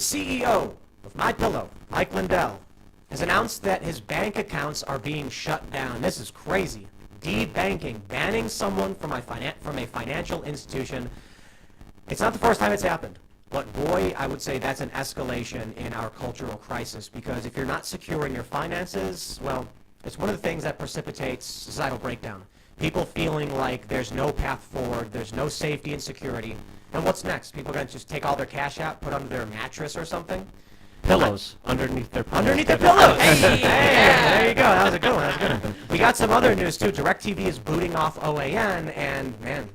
The CEO of MyPillow, Mike Lindell, has announced that his bank accounts are being shut down. This is crazy. Debanking, banning someone from a financial institution. It's not the first time it's happened. But boy, I would say that's an escalation in our cultural crisis, because if you're not secure in your finances, well, it's one of the things that precipitates societal breakdown. People feeling like there's no path forward, there's no safety and security. And what's next? People are going to just take all their cash out, put under their mattress or something? Pillows underneath their pillows. Underneath their pillows. Hey, there you go. That was a good one. That was good. We got some other news too. DirecTV is booting off OAN, and man,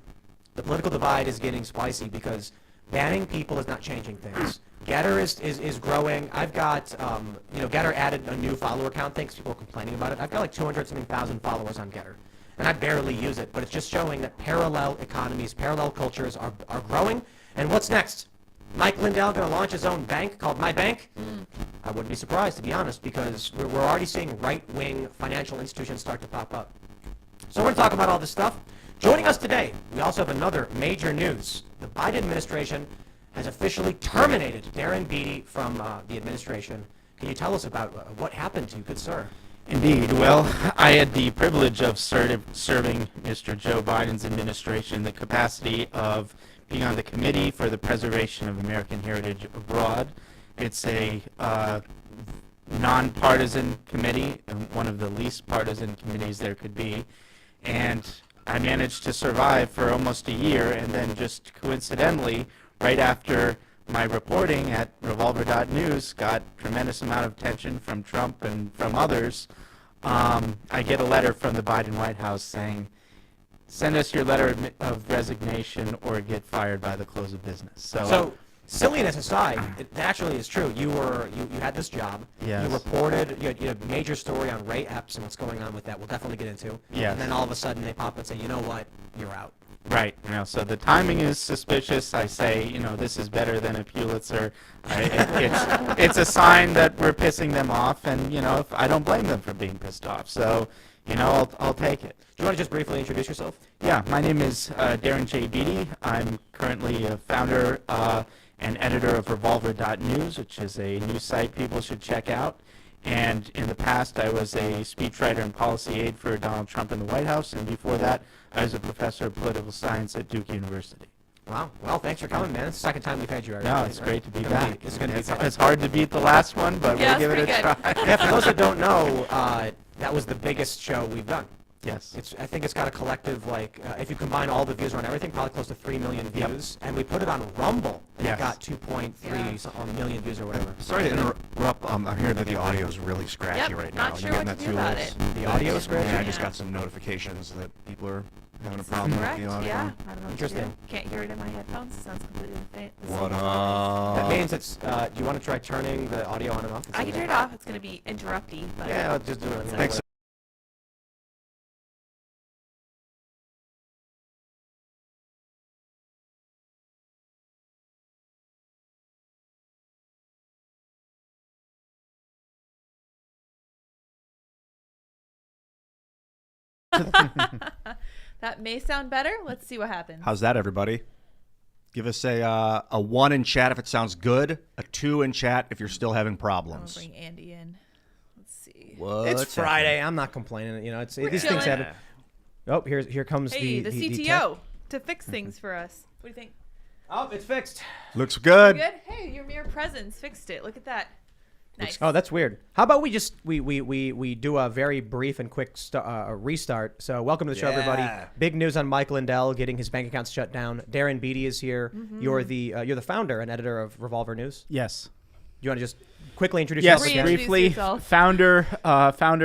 the political divide is getting spicy because banning people is not changing things. Getter is growing. I've got, Getter added a new follower count. Thanks, people are complaining about it. I've got like 200-something,000 followers on Getter, and I barely use it. But it's just showing that parallel economies, parallel cultures are growing. And what's next? Mike Lindell going to launch his own bank called My Bank? I wouldn't be surprised, to be honest, because we're already seeing right-wing financial institutions start to pop up. So we're going to talk about all this stuff. Joining us today, we also have another major news. The Biden administration has officially terminated Darren Beattie from the administration. Can you tell us about what happened to you, good sir? Indeed. Well, I had the privilege of serving Mr. Joe Biden's administration in the capacity of being on the Committee for the Preservation of American Heritage Abroad. It's a nonpartisan committee, one of the least partisan committees there could be. And I managed to survive for almost a year, and then just coincidentally, right after my reporting at Revolver.news got tremendous amount of attention from Trump and from others, I get a letter from the Biden White House saying, send us your letter of resignation or get fired by the close of business. So silliness aside, it naturally is true. You had this job. Yes. You reported. You had a major story on Ray Epps and what's going on with that. We'll definitely get into. Yes. And then all of a sudden they pop up and say, you know what, you're out. Right. So the timing is suspicious. I say, this is better than a Pulitzer. It's a sign that we're pissing them off, and if I don't blame them for being pissed off. So, I'll take it. Do you want to just briefly introduce yourself? Yeah, my name is Darren J. Beattie. I'm currently a founder and editor of Revolver.news, which is a news site people should check out. And in the past, I was a speechwriter and policy aide for Donald Trump in the White House. And before that, I was a professor of political science at Duke University. Wow. Well, thanks for coming, man. It's the second time we've had you. No, it's great to be back. It's hard to beat the last one, but we'll give it a try. Yeah, for those that don't know, that was the biggest show we've done. Yes. I think it's got a collective, if you combine all the views on everything, probably close to 3 million views. Yep. And we put it on Rumble, and it got 2.3 million views or whatever. Sorry to interrupt. I'm hearing that the audio is really scratchy right now. Not sure what to do about it. The audio is scratchy? Yeah, I just got some notifications that people are having a problem with the audio. Yeah. I don't know. Interesting. Can't hear it in my headphones. It sounds completely faint. What up? That means it's, do you want to try turning the audio on and off? I can turn it off. It's going to be interrupty. But yeah, I'll just do it. Thanks. That may sound better. Let's see what happens. How's that, everybody? Give us a 1 in chat if it sounds good, a 2 in chat if you're still having problems. I'll bring Andy in. Let's see. It's Friday. I'm not complaining. These things happen. Oh, here comes the CTO to fix things for us. What do you think? Oh, it's fixed. Looks good. Good. Hey, your mere presence fixed it. Look at that. Nice. Oh, that's weird. How about we just we do a very brief and quick restart. So welcome to the show, everybody. Big news on Mike Lindell getting his bank accounts shut down. Darren Beattie is here. Mm-hmm. You're the founder and editor of Revolver.news. Yes. Do you want to just quickly introduce yourself? Yes, briefly. Founder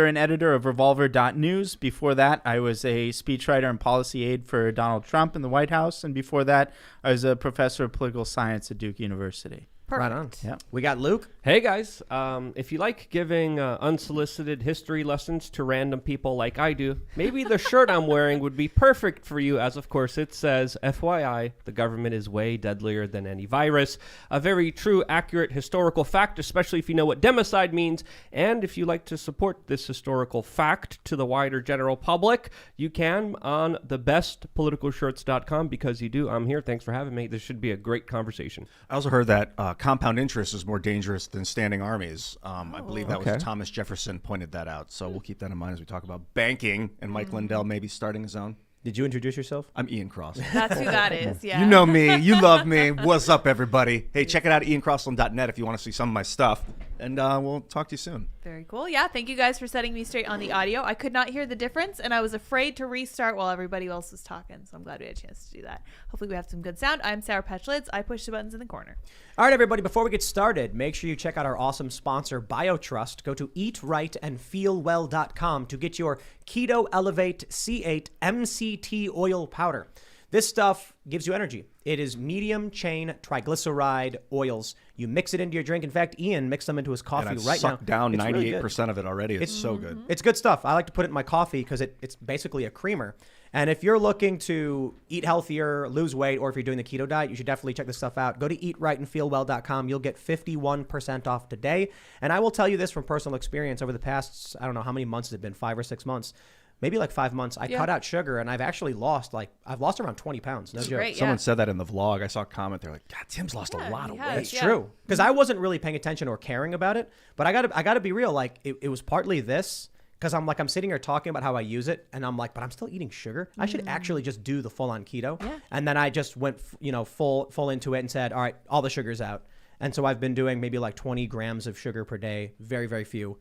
and editor of Revolver.news. Before that, I was a speechwriter and policy aide for Donald Trump in the White House, and before that, I was a professor of political science at Duke University. Perfect. Right on. Yeah. We got Luke. Hey guys, if you like giving unsolicited history lessons to random people like I do, maybe the shirt I'm wearing would be perfect for you, as of course it says, FYI, the government is way deadlier than any virus. A very true, accurate historical fact, especially if you know what democide means. And if you like to support this historical fact to the wider general public, you can on thebestpoliticalshirts.com, because you do. I'm here. Thanks for having me. This should be a great conversation. I also heard that compound interest is more dangerous than standing armies. I believe that Okay. was Thomas Jefferson pointed that out. So we'll keep that in mind as we talk about banking and Mike Lindell maybe starting his own. Did you introduce yourself? I'm Ian Cross. That's who that is. Yeah. You know me. You love me. What's up, everybody? Hey, check it out at iancrossland.net if you want to see some of my stuff. And we'll talk to you soon. Very cool. Yeah. Thank you guys for setting me straight on the audio. I could not hear the difference, and I was afraid to restart while everybody else was talking. So I'm glad we had a chance to do that. Hopefully we have some good sound. I'm Sarah Petchlitz. I push the buttons in the corner. All right, everybody, before we get started, make sure you check out our awesome sponsor, BioTrust. Go to eatrightandfeelwell.com to get your Keto Elevate C8 MCT oil powder. This stuff gives you energy. It is medium chain triglyceride oils. You mix it into your drink. In fact, Ian mixed them into his coffee And I've right now. sucked down It's really good. 98% of it already. It's so good. It's good stuff. I like to put it in my coffee because it's basically a creamer. And if you're looking to eat healthier, lose weight, or if you're doing the keto diet, you should definitely check this stuff out. Go to eatrightandfeelwell.com. You'll get 51% off today. And I will tell you this from personal experience over the past, I don't know how many months it's been, 5 or 6 months. Maybe like 5 months. I cut out sugar and I've actually lost around 20 pounds. No joke. Great. Someone Yeah. said that in the vlog. I saw a comment. They're like, God, Tim's lost a lot of he has. weight. It's Yeah. true. Because I wasn't really paying attention or caring about it. But I gotta be real. Like it was partly this. Because I'm sitting here talking about how I use it, and I'm like, but I'm still eating sugar. I should actually just do the full-on keto. Yeah. And then I just went, full into it and said, all right, all the sugar's out. And so I've been doing maybe like 20 grams of sugar per day, very, very few.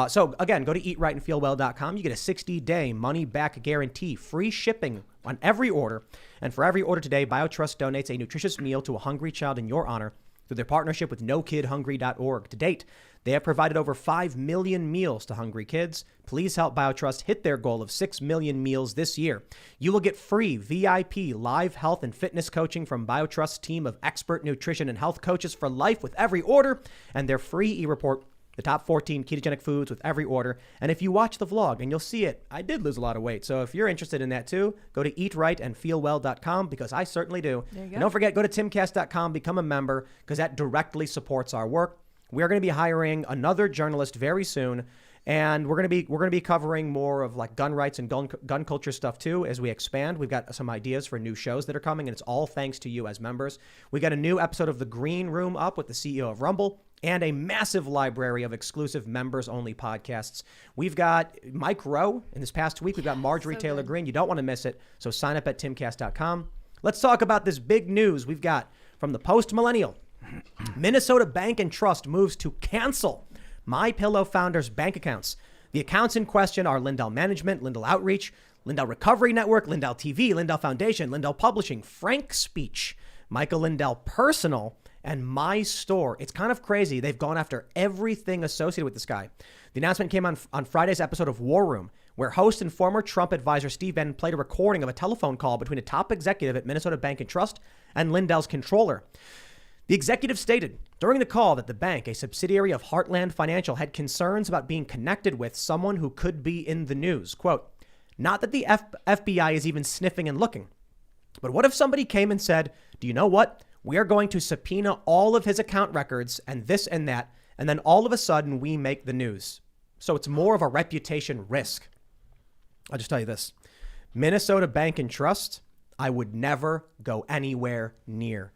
So again, go to eatrightandfeelwell.com. You get a 60-day money-back guarantee, free shipping on every order. And for every order today, BioTrust donates a nutritious meal to a hungry child in your honor through their partnership with NoKidHungry.org. To date, they have provided over 5 million meals to hungry kids. Please help BioTrust hit their goal of 6 million meals this year. You will get free VIP live health and fitness coaching from BioTrust's team of expert nutrition and health coaches for life with every order, and their free e-report, the top 14 ketogenic foods with every order. And if you watch the vlog, and you'll see it, I did lose a lot of weight. So if you're interested in that too, go to eatrightandfeelwell.com because I certainly do. There you go. And don't forget, go to timcast.com, become a member because that directly supports our work. We are going to be hiring another journalist very soon, and we're going to be covering more of like gun rights and gun culture stuff too as we expand. We've got some ideas for new shows that are coming, and it's all thanks to you as members. We got a new episode of The Green Room up with the CEO of Rumble, and a massive library of exclusive members-only podcasts. We've got Mike Rowe in this past week. We've got Marjorie Taylor Greene. You don't want to miss it, so sign up at timcast.com. Let's talk about this big news we've got from the post-millennial. Minnesota Bank and Trust moves to cancel MyPillow founders' bank accounts. The accounts in question are Lindell Management, Lindell Outreach, Lindell Recovery Network, Lindell TV, Lindell Foundation, Lindell Publishing, Frank Speech, Michael Lindell Personal, and My Store. It's kind of crazy. They've gone after everything associated with this guy. The announcement came on Friday's episode of War Room, where host and former Trump advisor Steve Bannon played a recording of a telephone call between a top executive at Minnesota Bank and Trust and Lindell's controller. The executive stated during the call that the bank, a subsidiary of Heartland Financial, had concerns about being connected with someone who could be in the news. Quote, not that the FBI is even sniffing and looking, but what if somebody came and said, do you know what? We are going to subpoena all of his account records and this and that, and then all of a sudden we make the news. So it's more of a reputation risk. I'll just tell you this. Minnesota Bank and Trust, I would never go anywhere near.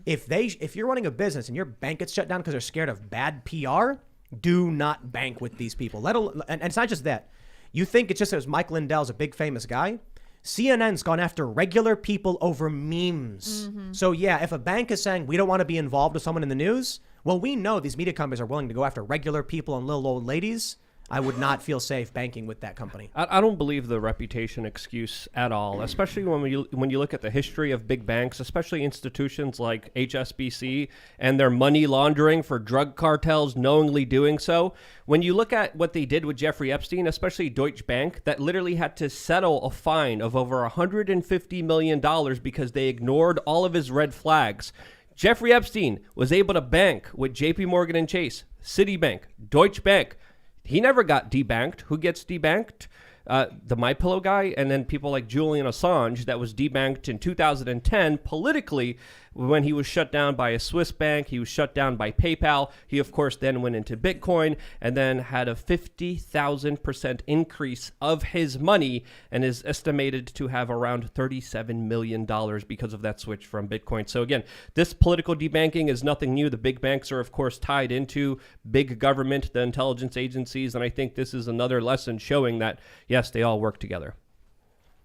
If you're running a business and your bank gets shut down because they're scared of bad PR, do not bank with these people. And it's not just that. You think it's just because Mike Lindell's a big famous guy? CNN's gone after regular people over memes. So yeah, if a bank is saying we don't want to be involved with someone in the news, well, we know these media companies are willing to go after regular people and little old ladies. I would not feel safe banking with that company. I don't believe the reputation excuse at all, especially when you look at the history of big banks, especially institutions like HSBC and their money laundering for drug cartels knowingly doing so. When you look at what they did with Jeffrey Epstein, especially Deutsche Bank, that literally had to settle a fine of over $150 million because they ignored all of his red flags. Jeffrey Epstein was able to bank with JP Morgan and Chase, Citibank, Deutsche Bank. He never got debanked. Who gets debanked? the MyPillow guy, and then people like Julian Assange that was debanked in 2010 politically when he was shut down by a Swiss bank. He was shut down by PayPal. He, of course, then went into Bitcoin and then had a 50,000% increase of his money and is estimated to have around $37 million because of that switch from Bitcoin. So again, this political debanking is nothing new. The big banks are, of course, tied into big government, the intelligence agencies, and I think this is another lesson showing that, yes, they all work together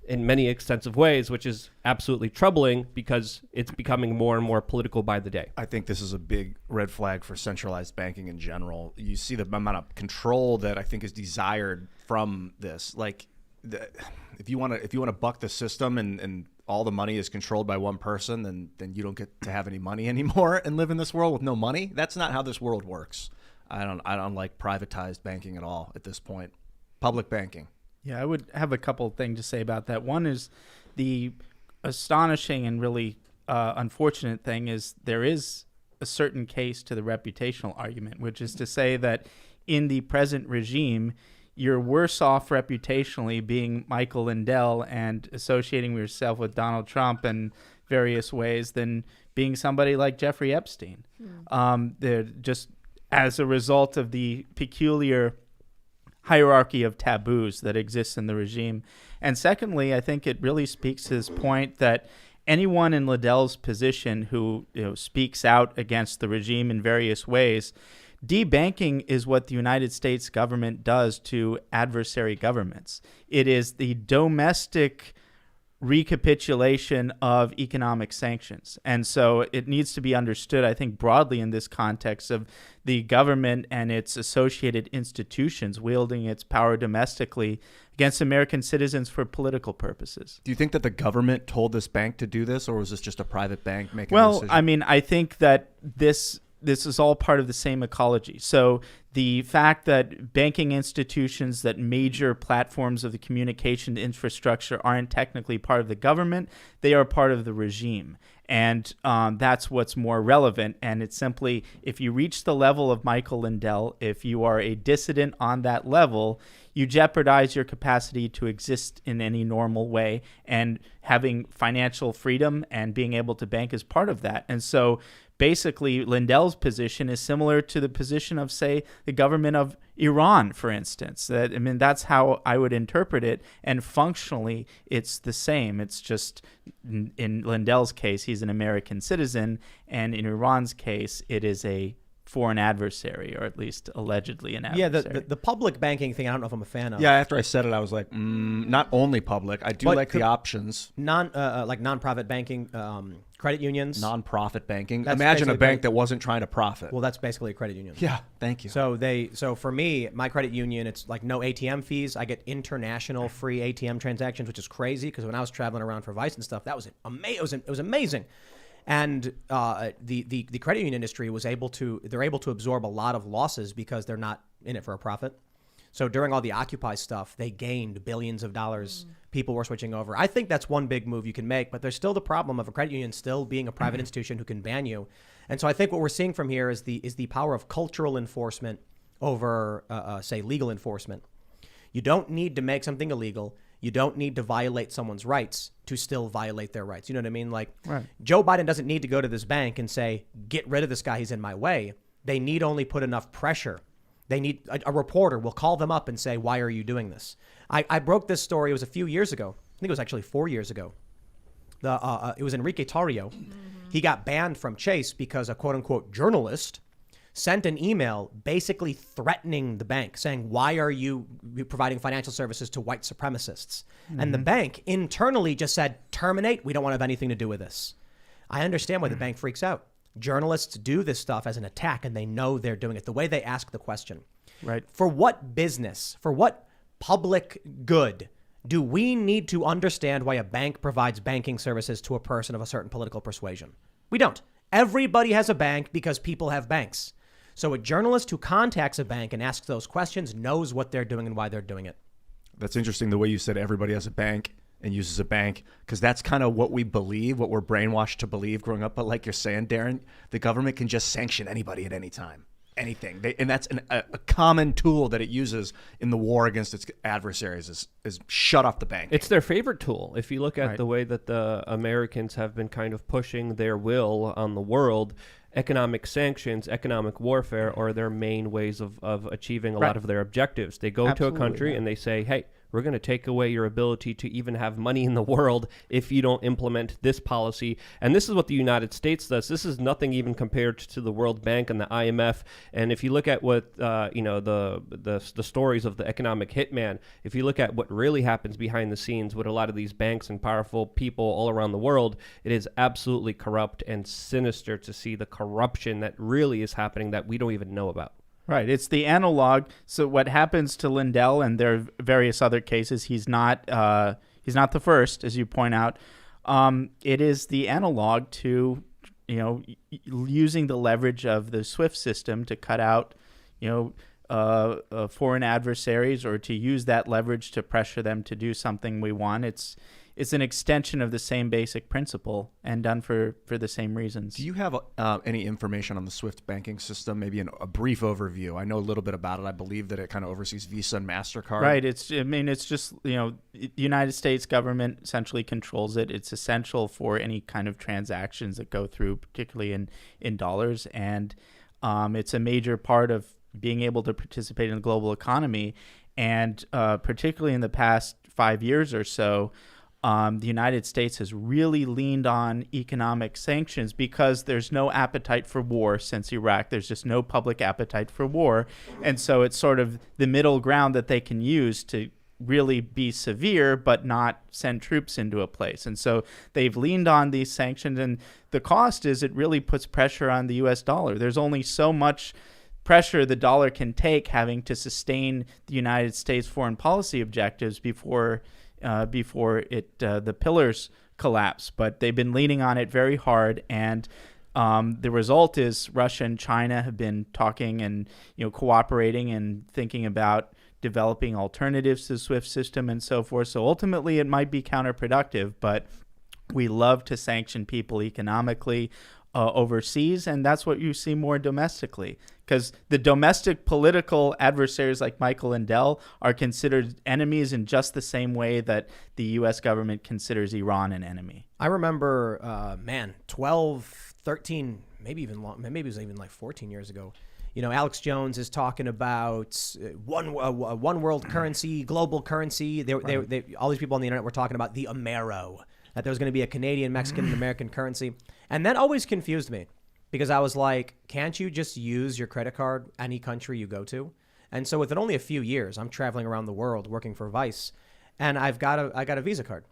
in many extensive ways, which is absolutely troubling because it's becoming more and more political by the day. I think this is a big red flag for centralized banking in general. You see the amount of control that I think is desired from this. Like, if you want to buck the system and all the money is controlled by one person, then you don't get to have any money anymore and live in this world with no money. That's not how this world works. I don't like privatized banking at all at this point. Public banking. Yeah, I would have a couple of things to say about that. One is the astonishing and really unfortunate thing is there is a certain case to the reputational argument, which is to say that in the present regime, you're worse off reputationally being Michael Lindell and associating yourself with Donald Trump in various ways than being somebody like Jeffrey Epstein. They're just as a result of the peculiar hierarchy of taboos that exists in the regime. And secondly, I think it really speaks to this point that anyone in Lindell's position who speaks out against the regime in various ways, debanking is what the United States government does to adversary governments. It is the domestic recapitulation of economic sanctions. And so it needs to be understood, I think, broadly in this context of the government and its associated institutions wielding its power domestically against American citizens for political purposes. Do you think that the government told this bank to do this, or was this just a private bank making a Well, decision? I mean, I think that this is all part of the same ecology. So the fact that banking institutions, that major platforms of the communication infrastructure aren't technically part of the government, they are part of the regime. And that's what's more relevant. And it's simply, if you reach the level of Michael Lindell, if you are a dissident on that level, you jeopardize your capacity to exist in any normal way. And having financial freedom and being able to bank is part of that. And so basically, Lindell's position is similar to the position of, say, the government of Iran, for instance. That's how I would interpret it. And functionally, it's the same. It's just, in Lindell's case, he's an American citizen. And in Iran's case, it is a foreign adversary, or at least allegedly an adversary. Yeah, the public banking thing, I don't know if I'm a fan of. Yeah, after I said it, I was like, not only public. I do But like the options. Like non-profit banking, credit unions. Non-profit banking. That's Imagine a basically bank that wasn't trying to profit. Well, that's basically a credit union. Yeah, thank you. So for me, my credit union, it's like no ATM fees. I get international free ATM transactions, which is crazy because when I was traveling around for Vice and stuff, that was amazing. It was amazing. And the credit union industry they're able to absorb a lot of losses because they're not in it for a profit. So during all the Occupy stuff, they gained billions of dollars. People were switching over. I think that's one big move you can make, but there's still the problem of a credit union still being a private institution who can ban you. And so I think what we're seeing from here is the power of cultural enforcement over, say, legal enforcement. You don't need to make something illegal. You don't need to violate someone's rights to still violate their rights. You know what I mean? Like, right. Joe Biden doesn't need to go to this bank and say, get rid of this guy, he's in my way. They need only put enough pressure. They need a reporter will call them up and say, why are you doing this? I broke this story. It was a few years ago. I think it was actually 4 years ago. It was Enrique Tarrio. He got banned from Chase because a quote unquote journalist sent an email basically threatening the bank, saying, why are you providing financial services to white supremacists? And the bank internally just said, terminate. We don't want to have anything to do with this. I understand why the bank freaks out. Journalists do this stuff as an attack, and they know they're doing it. The way they ask the question. Right. For what business, for what public good do we need to understand why a bank provides banking services to a person of a certain political persuasion? We don't. Everybody has a bank because people have banks. So a journalist who contacts a bank and asks those questions knows what they're doing and why they're doing it. That's interesting the way you said everybody has a bank and uses a bank, because that's kind of what we believe, what we're brainwashed to believe growing up. But like you're saying, Darren, the government can just sanction anybody at any time. anything. And that's a common tool that it uses in the war against its adversaries is shut off the bank. It's their favorite tool. If you look at Right. the way that the Americans have been kind of pushing their will on the world, economic sanctions, economic warfare are their main ways of achieving a lot of their objectives. They go to a Absolutely, country yeah. and they say, hey, we're going to take away your ability to even have money in the world if you don't implement this policy. And this is what the United States does. This is nothing even compared to the World Bank and the IMF. And if you look at what, the stories of the economic hitman, if you look at what really happens behind the scenes with a lot of these banks and powerful people all around the world, it is absolutely corrupt and sinister to see the corruption that really is happening that we don't even know about. Right. It's the analog. So what happens to Lindell, and there are various other cases, he's not the first, as you point out. It is the analog to, using the leverage of the SWIFT system to cut out, foreign adversaries, or to use that leverage to pressure them to do something we want. It's an extension of the same basic principle and done for the same reasons. Do you have any information on the SWIFT banking system? Maybe a brief overview. I know a little bit about it. I believe that it kind of oversees Visa and MasterCard. Right. It's just, the United States government essentially controls it. It's essential for any kind of transactions that go through, particularly in dollars. And it's a major part of being able to participate in the global economy. And particularly in the past 5 years or so, the United States has really leaned on economic sanctions because there's no appetite for war since Iraq. There's just no public appetite for war. And so it's sort of the middle ground that they can use to really be severe but not send troops into a place. And so they've leaned on these sanctions. And the cost is it really puts pressure on the U.S. dollar. There's only so much pressure the dollar can take having to sustain the United States foreign policy objectives before the pillars collapse. But they've been leaning on it very hard, and the result is Russia and China have been talking and cooperating and thinking about developing alternatives to the SWIFT system and so forth. So ultimately it might be counterproductive, but we love to sanction people economically overseas, and that's what you see more domestically, because the domestic political adversaries like Michael Lindell are considered enemies in just the same way that the U.S. government considers Iran an enemy. I remember, 12, 13, maybe even long, maybe it was even like 14 years ago. Alex Jones is talking about one world currency, global currency. All these people on the internet were talking about the Amero, that there was going to be a Canadian, Mexican, and American currency. And that always confused me because I was like, can't you just use your credit card any country you go to? And so within only a few years, I'm traveling around the world working for Vice, and I got a Visa card.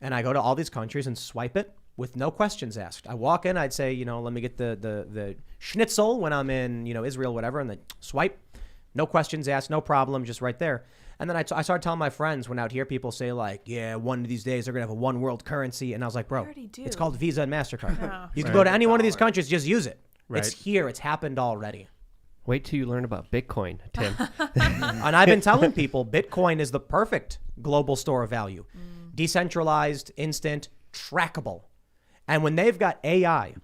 And I go to all these countries and swipe it with no questions asked. I walk in, I'd say, let me get the schnitzel when I'm in, Israel, whatever, and then swipe, no questions asked, no problem, just right there. And then I started telling my friends when out here, people say like, yeah, one of these days they're going to have a one world currency. And I was like, bro, it's called Visa and MasterCard. No. You can go to any one of these countries, just use it. Right. It's here. It's happened already. Wait till you learn about Bitcoin, Tim. And I've been telling people Bitcoin is the perfect global store of value. Decentralized, instant, trackable. And when they've got AI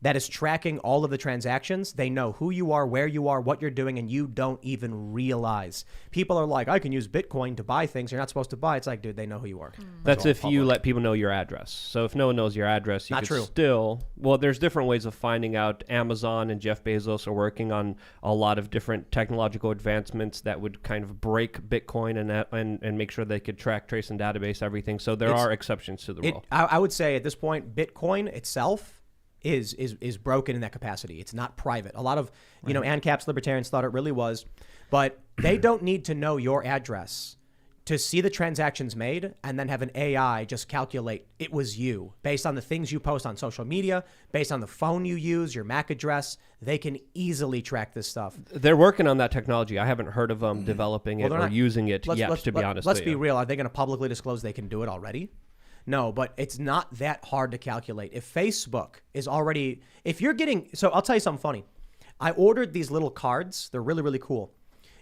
that is tracking all of the transactions, they know who you are, where you are, what you're doing, and you don't even realize. People are like, I can use Bitcoin to buy things you're not supposed to buy. It's like, dude, they know who you are. That's if you let people know your address. So if no one knows your address, you Not could true. still... Well, there's different ways of finding out. Amazon and Jeff Bezos are working on a lot of different technological advancements that would kind of break Bitcoin and make sure they could track, trace, and database everything. So there are exceptions to the rule. I would say at this point, Bitcoin itself is broken in that capacity. It's not private. A lot of, ANCAP's libertarians thought it really was, but they don't need to know your address to see the transactions made and then have an AI just calculate it was you based on the things you post on social media, based on the phone you use, your MAC address. They can easily track this stuff. They're working on that technology. I haven't heard of them developing it or using it yet, to be honest. Let's be real. Are they going to publicly disclose they can do it already? No, but it's not that hard to calculate. If Facebook is already, so I'll tell you something funny. I ordered these little cards. They're really, really cool.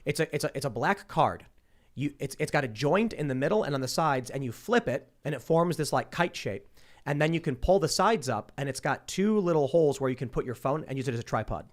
It's a black card. It's got a joint in the middle and on the sides, and you flip it and it forms this like kite shape. And then you can pull the sides up and it's got two little holes where you can put your phone and use it as a tripod.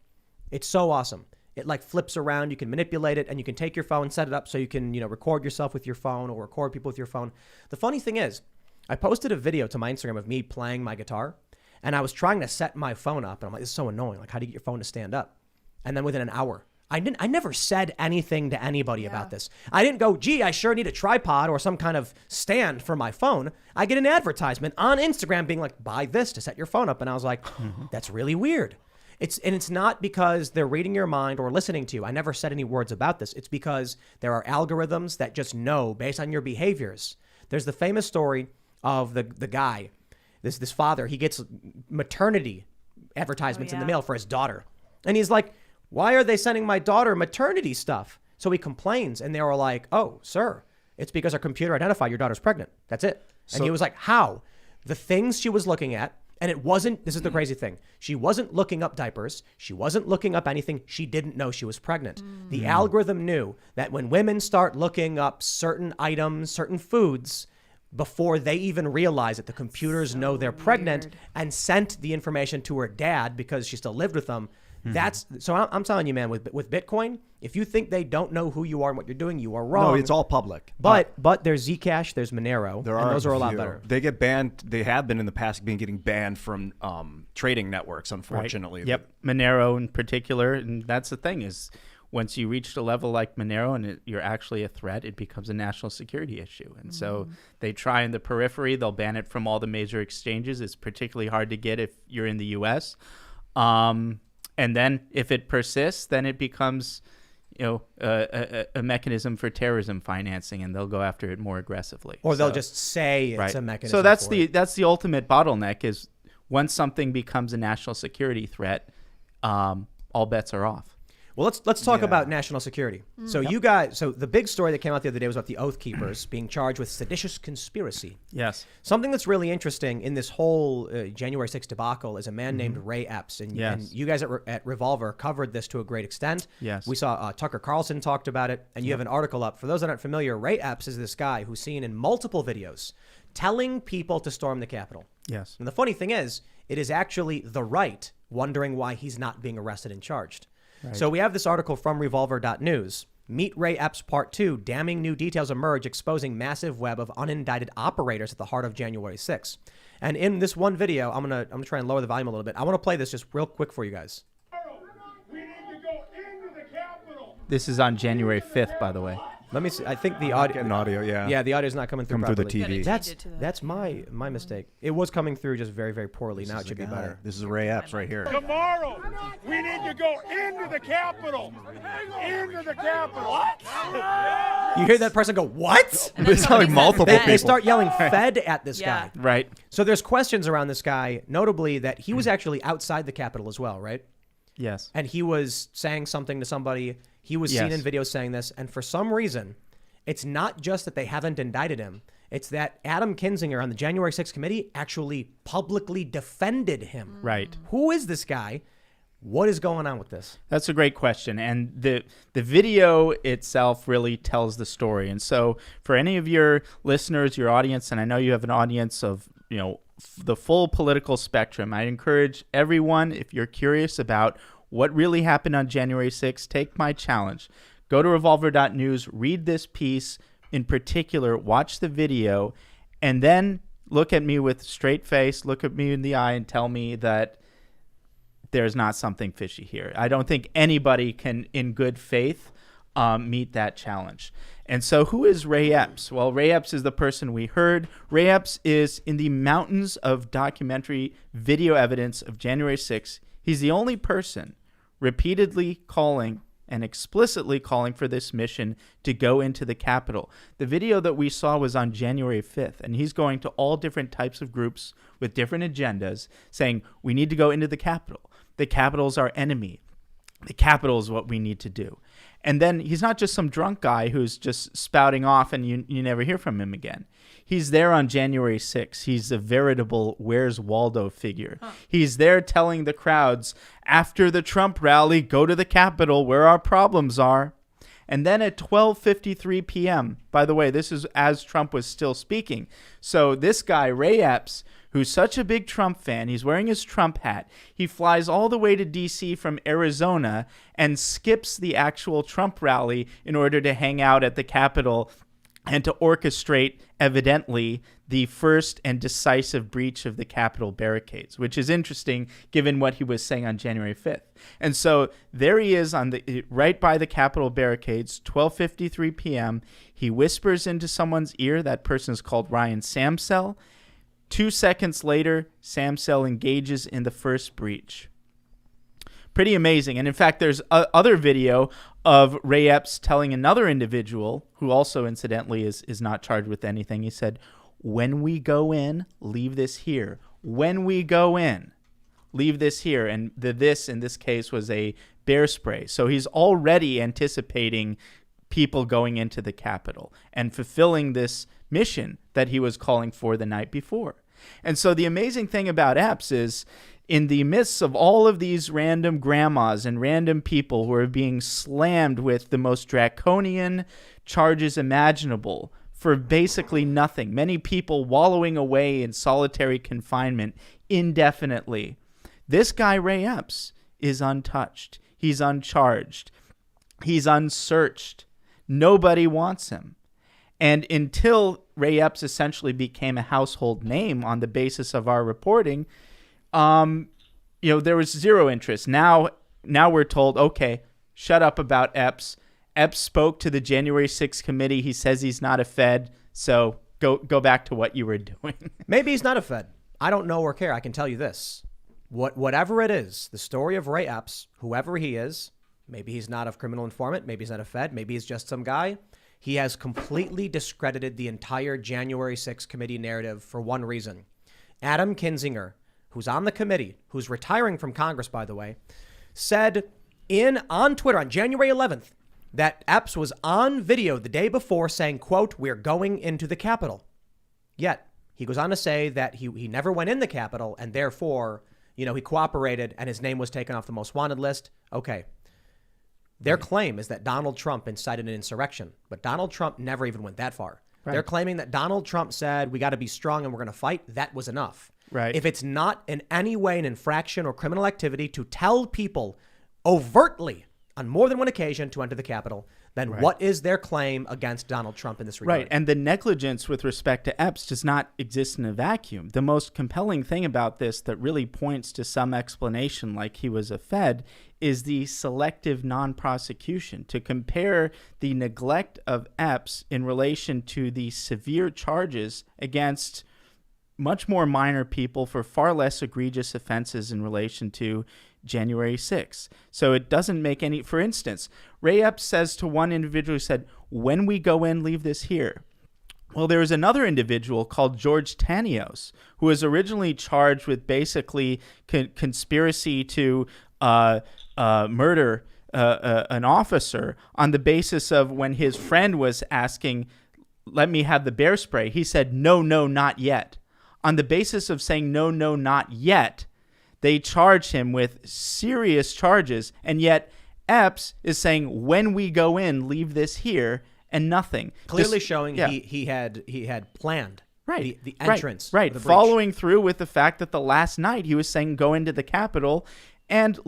It's so awesome. It like flips around. You can manipulate it, and you can take your phone, set it up so you can, record yourself with your phone or record people with your phone. The funny thing is, I posted a video to my Instagram of me playing my guitar, and I was trying to set my phone up, and I'm like, this is so annoying. Like, how do you get your phone to stand up? And then within an hour, I never said anything to anybody about this. I didn't go, gee, I sure need a tripod or some kind of stand for my phone. I get an advertisement on Instagram being like, buy this to set your phone up. And I was like, that's really weird. It's not because they're reading your mind or listening to you. I never said any words about this. It's because there are algorithms that just know based on your behaviors. There's the famous story of the guy, this father, he gets maternity advertisements in the mail for his daughter. And he's like, why are they sending my daughter maternity stuff? So he complains, and they were like, oh, sir, it's because our computer identified your daughter's pregnant. That's it. And he was like, how? The things she was looking at, and it wasn't, this is the crazy thing, she wasn't looking up diapers. She wasn't looking up anything. She didn't know she was pregnant. The algorithm knew that when women start looking up certain items, certain foods, before they even realize it, the computers know they're pregnant and sent the information to her dad because she still lived with them. So I'm telling you, man, with Bitcoin, if you think they don't know who you are and what you're doing, you are wrong. No, it's all public. But there's Zcash, there's Monero, and those are a lot better. They get banned. They have been in the past getting banned from trading networks, unfortunately. Right. Yep, Monero in particular, and that's the thing is, once you reach a level like Monero and you're actually a threat, it becomes a national security issue. And so they try in the periphery. They'll ban it from all the major exchanges. It's particularly hard to get if you're in the U.S. And then if it persists, then it becomes, a mechanism for terrorism financing, and they'll go after it more aggressively. Or they'll just say it's a mechanism. So that's the ultimate bottleneck is once something becomes a national security threat, all bets are off. Well, let's talk about national security. So the big story that came out the other day was about the Oath Keepers being charged with seditious conspiracy. Yes. Something that's really interesting in this whole January 6th debacle is a man named Ray Epps. And you guys at Revolver covered this to a great extent. Yes. We saw Tucker Carlson talked about it, and you have an article up. For those that aren't familiar, Ray Epps is this guy who's seen in multiple videos telling people to storm the Capitol. Yes. And the funny thing is, it is actually the right wondering why he's not being arrested and charged. Right. So we have this article from Revolver.news. Meet Ray Epps Part 2. Damning new details emerge exposing massive web of unindicted operators at the heart of January 6th. And in this one video, I'm gonna try and lower the volume a little bit. I want to play this just real quick for you guys. We need to go into the Capitol. This is on January 5th, by the way. Let me see. I think the audio. Getting audio, yeah. Yeah, the audio's not coming through Coming properly. through the TV. That's my mistake. It was coming through just very, very poorly. Now it should be better. This is Ray Epps right here. Tomorrow, we need to go into the Capitol. Into the Capitol. What? You hear that person go, what? It's like multiple people. They start yelling Fed at this guy. Right. So there's questions around this guy, notably that he was actually outside the Capitol as well, right? Yes. And he was saying something to somebody. He was seen in videos saying this. And for some reason, it's not just that they haven't indicted him. It's that Adam Kinzinger on the January 6th committee actually publicly defended him. Right. Who is this guy? What is going on with this? That's a great question. And the video itself really tells the story. And so for any of your listeners, your audience, and I know you have an audience of, the full political spectrum, I encourage everyone, if you're curious about what really happened on January 6th, take my challenge. Go to Revolver.news, read this piece in particular, watch the video, and then look at me with a straight face, look at me in the eye, and tell me that there's not something fishy here. I don't think anybody can, in good faith, meet that challenge. And so who is Ray Epps? Well, Ray Epps is the person we heard. Ray Epps is in the mountains of documentary video evidence of January 6th. He's the only person repeatedly calling and explicitly calling for this mission to go into the Capitol. The video that we saw was on January 5th, and he's going to all different types of groups with different agendas saying, we need to go into the Capitol. The Capitol's our enemy. The Capitol is what we need to do. And then he's not just some drunk guy who's just spouting off and you never hear from him again. He's there on January 6th. He's a veritable Where's Waldo figure. He's there telling the crowds, after the Trump rally, go to the Capitol where our problems are. And then at 12:53 p.m., by the way, this is as Trump was still speaking. So this guy, Ray Epps, who's such a big Trump fan. He's wearing his Trump hat. He flies all the way to D.C. from Arizona and skips the actual Trump rally in order to hang out at the Capitol and to orchestrate, evidently, the first and decisive breach of the Capitol barricades, which is interesting given what he was saying on January 5th. And so there he is right by the Capitol barricades, 12:53 p.m. He whispers into someone's ear. That person is called Ryan Samsel. 2 seconds later, Samsel engages in the first breach. Pretty amazing. And in fact, there's other video of Ray Epps telling another individual, who also incidentally is not charged with anything. He said, when we go in, leave this here. When we go in, leave this here. And this in this case was a bear spray. So he's already anticipating people going into the Capitol and fulfilling this mission that he was calling for the night before. And so the amazing thing about Epps is, in the midst of all of these random grandmas and random people who are being slammed with the most draconian charges imaginable for basically nothing, many people wallowing away in solitary confinement indefinitely, this guy, Ray Epps, is untouched. He's uncharged. He's unsearched. Nobody wants him. And until Ray Epps essentially became a household name on the basis of our reporting, there was zero interest. Now we're told, okay, shut up about Epps. Epps spoke to the January 6th committee. He says he's not a Fed. So go back to what you were doing. Maybe he's not a Fed. I don't know or care. I can tell you this. Whatever it is, the story of Ray Epps, whoever he is, maybe he's not a criminal informant. Maybe he's not a Fed. Maybe he's just some guy. He has completely discredited the entire January 6th committee narrative for one reason. Adam Kinzinger, who's on the committee, who's retiring from Congress, by the way, said on Twitter on January 11th that Epps was on video the day before saying, quote, we're going into the Capitol. Yet he goes on to say that he never went in the Capitol and therefore, he cooperated and his name was taken off the most wanted list. Okay. Their claim is that Donald Trump incited an insurrection, but Donald Trump never even went that far. Right. They're claiming that Donald Trump said, we got to be strong and we're going to fight. That was enough. Right. If it's not in any way an infraction or criminal activity to tell people overtly on more than one occasion to enter the Capitol, then what is their claim against Donald Trump in this regard? Right. And the negligence with respect to Epps does not exist in a vacuum. The most compelling thing about this that really points to some explanation like he was a Fed is the selective non-prosecution. To compare the neglect of Epps in relation to the severe charges against much more minor people for far less egregious offenses in relation to January 6th. So it doesn't make any, for instance, Ray Epps says to one individual who said, when we go in, leave this here. Well, there was another individual called George Tanios, who was originally charged with basically conspiracy to murder an officer on the basis of when his friend was asking, let me have the bear spray. He said, no, not yet. On the basis of saying, no, not yet, they charged him with serious charges. And yet Epps is saying, when we go in, leave this here, and nothing. Clearly showing he had planned the entrance. Right. Of the Following through with the fact that the last night he was saying go into the Capitol and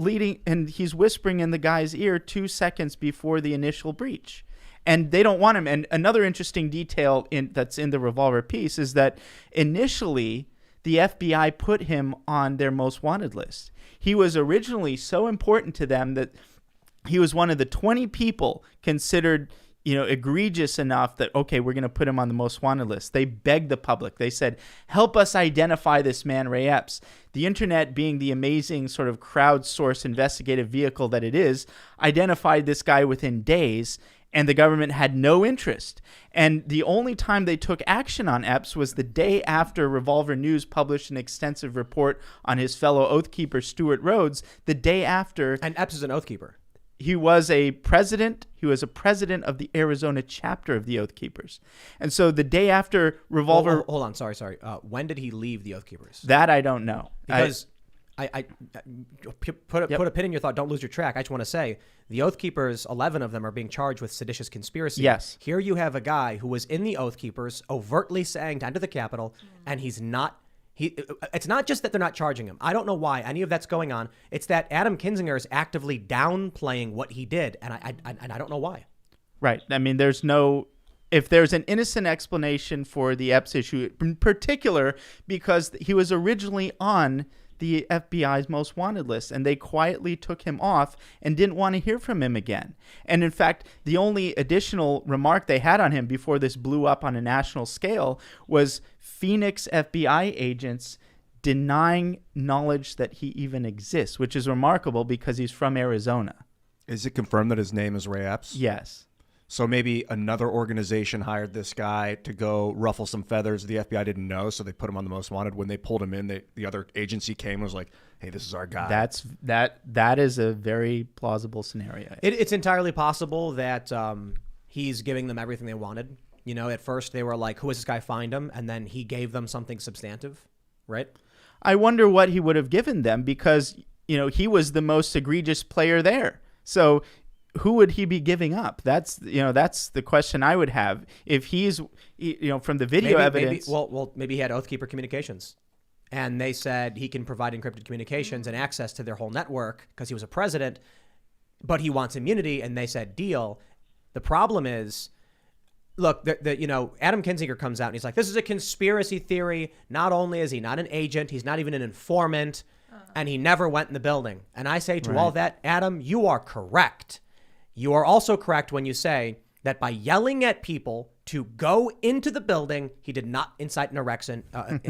he's whispering in the guy's ear 2 seconds before the initial breach. And they don't want him. And another interesting detail that's in the Revolver piece is that initially the FBI put him on their most wanted list. He was originally so important to them that he was one of the 20 people considered, egregious enough that, okay, we're going to put him on the most wanted list. They begged the public. They said, help us identify this man, Ray Epps. The internet, being the amazing sort of crowdsourced investigative vehicle that it is, identified this guy within days, and the government had no interest. And the only time they took action on Epps was the day after Revolver.news published an extensive report on his fellow Oathkeeper, Steward Rhodes, the day after. And Epps is an Oathkeeper. He was a president. He was a president of the Arizona chapter of the Oath Keepers. And so the day after Revolver... Hold on. Sorry. When did he leave the Oath Keepers? That I don't know. Because I put a pin in your thought. Don't lose your track. I just want to say the Oath Keepers, 11 of them are being charged with seditious conspiracy. Yes. Here you have a guy who was in the Oath Keepers overtly saying to enter the Capitol, and he's not It's not just that they're not charging him. I don't know why any of that's going on. It's that Adam Kinzinger is actively downplaying what he did, and I don't know why. Right. I mean, if there's an innocent explanation for the Epps issue, in particular because he was originally on the FBI's most wanted list, and they quietly took him off and didn't want to hear from him again. And in fact, the only additional remark they had on him before this blew up on a national scale was Phoenix FBI agents denying knowledge that he even exists, which is remarkable because he's from Arizona. Is it confirmed that his name is Ray Epps? Yes. So maybe another organization hired this guy to go ruffle some feathers. The FBI didn't know, so they put him on the most wanted. When they pulled him in, the other agency came and was like, "Hey, this is our guy." That is a very plausible scenario. It's entirely possible that he's giving them everything they wanted. You know, at first they were like, "Who is this guy? Find him," and then he gave them something substantive, right? I wonder what he would have given them because he was the most egregious player there. So who would he be giving up? That's the question I would have. If he's from the video evidence. Maybe he had Oathkeeper Communications, and they said he can provide encrypted communications and access to their whole network because he was a president, but he wants immunity, and they said deal. The problem is, look, Adam Kinzinger comes out and he's like, this is a conspiracy theory. Not only is he not an agent, he's not even an informant, and he never went in the building. And I say to all that, Adam, you are correct. You are also correct when you say that by yelling at people to go into the building, he did not incite an erection. Whoa. We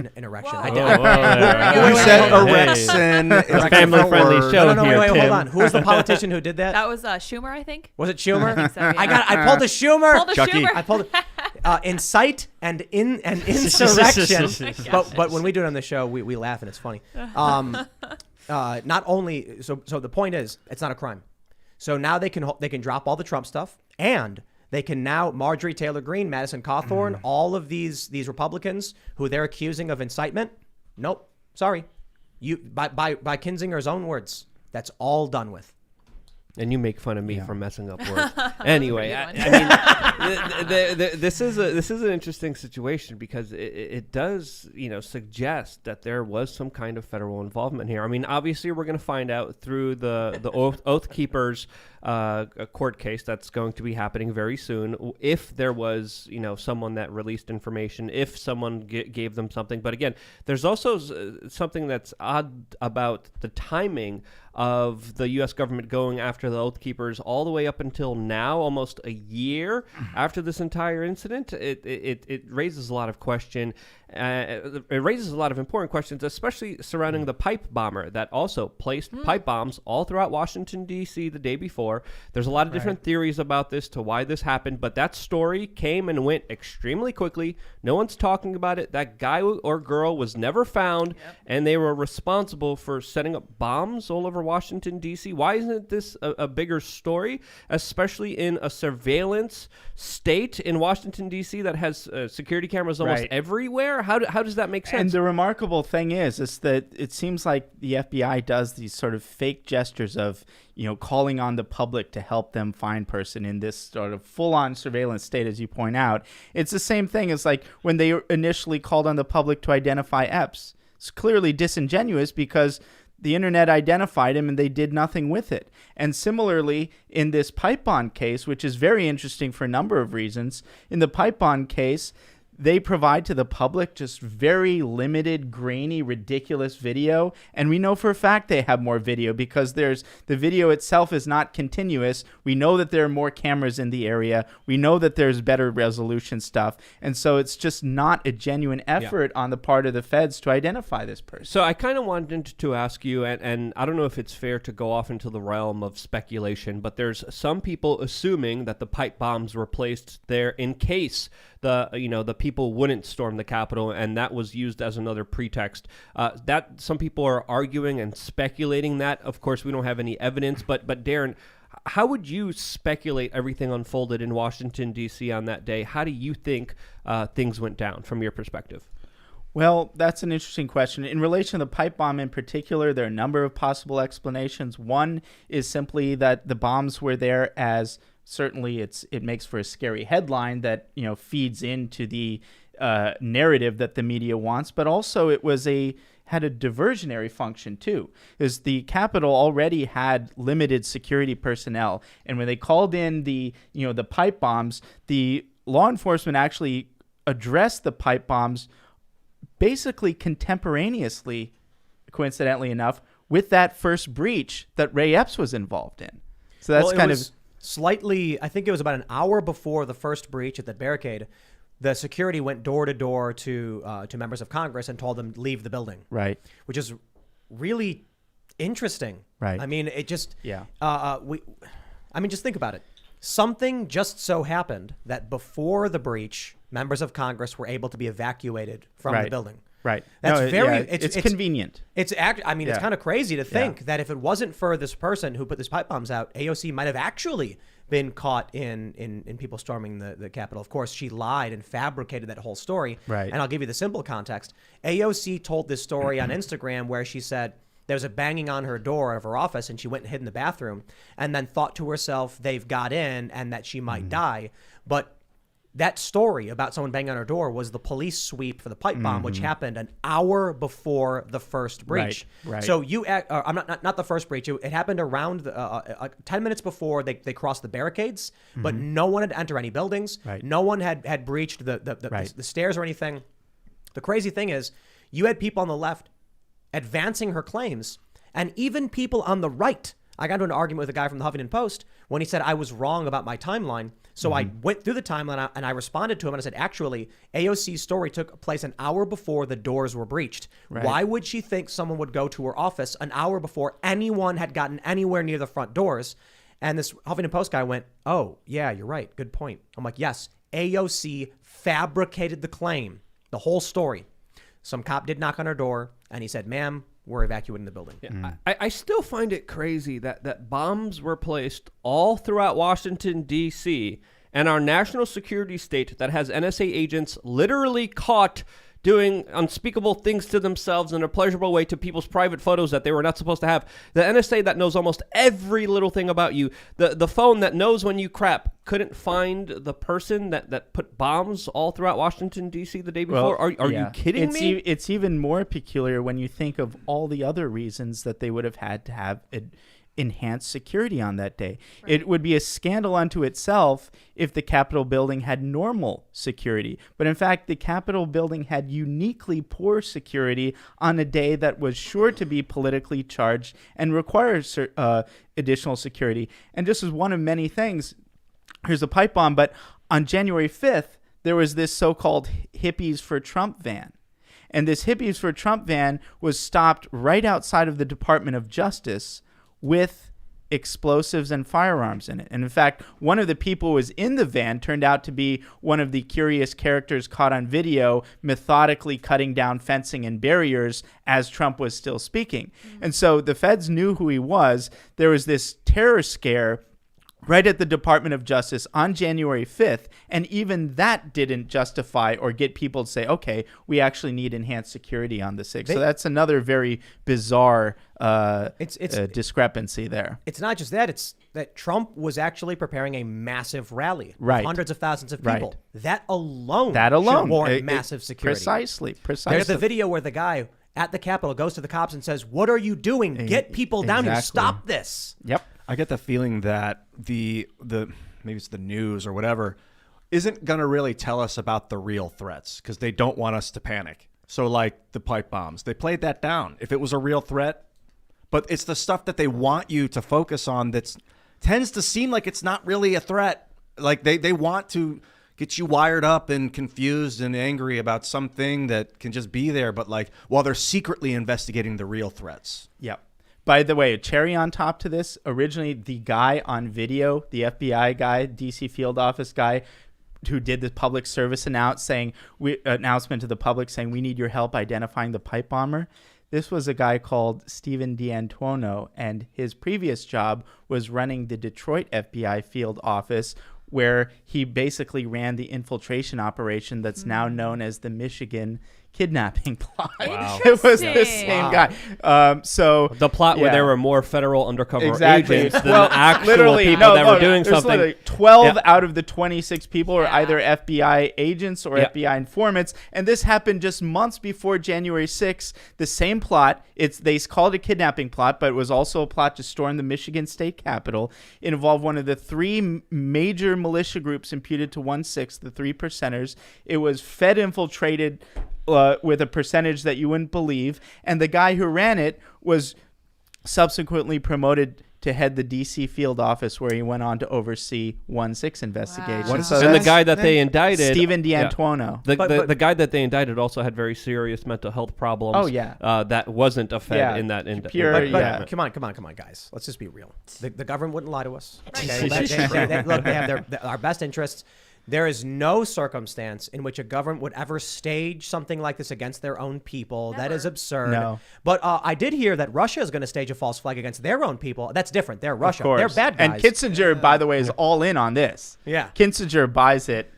said erection. It's a family-friendly show. Wait, hold on. Who was the politician who did that? That was Schumer, I think. Was it Schumer? I think so, yeah. I pulled a Schumer. Chucky. I pulled incite and insurrection. but when we do it on the show, we laugh and it's funny. Not only so the point is it's not a crime. So now they can drop all the Trump stuff, and they can now Marjorie Taylor Greene, Madison Cawthorn, all of these Republicans who they're accusing of incitement. Nope, sorry, you by Kinzinger's own words, that's all done with. And you make fun of me for messing up words. Anyway, I mean, this is an interesting situation because it does, suggest that there was some kind of federal involvement here. I mean, obviously, we're going to find out through the Oath Keepers court case that's going to be happening very soon. If there was, someone that released information, if someone gave them something. But again, there's also something that's odd about the timing of the U.S. government going after the Oath Keepers all the way up until now, almost a year after this entire incident. It raises a lot of question. It raises a lot of important questions, especially surrounding the pipe bomber that also placed pipe bombs all throughout Washington, D.C. the day before. There's a lot of different theories about this to why this happened, but that story came and went extremely quickly. No one's talking about it. That guy or girl was never found, and they were responsible for setting up bombs all over Washington, D.C. Why isn't this a bigger story, especially in a surveillance state in Washington, D.C. that has security cameras almost everywhere? How does that make sense? And the remarkable thing is that it seems like the FBI does these sort of fake gestures of, calling on the public to help them find person in this sort of full-on surveillance state, as you point out. It's the same thing as like when they initially called on the public to identify Epps. It's clearly disingenuous because the internet identified him and they did nothing with it. And similarly, in this pipe bomb case, which is very interesting for a number of reasons, in the pipe bomb case, they provide to the public just very limited, grainy, ridiculous video. And we know for a fact they have more video because the video itself is not continuous. We know that there are more cameras in the area. We know that there's better resolution stuff. And so it's just not a genuine effort on the part of the feds to identify this person. So I kind of wanted to ask you, and I don't know if it's fair to go off into the realm of speculation, but there's some people assuming that the pipe bombs were placed there in case the people wouldn't storm the Capitol, and that was used as another pretext. That some people are arguing and speculating that. Of course, we don't have any evidence, but Darren, how would you speculate everything unfolded in Washington, D.C. on that day? How do you think things went down from your perspective? Well, that's an interesting question. In relation to the pipe bomb in particular, there are a number of possible explanations. One is simply that the bombs were there as certainly it makes for a scary headline that feeds into the narrative that the media wants, but also it was had a diversionary function too, is the Capitol already had limited security personnel, and when they called in the pipe bombs, the law enforcement actually addressed the pipe bombs basically contemporaneously, coincidentally enough, with that first breach that Ray Epps was involved in. So that's kind of slightly. I think it was about an hour before the first breach at the barricade. The security went door to door to members of Congress and told them to leave the building. right. Which is really interesting. Right. I mean, it just Yeah. just think about it. Something just so happened that before the breach, members of Congress were able to be evacuated from the Right. building. Right. That's very. yeah, it's convenient. It's it's Yeah. kind of crazy to think Yeah. that if it wasn't for this person who put these pipe bombs out, AOC might have actually been caught in people storming the Capitol. Of course, she lied and fabricated that whole story. Right. And I'll give you the simple context. AOC told this story on Instagram where she said there was a banging on her door of her office and she went and hid in the bathroom and then thought to herself they've got in and that she might die. But that story about someone banging on her door was the police sweep for the pipe bomb, which happened an hour before the first breach. Right. So I'm not the first breach. It happened around 10 minutes before they crossed the barricades, but no one had entered any buildings. Right. No one had breached the stairs or anything. The crazy thing is, you had people on the left advancing her claims, and even people on the right. I got into an argument with a guy from the Huffington Post when he said I was wrong about my timeline. So I went through the timeline and I responded to him and I said, actually, AOC's story took place an hour before the doors were breached. Right. Why would she think someone would go to her office an hour before anyone had gotten anywhere near the front doors? And this Huffington Post guy went, oh, yeah, you're right. Good point. I'm like, yes, AOC fabricated the claim, the whole story. Some cop did knock on her door and he said, ma'am, we're evacuating the building. Yeah, I still find it crazy that bombs were placed all throughout Washington, D.C., and our national security state that has NSA agents literally caught doing unspeakable things to themselves in a pleasurable way to people's private photos that they were not supposed to have. The NSA that knows almost every little thing about you. The phone that knows when you crap couldn't find the person that put bombs all throughout Washington, D.C. the day before. Are you kidding me? It's even more peculiar when you think of all the other reasons that they would have had to have enhanced security on that day. Right. It would be a scandal unto itself if the Capitol building had normal security. But in fact, the Capitol building had uniquely poor security on a day that was sure to be politically charged and requires additional security. And just as one of many things, here's a pipe bomb, but on January 5th, there was this so-called Hippies for Trump van. And this Hippies for Trump van was stopped right outside of the Department of Justice with explosives and firearms in it. And in fact, one of the people who was in the van turned out to be one of the curious characters caught on video methodically cutting down fencing and barriers as Trump was still speaking. And so the feds knew who he was. There was this terror scare right at the Department of Justice on January 5th, and even that didn't justify or get people to say, okay, we actually need enhanced security on the 6th. So that's another very bizarre discrepancy there. It's not just that, it's that Trump was actually preparing a massive rally. Right. Hundreds of thousands of people. Right. That alone should warrant massive security. Precisely. There's the video where the guy at the Capitol goes to the cops and says, what are you doing? Get people down here. Stop this. Yep. I get the feeling that the maybe it's the news or whatever isn't going to really tell us about the real threats because they don't want us to panic. So like the pipe bombs, they played that down. If it was a real threat, but it's the stuff that they want you to focus on that tends to seem like it's not really a threat. Like they want to get you wired up and confused and angry about something that can just be there, but like while they're secretly investigating the real threats. Yep. By the way, a cherry on top to this, originally the guy on video, the FBI guy, DC field office guy, who did the public service announcement to the public saying, we need your help identifying the pipe bomber. This was a guy called Stephen D'Antuono, and his previous job was running the Detroit FBI field office, where he basically ran the infiltration operation that's now known as the Michigan kidnapping plot. It was the same guy. So The plot where yeah. there were more federal undercover Exactly. agents than Well, actual literally, people that no, were doing there's something. literally 12 Yeah. out of the 26 people are Yeah. either FBI agents or Yeah. FBI informants, and this happened just months before January 6th. The same plot. They called it a kidnapping plot, but it was also a plot to storm the Michigan State Capitol. It involved one of the three major militia groups imputed to 1/6, the Three Percenters. It was Fed infiltrated with a percentage that you wouldn't believe, and the guy who ran it was subsequently promoted to head the D.C. field office, where he went on to oversee 1/6 investigations. Wow. What is And the that? guy that they indicted, Stephen yeah. D'Antuono. The guy that they indicted also had very serious mental health problems. Oh, yeah. That wasn't a Fed Yeah. in that Pure- But yeah. come on, guys. Let's just be real. The government wouldn't lie to us. Okay? Look, they have our best interests. There is no circumstance in which a government would ever stage something like this against their own people. That is absurd. No. But I did hear that Russia is going to stage a false flag against their own people. That's different. They're Russia. Of course. They're bad guys. And Kissinger, by the way, is all in on this. Yeah. Kissinger buys it,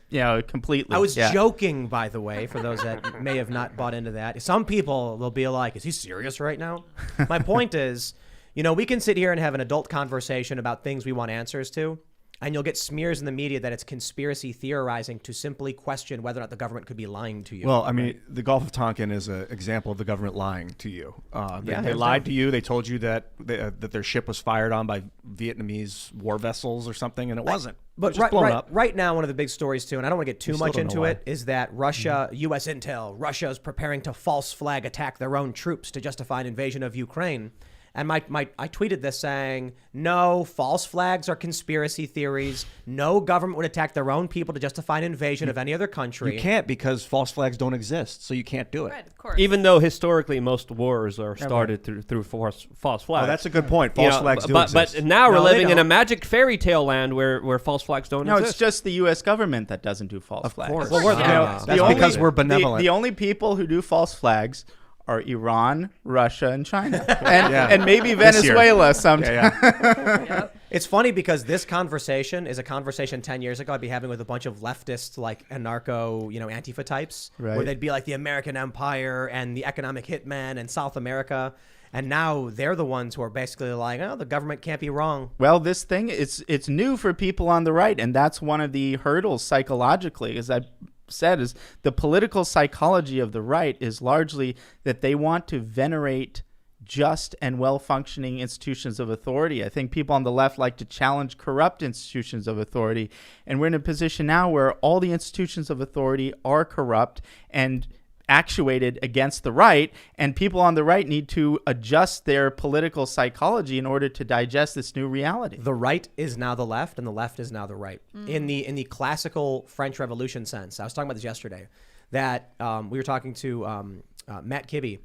completely. I was Yeah. joking, by the way, for those that may have not bought into that. Some people will be like, is he serious right now? My point is, we can sit here and have an adult conversation about things we want answers to, and you'll get smears in the media that it's conspiracy theorizing to simply question whether or not the government could be lying to you. Well, I mean, the Gulf of Tonkin is an example of the government lying to you. They hands lied down. to you. They told you that their ship was fired on by Vietnamese war vessels or something, and it wasn't. But It was just blown up. right now, one of the big stories too, and I don't want to get too We still much don't know into why. it, is that Russia, U.S. intel, Russia is preparing to false flag attack their own troops to justify an invasion of Ukraine. And I tweeted this saying, no, false flags are conspiracy theories. No government would attack their own people to justify an invasion of any other country. You can't, because false flags don't exist, so you can't do it. Right, of course. Even though historically most wars are started through false flags. Oh, that's a good point. False flags do exist. But now we're No, they living in a don't. magic fairy tale land where false flags don't No, exist. it's just the U.S. government that doesn't do false flags. course. Well, we're That's the because we're benevolent. The only people who do false flags are Iran, Russia, and China, and maybe This year. Venezuela sometimes. Yeah. It's funny because this conversation is a conversation 10 years ago I'd be having with a bunch of leftist, like anarcho, Antifa types, where Right. they'd be like the American empire and the economic hitman and South America. And now they're the ones who are basically like, oh, the government can't be wrong. Well, this thing it's new for people on the right, and that's one of the hurdles psychologically, as I said, is the political psychology of the right is largely that they want to venerate just and well-functioning institutions of authority. I think people on the left like to challenge corrupt institutions of authority, and we're in a position now where all the institutions of authority are corrupt and actuated against the right, and people on the right need to adjust their political psychology in order to digest this new reality. The right is now the left, and the left is now the right. In the classical French Revolution sense, I was talking about this yesterday, that we were talking to Matt Kibbe.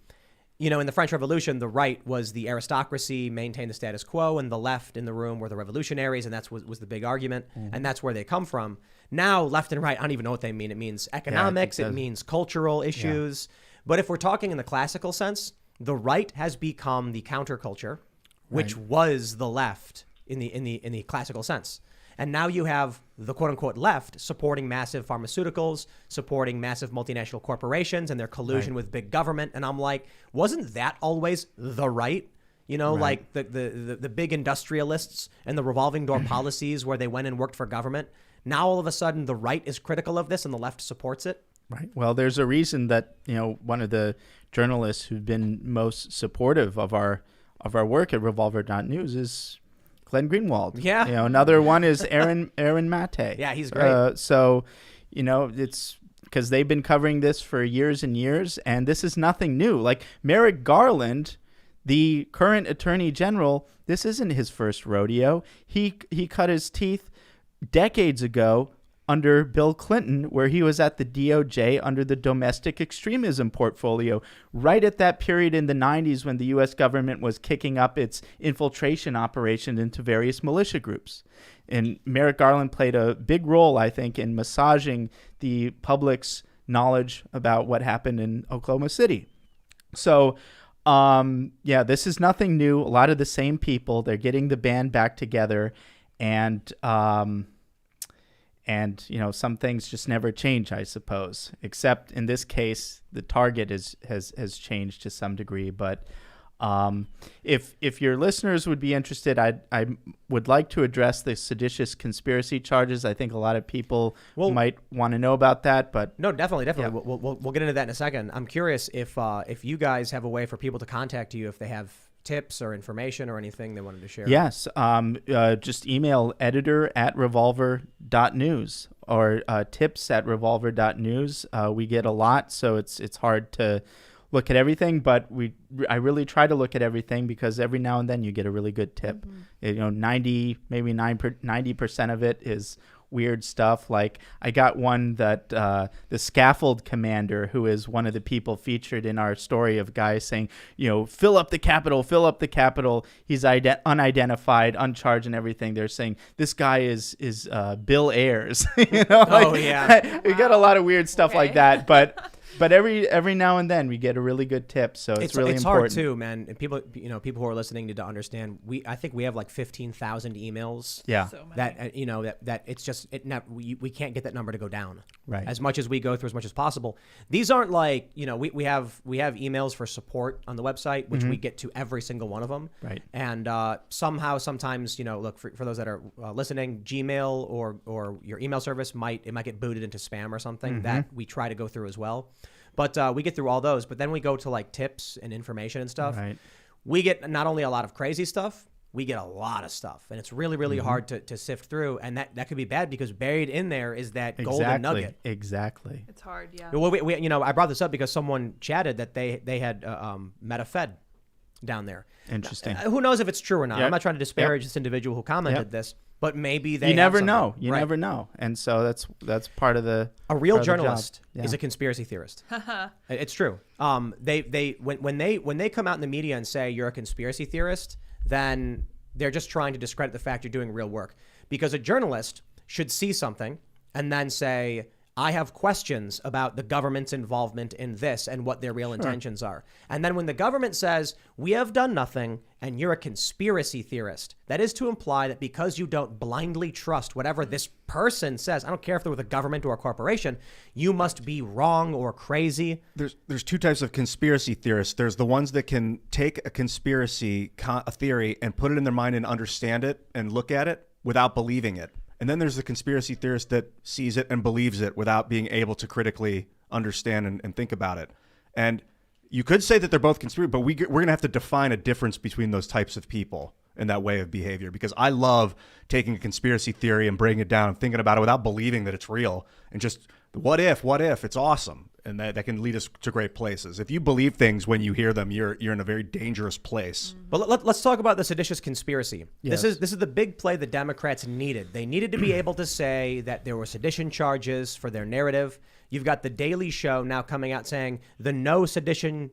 In the French Revolution, the right was the aristocracy, maintained the status quo, and the left in the room were the revolutionaries, and that was the big argument, and that's where they come from. Now, left and right, I don't even know what they mean. It means economics, it means cultural issues. But if we're talking in the classical sense, the right has become the counterculture, which was the left in the classical sense. And now you have the quote-unquote left supporting massive pharmaceuticals, supporting massive multinational corporations and their collusion with big government. And I'm like, wasn't that always the right? Like the big industrialists and the revolving door policies where they went and worked for government. Now, all of a sudden, the right is critical of this and the left supports it. Right. Well, there's a reason that, one of the journalists who've been most supportive of our work at Revolver.news is Glenn Greenwald. Yeah. Another one is Aaron Mate. Yeah, he's great. So, it's because they've been covering this for years and years, and this is nothing new. Like Merrick Garland, the current attorney general, this isn't his first rodeo. He cut his teeth decades ago under Bill Clinton, where he was at the DOJ under the domestic extremism portfolio, right at that period in the 90s when the U.S. government was kicking up its infiltration operation into various militia groups. And Merrick Garland played a big role, I think, in massaging the public's knowledge about what happened in Oklahoma City. So, this is nothing new. A lot of the same people. They're getting the band back together. And And, some things just never change, I suppose, except in this case, the target has changed to some degree. But if your listeners would be interested, I would like to address the seditious conspiracy charges. I think a lot of people might want to know about that. But no, definitely. Yeah. We'll get into that in a second. I'm curious if you guys have a way for people to contact you if they have tips or information or anything they wanted to share. Yes. Just email editor@revolver.news or tips@revolver.news. We get a lot, so it's hard to look at everything, but I really try to look at everything because every now and then you get a really good tip. 90% of it is weird stuff. Like I got one that the scaffold commander, who is one of the people featured in our story of guys saying, fill up the Capitol. He's unidentified, uncharged and everything. They're saying this guy is Bill Ayers. Oh, yeah. We got a lot of weird stuff like that, but every now and then we get a really good tip, so it's really it's important. hard too, man. And people who are listening need to understand. I think we have like 15,000 emails. Yeah. So many. That it's just we can't get that number to go down. Right. As much as we go through as much as possible. These aren't like we have emails for support on the website, which we get to every single one of them. Right. And sometimes look for those that are listening, Gmail or your email service might get booted into spam or something that we try to go through as well. But we get through all those. But then we go to like tips and information and stuff. Right. We get not only a lot of crazy stuff, we get a lot of stuff. And it's really, really hard to sift through. And that could be bad because buried in there is that golden nugget. Exactly. It's hard, yeah. Well, I brought this up because someone chatted that they had met a Fed down there. Interesting. Who knows if it's true or not? Yep. I'm not trying to disparage this individual who commented this, but maybe they You never have know. something. You Right. never know. And so that's part of the A real part of the journalist job. is Yeah. a conspiracy theorist. It's true. When they come out in the media and say you're a conspiracy theorist, then they're just trying to discredit the fact you're doing real work. Because a journalist should see something and then say, I have questions about the government's involvement in this and what their real intentions are. And then when the government says, we have done nothing and you're a conspiracy theorist, that is to imply that because you don't blindly trust whatever this person says, I don't care if they're with a government or a corporation, you must be wrong or crazy. There's two types of conspiracy theorists. There's the ones that can take a conspiracy a theory and put it in their mind and understand it and look at it without believing it. And then there's the conspiracy theorist that sees it and believes it without being able to critically understand and think about it. And you could say that they're both conspiracy, but we're going to have to define a difference between those types of people and that way of behavior, because I love taking a conspiracy theory and breaking it down and thinking about it without believing that it's real and just what if, it's awesome. And that can lead us to great places. If you believe things when you hear them, you're in a very dangerous place. But let's talk about the seditious conspiracy. Yes. This is the big play the Democrats needed. They needed to be able to say that there were sedition charges for their narrative. You've got the Daily Show now coming out saying the no sedition,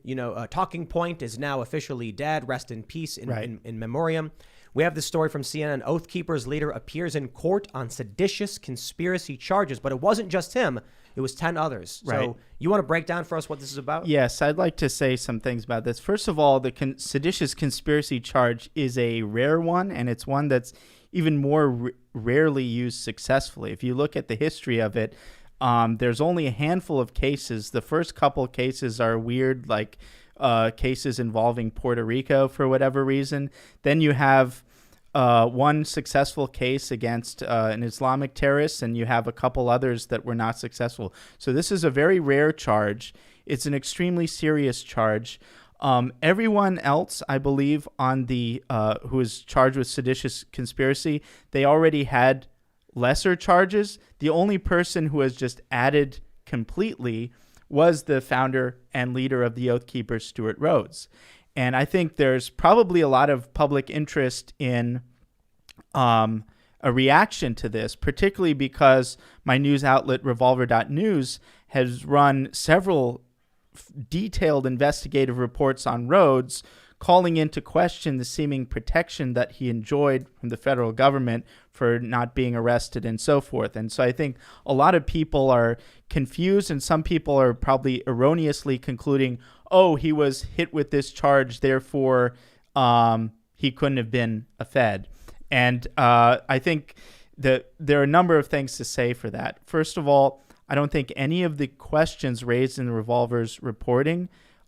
talking point is now officially dead. Rest in peace in memoriam. We have this story from CNN. Oath Keepers leader appears in court on seditious conspiracy charges, but it wasn't just him. It was 10 others. Right. So you want to break down for us what this is about? Yes, I'd like to say some things about this. First of all, the seditious conspiracy charge is a rare one, and it's one that's even more rarely used successfully. If you look at the history of it, there's only a handful of cases. The first couple cases are weird, like cases involving Puerto Rico for whatever reason. Then you have one successful case against an Islamic terrorist, and you have a couple others that were not successful. So this is a very rare charge. It's an extremely serious charge. Everyone else, I believe, on the who is charged with seditious conspiracy, they already had lesser charges. The only person who has just added completely was the founder and leader of the Oath Keepers, Steward Rhodes. And I think there's probably a lot of public interest in a reaction to this, particularly because my news outlet, Revolver.news, has run several detailed investigative reports on Rhodes, calling into question the seeming protection that he enjoyed from the federal government for not being arrested and so forth. And so I think a lot of people are confused, and some people are probably erroneously concluding, oh, he was hit with this charge, therefore he couldn't have been a Fed. And I think there are a number of things to say for that. First of all, I don't think any of the questions raised in the Revolver's reporting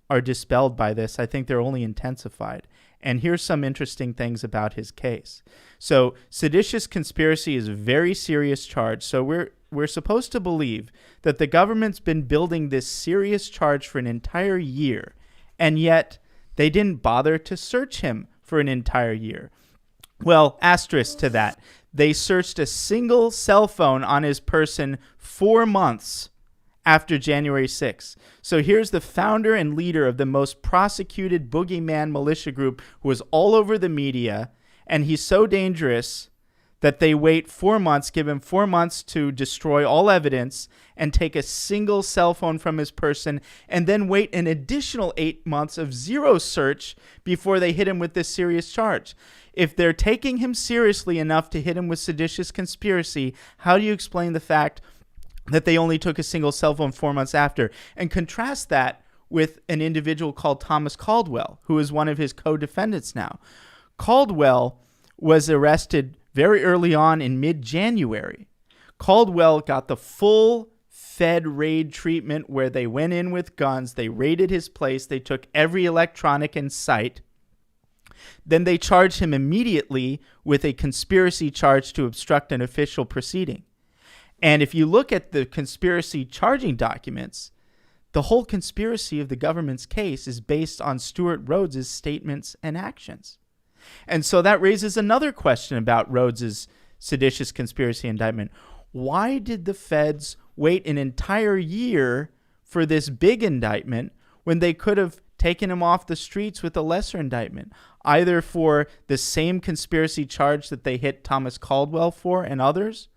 are dispelled by this. I think they're only intensified. And here's some interesting things about his case. So seditious conspiracy is a very serious charge. So we're supposed to believe that the government's been building this serious charge for an entire year, and yet they didn't bother to search him for an entire year. Well, asterisk to that. They searched a single cell phone on his person 4 months after January 6th. So here's the founder and leader of the most prosecuted boogeyman militia group who was all over the media, and he's so dangerous that they wait 4 months, give him 4 months to destroy all evidence and take a single cell phone from his person, and then wait an additional 8 months of zero search before they hit him with this serious charge. If they're taking him seriously enough to hit him with seditious conspiracy, how do you explain the fact that they only took a single cell phone 4 months after? And contrast that with an individual called Thomas Caldwell, who is one of his co-defendants now. Caldwell was arrested very early on in mid-January. Caldwell got the full Fed raid treatment where they went in with guns, they raided his place, they took every electronic in sight. Then they charged him immediately with a conspiracy charge to obstruct an official proceeding. And if you look at the conspiracy charging documents, the whole conspiracy of the government's case is based on Steward Rhodes' statements and actions. And so that raises another question about Rhodes' seditious conspiracy indictment. Why did the feds wait an entire year for this big indictment when they could have taken him off the streets with a lesser indictment, either for the same conspiracy charge that they hit Thomas Caldwell for and others,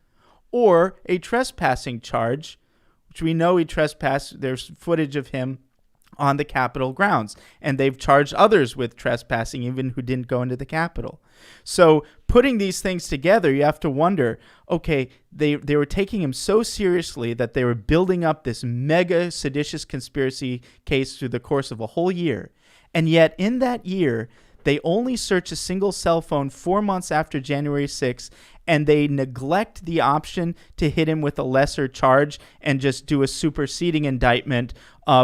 or a trespassing charge, which we know he trespassed. There's footage of him on the Capitol grounds, and they've charged others with trespassing, even who didn't go into the Capitol. So putting these things together, you have to wonder, okay, they were taking him so seriously that they were building up this mega seditious conspiracy case through the course of a whole year. And yet in that year, they only search a single cell phone 4 months after January 6th, and they neglect the option to hit him with a lesser charge and just do a superseding indictment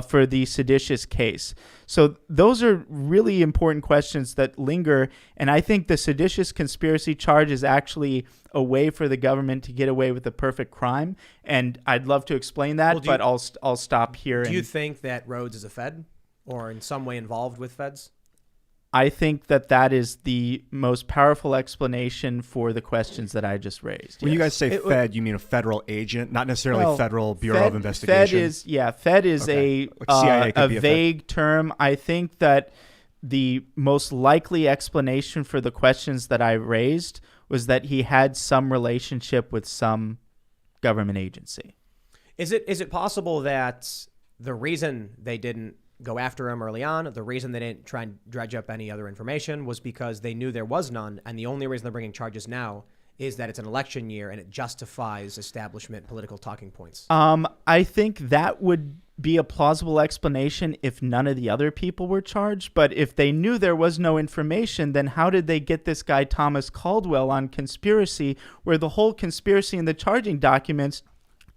for the seditious case. So those are really important questions that linger, and I think the seditious conspiracy charge is actually a way for the government to get away with a perfect crime, and I'd love to explain that, but I'll stop here. Do you think that Rhodes is a Fed or in some way involved with Feds? I think that is the most powerful explanation for the questions that I just raised. When you guys say Fed, you mean a federal agent, not necessarily Federal Bureau of Investigation? Fed is okay. Like CIA a vague term. I think that the most likely explanation for the questions that I raised was that he had some relationship with some government agency. Is it possible that the reason they didn't go after him early on, the reason they didn't try and dredge up any other information was because they knew there was none, and the only reason they're bringing charges now is that it's an election year and it justifies establishment political talking points? I think that would be a plausible explanation if none of the other people were charged. But if they knew there was no information, then how did they get this guy Thomas Caldwell on conspiracy, where the whole conspiracy in the charging documents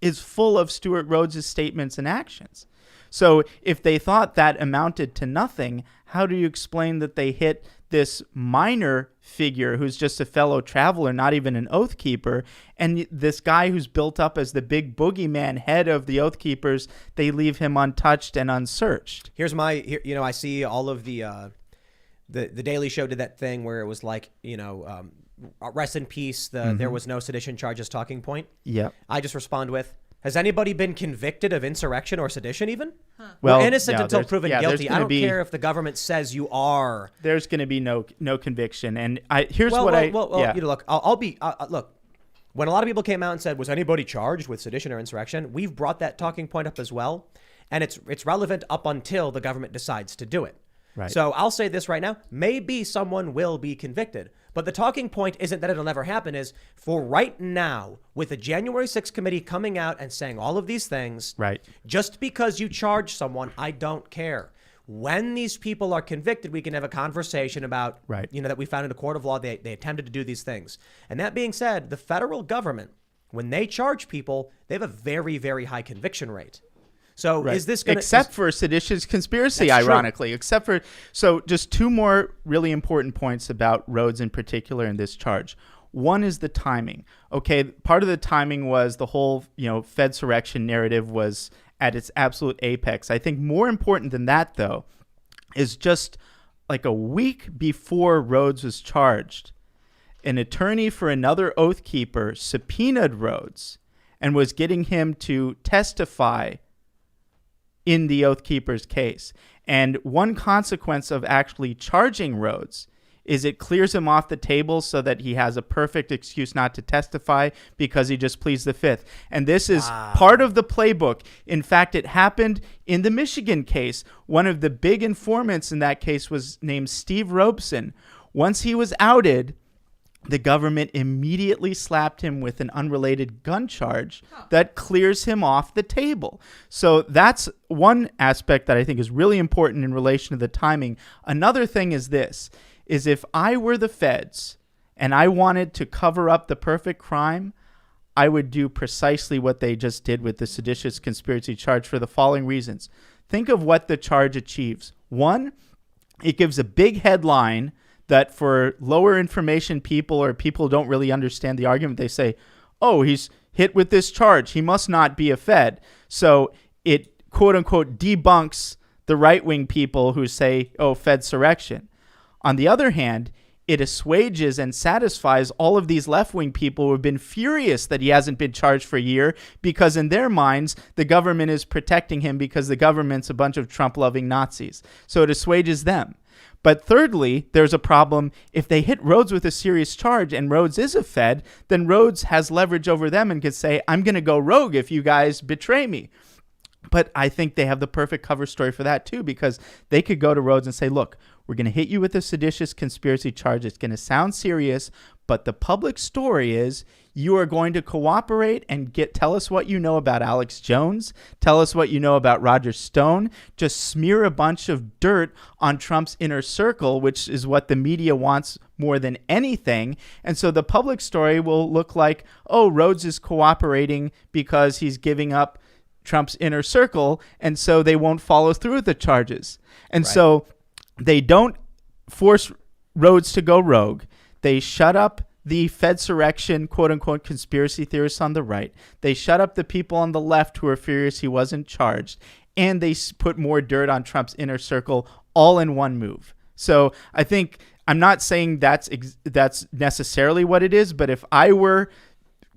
is full of Steward Rhodes' statements and actions? So if they thought that amounted to nothing, how do you explain that they hit this minor figure who's just a fellow traveler, not even an oath keeper, and this guy who's built up as the big boogeyman head of the oath keepers, they leave him untouched and unsearched? I see all of the Daily Show did that thing where it was like, rest in peace, there was no sedition charges talking point. Yeah. I just respond with, has anybody been convicted of insurrection or sedition even? Well, we're innocent until proven guilty. I don't care if the government says you are. There's going to be no conviction. And look, look, when a lot of people came out and said, was anybody charged with sedition or insurrection? We've brought that talking point up as well. And it's relevant up until the government decides to do it. Right. So I'll say this right now. Maybe someone will be convicted. But the talking point isn't that it'll never happen, is for right now, with the January 6th committee coming out and saying all of these things, right? Just because you charge someone, I don't care. when these people are convicted, we can have a conversation about, Right. that we found in a court of law, they attempted to do these things. And that being said, the federal government, when they charge people, they have a very, very high conviction rate. So Right. is this going to... Except for seditious conspiracy, That's true. ironically. Except for... So just two more really important points about Rhodes in particular in this charge. One is the timing. Okay, part of the timing was the whole, Fedsurrection narrative was at its absolute apex. I think more important than that, though, is just like a week before Rhodes was charged, an attorney for another Oath Keeper subpoenaed Rhodes and was getting him to testify in the Oath Keeper's case. And one consequence of actually charging Rhodes is it clears him off the table so that he has a perfect excuse not to testify because he just pleads the fifth. And this is part of the playbook. In fact, it happened in the Michigan case. One of the big informants in that case was named Steve Robeson. Once he was outed, the government immediately slapped him with an unrelated gun charge that clears him off the table. So that's one aspect that I think is really important in relation to the timing. Another thing is this, is if I were the feds and I wanted to cover up the perfect crime, I would do precisely what they just did with the seditious conspiracy charge for the following reasons. Think of what the charge achieves. One, it gives a big headline that for lower information people or people who don't really understand the argument, they say, oh, he's hit with this charge. He must not be a Fed. So it, quote unquote, debunks the right-wing people who say, oh, Fedsurrection. On the other hand, it assuages and satisfies all of these left-wing people who have been furious that he hasn't been charged for a year because in their minds, the government is protecting him because the government's a bunch of Trump-loving Nazis. So it assuages them. But thirdly, there's a problem. If they hit Rhodes with a serious charge and Rhodes is a Fed, then Rhodes has leverage over them and can say, I'm going to go rogue if you guys betray me. But I think they have the perfect cover story for that, too, because they could go to Rhodes and say, look, we're going to hit you with a seditious conspiracy charge. It's going to sound serious, but the public story is you are going to cooperate and tell us what you know about Alex Jones. Tell us what you know about Roger Stone. Just smear a bunch of dirt on Trump's inner circle, which is what the media wants more than anything. And so the public story will look like, oh, Rhodes is cooperating because he's giving up Trump's inner circle, and so they won't follow through with the charges. And so they don't force Rhodes to go rogue. They shut up the Fedsurrection, quote-unquote, conspiracy theorists on the right. They shut up the people on the left who are furious he wasn't charged. And they put more dirt on Trump's inner circle all in one move. So I think, I'm not saying that's necessarily what it is, but if I were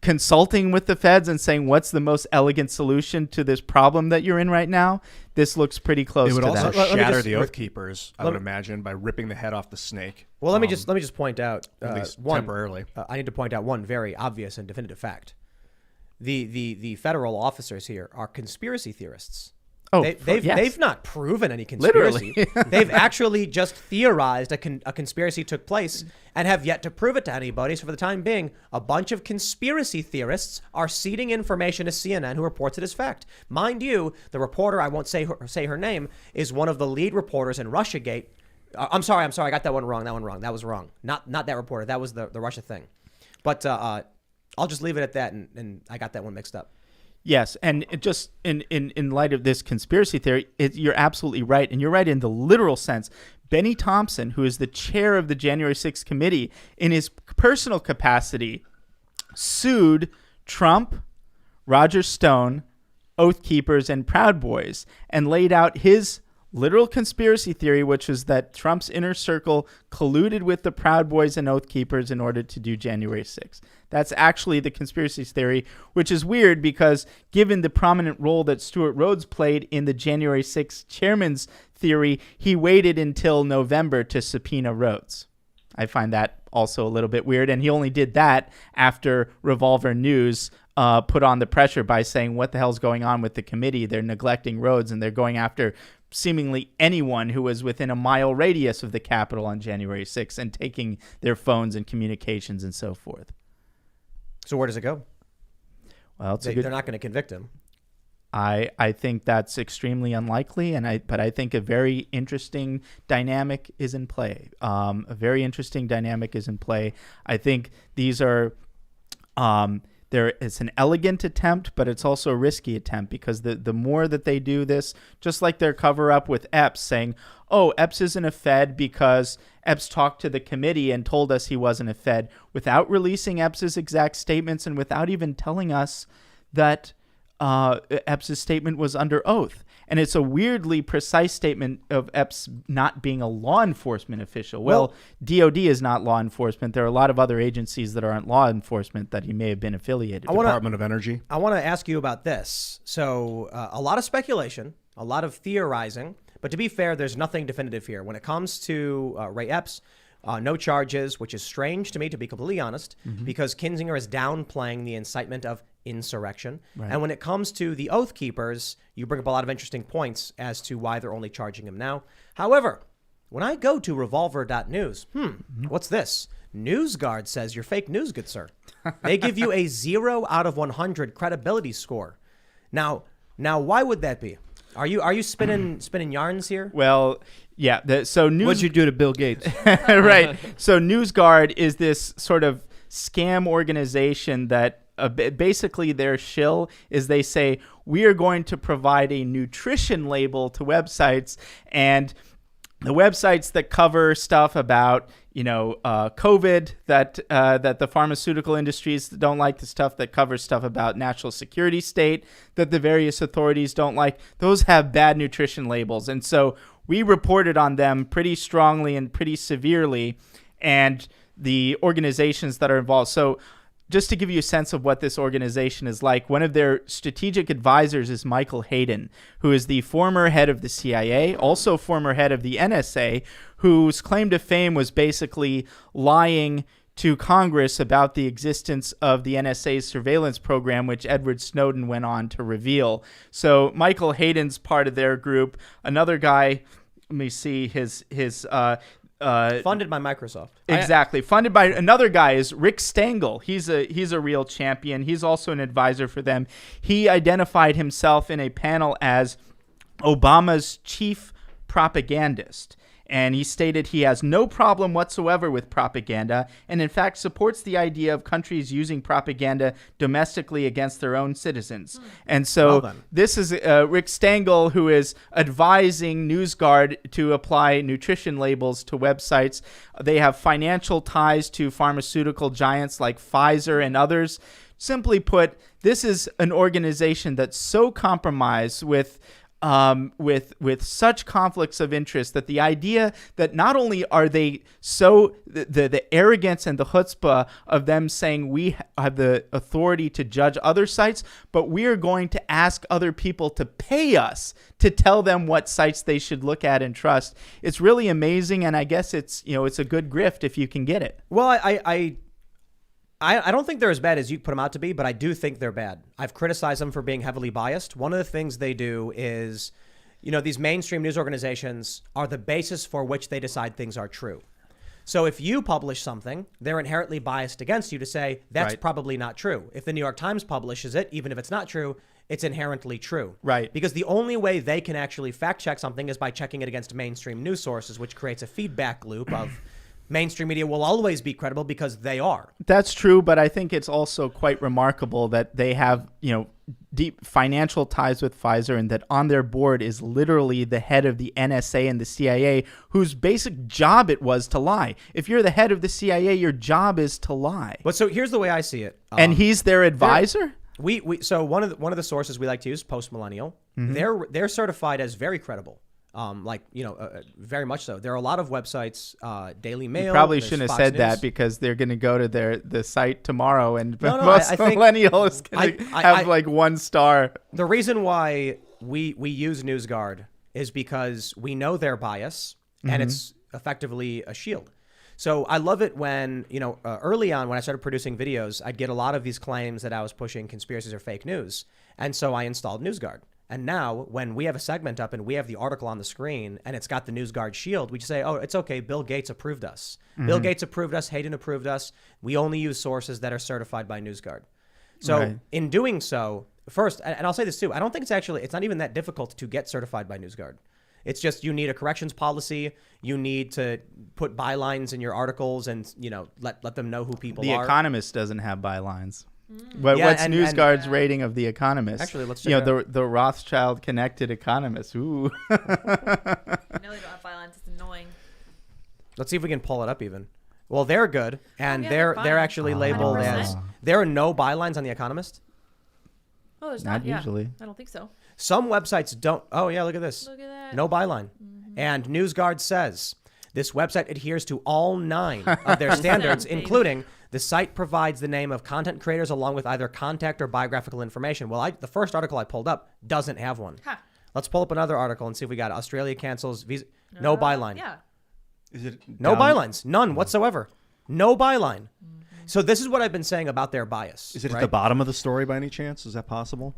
consulting with the feds and saying what's the most elegant solution to this problem that you're in right now, this looks pretty close It would to also that. shatter the Oath Keepers, I would imagine, by ripping the head off the snake. Well, let me just point out, at least one, temporarily. I need to point out one very obvious and definitive fact. The federal officers here are conspiracy theorists. Oh, They've not proven any conspiracy. Literally. They've actually just theorized a conspiracy took place and have yet to prove it to anybody. So for the time being, a bunch of conspiracy theorists are seeding information to CNN who reports it as fact. Mind you, the reporter, I won't say her name, is one of the lead reporters in Russiagate. I'm sorry, I got that one wrong. That was wrong. Not that reporter. That was the Russia thing. But I'll just leave it at that, and I got that one mixed up. Yes, and it just in light of this conspiracy theory, you're absolutely right, and you're right in the literal sense. Benny Thompson, who is the chair of the January 6th committee, in his personal capacity, sued Trump, Roger Stone, Oath Keepers, and Proud Boys, and laid out his literal conspiracy theory, which was that Trump's inner circle colluded with the Proud Boys and Oath Keepers in order to do January 6th. That's actually the conspiracy theory, which is weird because given the prominent role that Stewart Rhodes played in the January 6th chairman's theory, he waited until November to subpoena Rhodes. I find that also a little bit weird, and he only did that after Revolver.news put on the pressure by saying, what the hell's going on with the committee? They're neglecting Rhodes, and they're going after seemingly anyone who was within a mile radius of the Capitol on January 6th and taking their phones and communications and so forth. So where does it go? Well, They're not going to convict him. I think that's extremely unlikely, but I think a very interesting dynamic is in play. A very interesting dynamic is in play. I think these are it's an elegant attempt, but it's also a risky attempt, because the more that they do this, just like their cover up with Epps saying, oh, Epps isn't a Fed because Epps talked to the committee and told us he wasn't a Fed, without releasing Epps's exact statements and without even telling us that Epps's statement was under oath. And it's a weirdly precise statement of Epps not being a law enforcement official. Well, DOD is not law enforcement. There are a lot of other agencies that aren't law enforcement that he may have been affiliated with. Department of Energy. I want to ask you about this. So a lot of speculation, a lot of theorizing, but to be fair, there's nothing definitive here. When it comes to Ray Epps, no charges, which is strange to me, to be completely honest, because Kinzinger is downplaying the incitement of insurrection. Right. And when it comes to the Oath Keepers, you bring up a lot of interesting points as to why they're only charging him now. However, when I go to Revolver.news, what's this? Newsguard says you're fake news, good sir. They give you a 0 out of 100 credibility score. Now, why would that be? Are you spinning yarns here? Well, yeah. What'd you do to Bill Gates? Right. So Newsguard is this sort of scam organization that basically their shill is they say, we are going to provide a nutrition label to websites, and the websites that cover stuff about, COVID, that the pharmaceutical industries don't like, the stuff that covers stuff about national security state that the various authorities don't like, those have bad nutrition labels. And so we reported on them pretty strongly and pretty severely, and the organizations that are involved. So just to give you a sense of what this organization is like, one of their strategic advisors is Michael Hayden, who is the former head of the CIA, also former head of the NSA, whose claim to fame was basically lying to Congress about the existence of the NSA's surveillance program, which Edward Snowden went on to reveal. So Michael Hayden's part of their group. Another guy, let me see his funded by Microsoft. Exactly. Funded by another guy is Rick Stengel. He's a real champion. He's also an advisor for them. He identified himself in a panel as Obama's chief propagandist. And he stated he has no problem whatsoever with propaganda, and in fact supports the idea of countries using propaganda domestically against their own citizens. And so this is Rick Stengel, who is advising Newsguard to apply nutrition labels to websites. They have financial ties to pharmaceutical giants like Pfizer and others. Simply put, this is an organization that's so compromised with such conflicts of interest that the idea that not only are they so the arrogance and the chutzpah of them saying we have the authority to judge other sites, but we are going to ask other people to pay us to tell them what sites they should look at and trust. It's really amazing, and I guess it's a good grift if you can get it. Well, I don't think they're as bad as you put them out to be, but I do think they're bad. I've criticized them for being heavily biased. One of the things they do is, these mainstream news organizations are the basis for which they decide things are true. So if you publish something, they're inherently biased against you to say that's probably not true. If the New York Times publishes it, even if it's not true, it's inherently true. Right. Because the only way they can actually fact check something is by checking it against mainstream news sources, which creates a feedback loop of mainstream media will always be credible because they are. That's true, but I think it's also quite remarkable that they have, deep financial ties with Pfizer, and that on their board is literally the head of the NSA and the CIA, whose basic job it was to lie. If you're the head of the CIA, your job is to lie. But so here's the way I see it. And he's their advisor? So one of the sources we like to use, Post Millennial, they're certified as very credible. Very much so. There are a lot of websites, Daily Mail. You probably shouldn't have Fox said News. That, because they're going to go to the site tomorrow, and I think millennial is going to have like 1 star. The reason why we use Newsguard is because we know their bias, and it's effectively a shield. So I love it when, early on when I started producing videos, I'd get a lot of these claims that I was pushing conspiracies or fake news. And so I installed Newsguard. And now when we have a segment up and we have the article on the screen and it's got the Newsguard shield, we just say, oh, it's okay. Bill Gates approved us. Bill Gates approved us. Hayden approved us. We only use sources that are certified by Newsguard. So in doing so, first, and I'll say this too, I don't think it's not even that difficult to get certified by Newsguard. It's just you need a corrections policy. You need to put bylines in your articles and, let them know who people The are. Economist doesn't have bylines. Yeah, What's and- Newsguard's rating of The Economist? Actually, let's check the Rothschild connected Economist. Ooh. No, they don't have bylines. It's annoying. Let's see if we can pull it up even. Well, they're good, and yeah, they're they're fine. actually labeled 100%. as there are no bylines on The Economist. Oh, there's Not not. usually. Yeah, I don't think so. Some websites don't. Oh yeah, look at this. Look at that. No byline. And Newsguard says this website adheres to all 9 of their standards, Baby. including the site provides the name of content creators along with either contact or biographical information. Well, the first article I pulled up doesn't have one. Huh. Let's pull up another article and see if we got it. Australia cancels visa. No byline. Yeah. Is it No down- bylines. None whatsoever. No byline. So this is what I've been saying about their bias. Is it right? at the bottom of the story by any chance? Is that possible?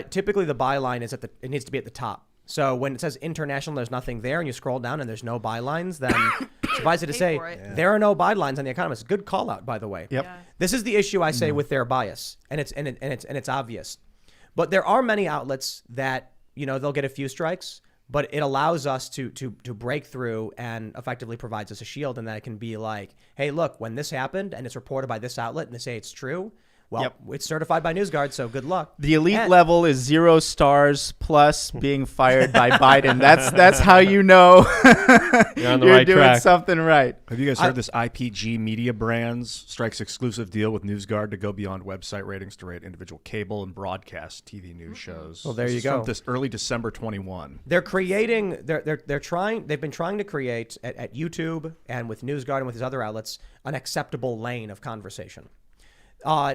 Typically the byline is it needs to be at the top. So when it says international, there's nothing there, and you scroll down and there's no bylines, then suffice it to Pay say, for it. there are no bylines on The Economist. Good call out, by the way. Yep. Yeah. This is the issue I say with their bias, and it's obvious. But there are many outlets that they'll get a few strikes, but it allows us to break through and effectively provides us a shield, and that it can be like, hey, look, when this happened and it's reported by this outlet and they say it's true, well, it's certified by Newsguard, so good luck. The elite And- level is 0 stars plus being fired by Biden. That's how you know You're on the you're right doing track. something right. Have you guys heard this IPG Media Brands strikes exclusive deal with Newsguard to go beyond website ratings to rate individual cable and broadcast TV news shows? Well, there This you is go. From this early December 21. They've been trying to create at YouTube and with Newsguard and with these other outlets an acceptable lane of conversation.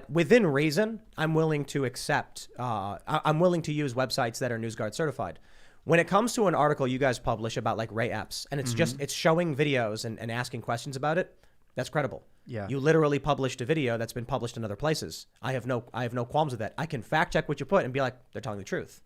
Within reason, I'm willing to accept. I'm willing to use websites that are Newsguard certified. When it comes to an article you guys publish about like Ray Epps, and it's showing videos and asking questions about it, that's credible. Yeah. You literally published a video that's been published in other places. I have no qualms with that. I can fact check what you put and be like, they're telling the truth.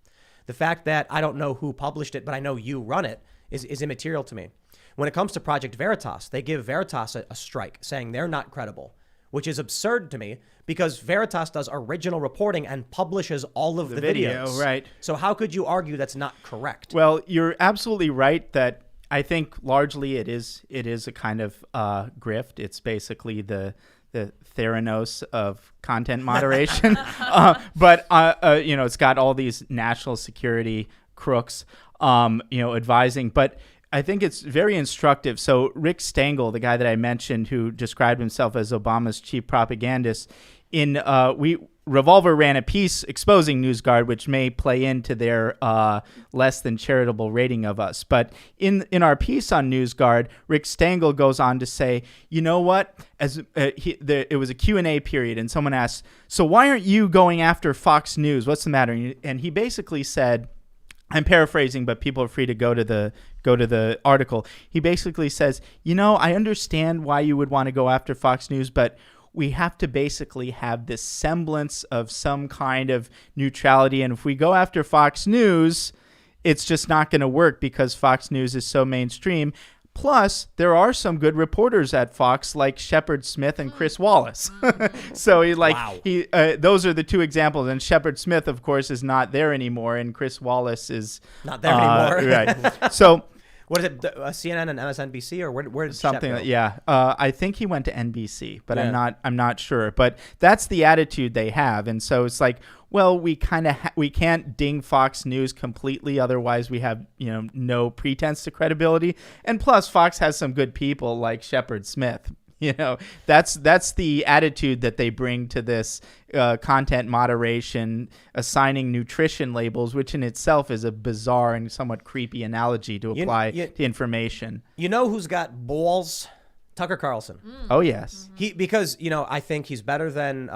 The fact that I don't know who published it, but I know you run it is immaterial to me. When it comes to Project Veritas, they give Veritas a strike, saying they're not credible, which is absurd to me because Veritas does original reporting and publishes all of the video, videos. right. So how could you argue that's not correct? Well, you're absolutely right that I think largely it is a kind of grift. It's basically the Theranos of content moderation. But it's got all these national security crooks, advising. But I think it's very instructive. So Rick Stengel, the guy that I mentioned who described himself as Obama's chief propagandist, Revolver ran a piece exposing Newsguard, which may play into their less than charitable rating of us. But in our piece on Newsguard, Rick Stengel goes on to say, you know what? It was a Q&A period, and someone asked, so why aren't you going after Fox News? What's the matter? And he basically said, I'm paraphrasing, but people are free to go to the article. He basically says, I understand why you would want to go after Fox News, but we have to basically have this semblance of some kind of neutrality. And if we go after Fox News, it's just not going to work because Fox News is so mainstream. Plus, there are some good reporters at Fox like Shepard Smith and Chris Wallace. So those are the two examples. And Shepard Smith, of course, is not there anymore, and Chris Wallace is Not there anymore. Right. So What is it? CNN and MSNBC, or where did something? Shep go? Yeah. I think he went to NBC, but Yeah. I'm not sure. But that's the attitude they have, and so it's like, well, we kind of we can't ding Fox News completely, otherwise we have no pretense to credibility. And plus, Fox has some good people like Shepard Smith. That's the attitude that they bring to this content moderation, assigning nutrition labels, which in itself is a bizarre and somewhat creepy analogy to apply to information. You know who's got balls? Tucker Carlson. Oh yes. Because I think he's better than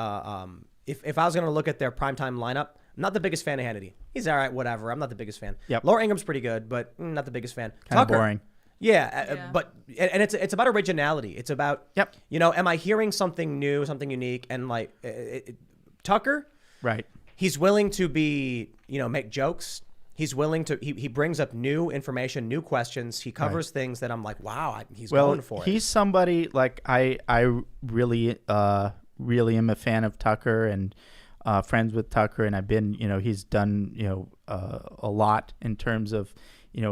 if I was going to look at their primetime lineup. I'm not the biggest fan of Hannity. He's all right, whatever. I'm not the biggest fan. Yep. Laura Ingram's pretty good, but not the biggest fan. Kind of Tucker, boring. Yeah, but it's about originality. It's about Yep. Am I hearing something new, something unique, and like Tucker, Right. he's willing to be make jokes. He's willing to he brings up new information, new questions. He covers things that I'm like, wow, he's going for it. He's somebody like I really am a fan of Tucker, and friends with Tucker, and I've been, he's done, a lot in terms of,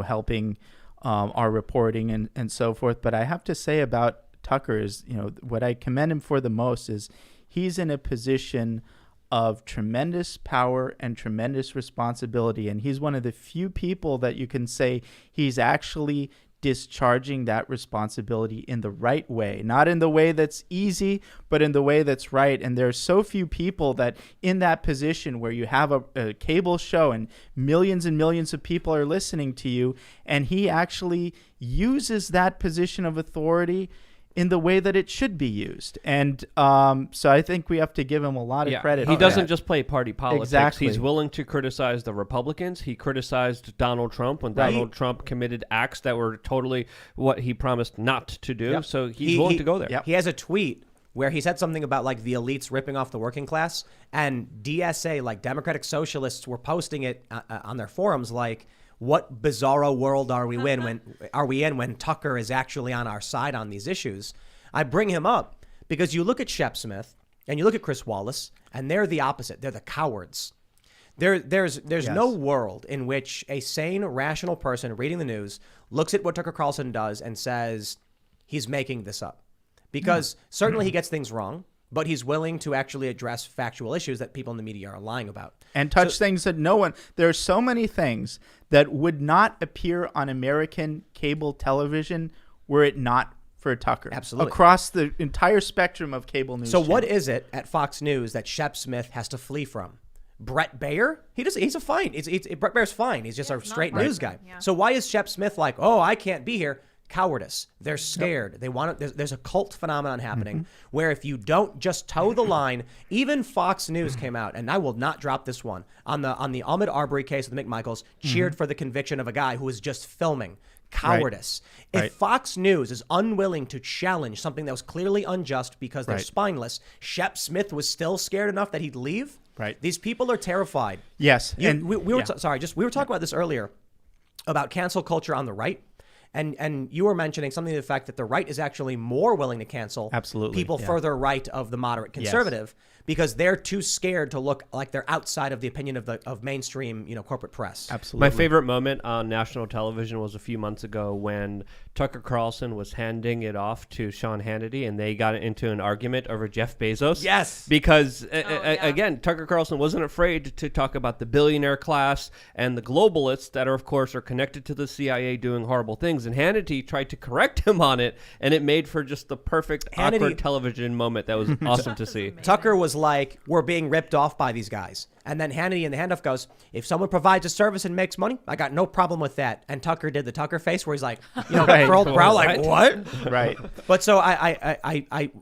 helping our reporting and so forth. But I have to say about Tucker is, what I commend him for the most is he's in a position of tremendous power and tremendous responsibility. And he's one of the few people that you can say he's actually discharging that responsibility in the right way, not in the way that's easy, but in the way that's right. And there's so few people that in that position where you have a cable show and millions of people are listening to you, and he actually uses that position of authority in the way that it should be used. And so I think we have to give him a lot of credit. He doesn't just play party politics. Exactly. He's willing to criticize the Republicans. He criticized Donald Trump when Donald Trump committed acts that were totally what he promised not to do. Yep. So he's willing to go there. He has a tweet where he said something about like the elites ripping off the working class, and DSA, like Democratic Socialists, were posting it on their forums like, what bizarro world are we in when Tucker is actually on our side on these issues? I bring him up because you look at Shep Smith and you look at Chris Wallace, and they're the opposite. They're the cowards. There's no world in which a sane, rational person reading the news looks at what Tucker Carlson does and says he's making this up. Because certainly he gets things wrong, but he's willing to actually address factual issues that people in the media are lying about. And touch things that there are so many things that would not appear on American cable television were it not for Tucker. Absolutely. Across the entire spectrum of cable news. So what is it at Fox News that Shep Smith has to flee from? Brett Baer? He's a fine. Brett Baer's fine. He's just a straight news guy. Yeah. So why is Shep Smith like, oh, I can't be here? Cowardice. They're scared. They want to. There's a cult phenomenon happening where if you don't just toe the line, even Fox News came out, and I will not drop this one on the Ahmaud Arbery case with McMichaels, cheered for the conviction of a guy who was just filming. Cowardice. Right. If Fox News is unwilling to challenge something that was clearly unjust because they're spineless, Shep Smith was still scared enough that he'd leave. Right. These people are terrified. Yes. And we were we were talking about this earlier about cancel culture on the right. And you were mentioning something to the fact that the right is actually more willing to cancel people further right of the moderate conservative because they're too scared to look like they're outside of the opinion of mainstream corporate press. Absolutely. My favorite moment on national television was a few months ago when Tucker Carlson was handing it off to Sean Hannity and they got into an argument over Jeff Bezos. Yes. Because again, Tucker Carlson wasn't afraid to talk about the billionaire class and the globalists that are, of course, are connected to the CIA doing horrible things. And Hannity tried to correct him on it, and it made for just the perfect awkward television moment that was awesome to see. Tucker was like, we're being ripped off by these guys. And then Hannity in the handoff goes, if someone provides a service and makes money, I got no problem with that. And Tucker did the Tucker face where he's like, curled brow, like, what? Right. But so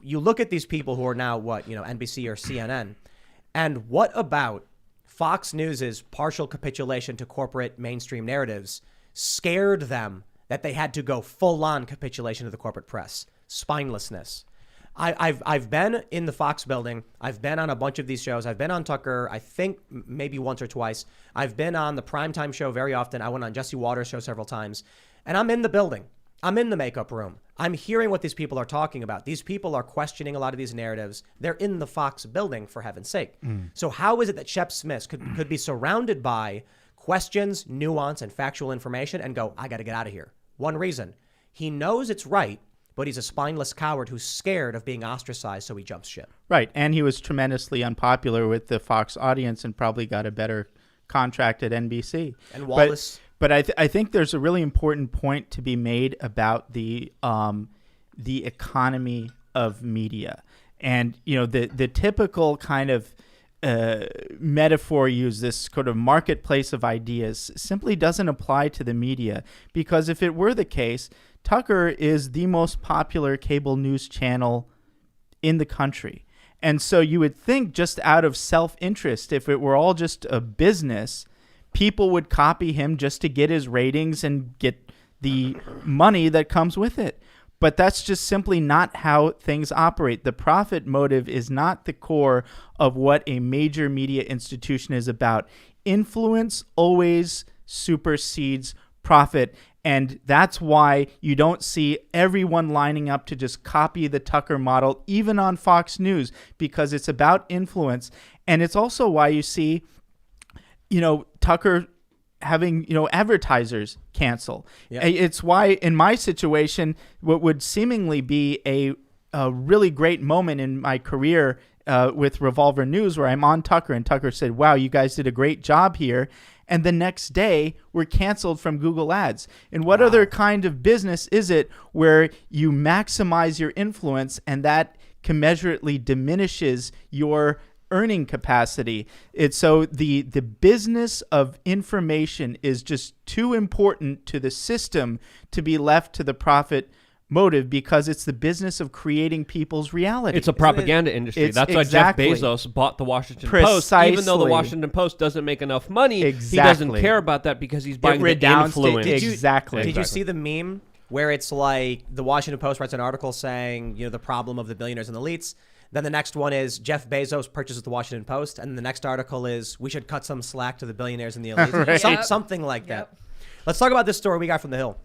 you look at these people who are now NBC or CNN, and what about Fox News's partial capitulation to corporate mainstream narratives scared them that they had to go full-on capitulation to the corporate press? Spinelessness. I've been in the Fox building. I've been on a bunch of these shows. I've been on Tucker, I think maybe once or twice. I've been on the primetime show very often. I went on Jesse Waters' show several times. And I'm in the building. I'm in the makeup room. I'm hearing what these people are talking about. These people are questioning a lot of these narratives. They're in the Fox building, for heaven's sake. So how is it that Shep Smith could be surrounded by questions, nuance, and factual information and go, I got to get out of here? One reason. He knows it's right, but he's a spineless coward who's scared of being ostracized, so he jumps ship. Right, and he was tremendously unpopular with the Fox audience and probably got a better contract at NBC. And Wallace... But I think there's a really important point to be made about the economy of media, and the typical kind of metaphor used, this sort of marketplace of ideas, simply doesn't apply to the media, because if it were the case, Tucker is the most popular cable news channel in the country, and so you would think just out of self-interest, if it were all just a business, people would copy him just to get his ratings and get the money that comes with it. But that's just simply not how things operate. The profit motive is not the core of what a major media institution is about. Influence always supersedes profit. And that's why you don't see everyone lining up to just copy the Tucker model, even on Fox News, because it's about influence. And it's also why you see, Tucker having, advertisers cancel. Yeah. It's why, in my situation, what would seemingly be a really great moment in my career with Revolver.news, where I'm on Tucker, and Tucker said, wow, you guys did a great job here. And the next day, we're canceled from Google Ads. And what other kind of business is it where you maximize your influence and that commensurately diminishes your earning capacity? It's so the business of information is just too important to the system to be left to the profit motive, because it's the business of creating people's reality. It's a propaganda industry. It's That's exactly. why Jeff Bezos bought the Washington Post, even though the Precisely. Washington Post doesn't make enough money. Exactly. He doesn't care about that because he's buying the redounds to- influence. Exactly. Did you see the meme where it's like the Washington Post writes an article saying, the problem of the billionaires and elites? Then the next one is Jeff Bezos purchases the Washington Post. And the next article is we should cut some slack to the billionaires and the elites. Right. Yep. Something like that. Let's talk about this story we got from The Hill.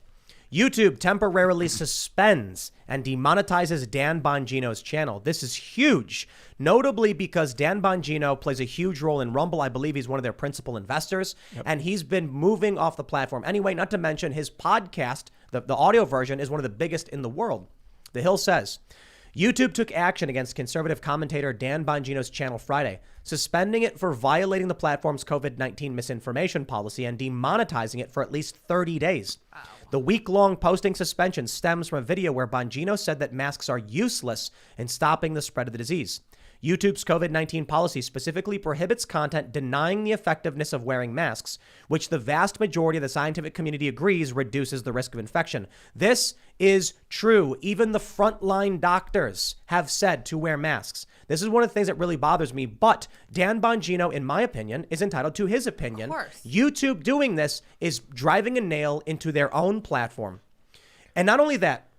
YouTube temporarily suspends and demonetizes Dan Bongino's channel. This is huge, notably because Dan Bongino plays a huge role in Rumble. I believe he's one of their principal investors, and he's been moving off the platform. Anyway, not to mention his podcast, the audio version, is one of the biggest in the world. The Hill says, YouTube took action against conservative commentator Dan Bongino's channel Friday, suspending it for violating the platform's COVID-19 misinformation policy and demonetizing it for at least 30 days. Wow. The week-long posting suspension stems from a video where Bongino said that masks are useless in stopping the spread of the disease. YouTube's COVID-19 policy specifically prohibits content denying the effectiveness of wearing masks, which the vast majority of the scientific community agrees reduces the risk of infection. This is true. Even the frontline doctors have said to wear masks. This is one of the things that really bothers me, but Dan Bongino, in my opinion, is entitled to his opinion. Of course. YouTube doing this is driving a nail into their own platform. And not only that,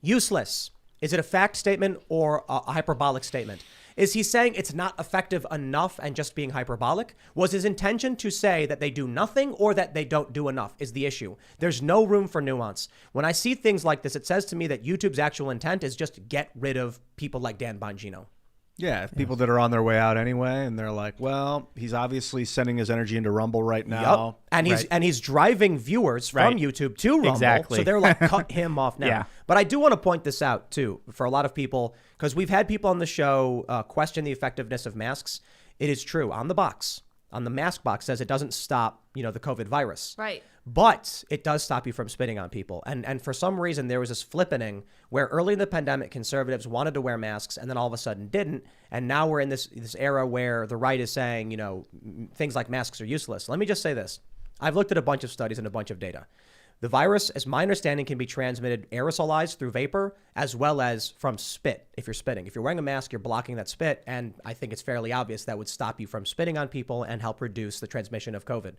useless. Is it a fact statement or a hyperbolic statement? Is he saying it's not effective enough and just being hyperbolic? Was his intention to say that they do nothing or that they don't do enough is the issue? There's no room for nuance. When I see things like this, it says to me that YouTube's actual intent is just to get rid of people like Dan Bongino. Yeah, people that are on their way out anyway, and they're like, well, he's obviously sending his energy into Rumble right now. Yep. And he's driving viewers from Right. YouTube to Rumble. Exactly. So they're like, cut him off now. Yeah. But I do want to point this out, too, for a lot of people, because we've had people on the show question the effectiveness of masks. It is true. On the mask box says it doesn't stop, the COVID virus. Right. But it does stop you from spitting on people. And for some reason, there was this flippening where early in the pandemic, conservatives wanted to wear masks and then all of a sudden didn't. And now we're in this era where the right is saying, things like masks are useless. Let me just say this. I've looked at a bunch of studies and a bunch of data. The virus, as my understanding, can be transmitted aerosolized through vapor as well as from spit if you're spitting. If you're wearing a mask, you're blocking that spit. And I think it's fairly obvious that would stop you from spitting on people and help reduce the transmission of COVID.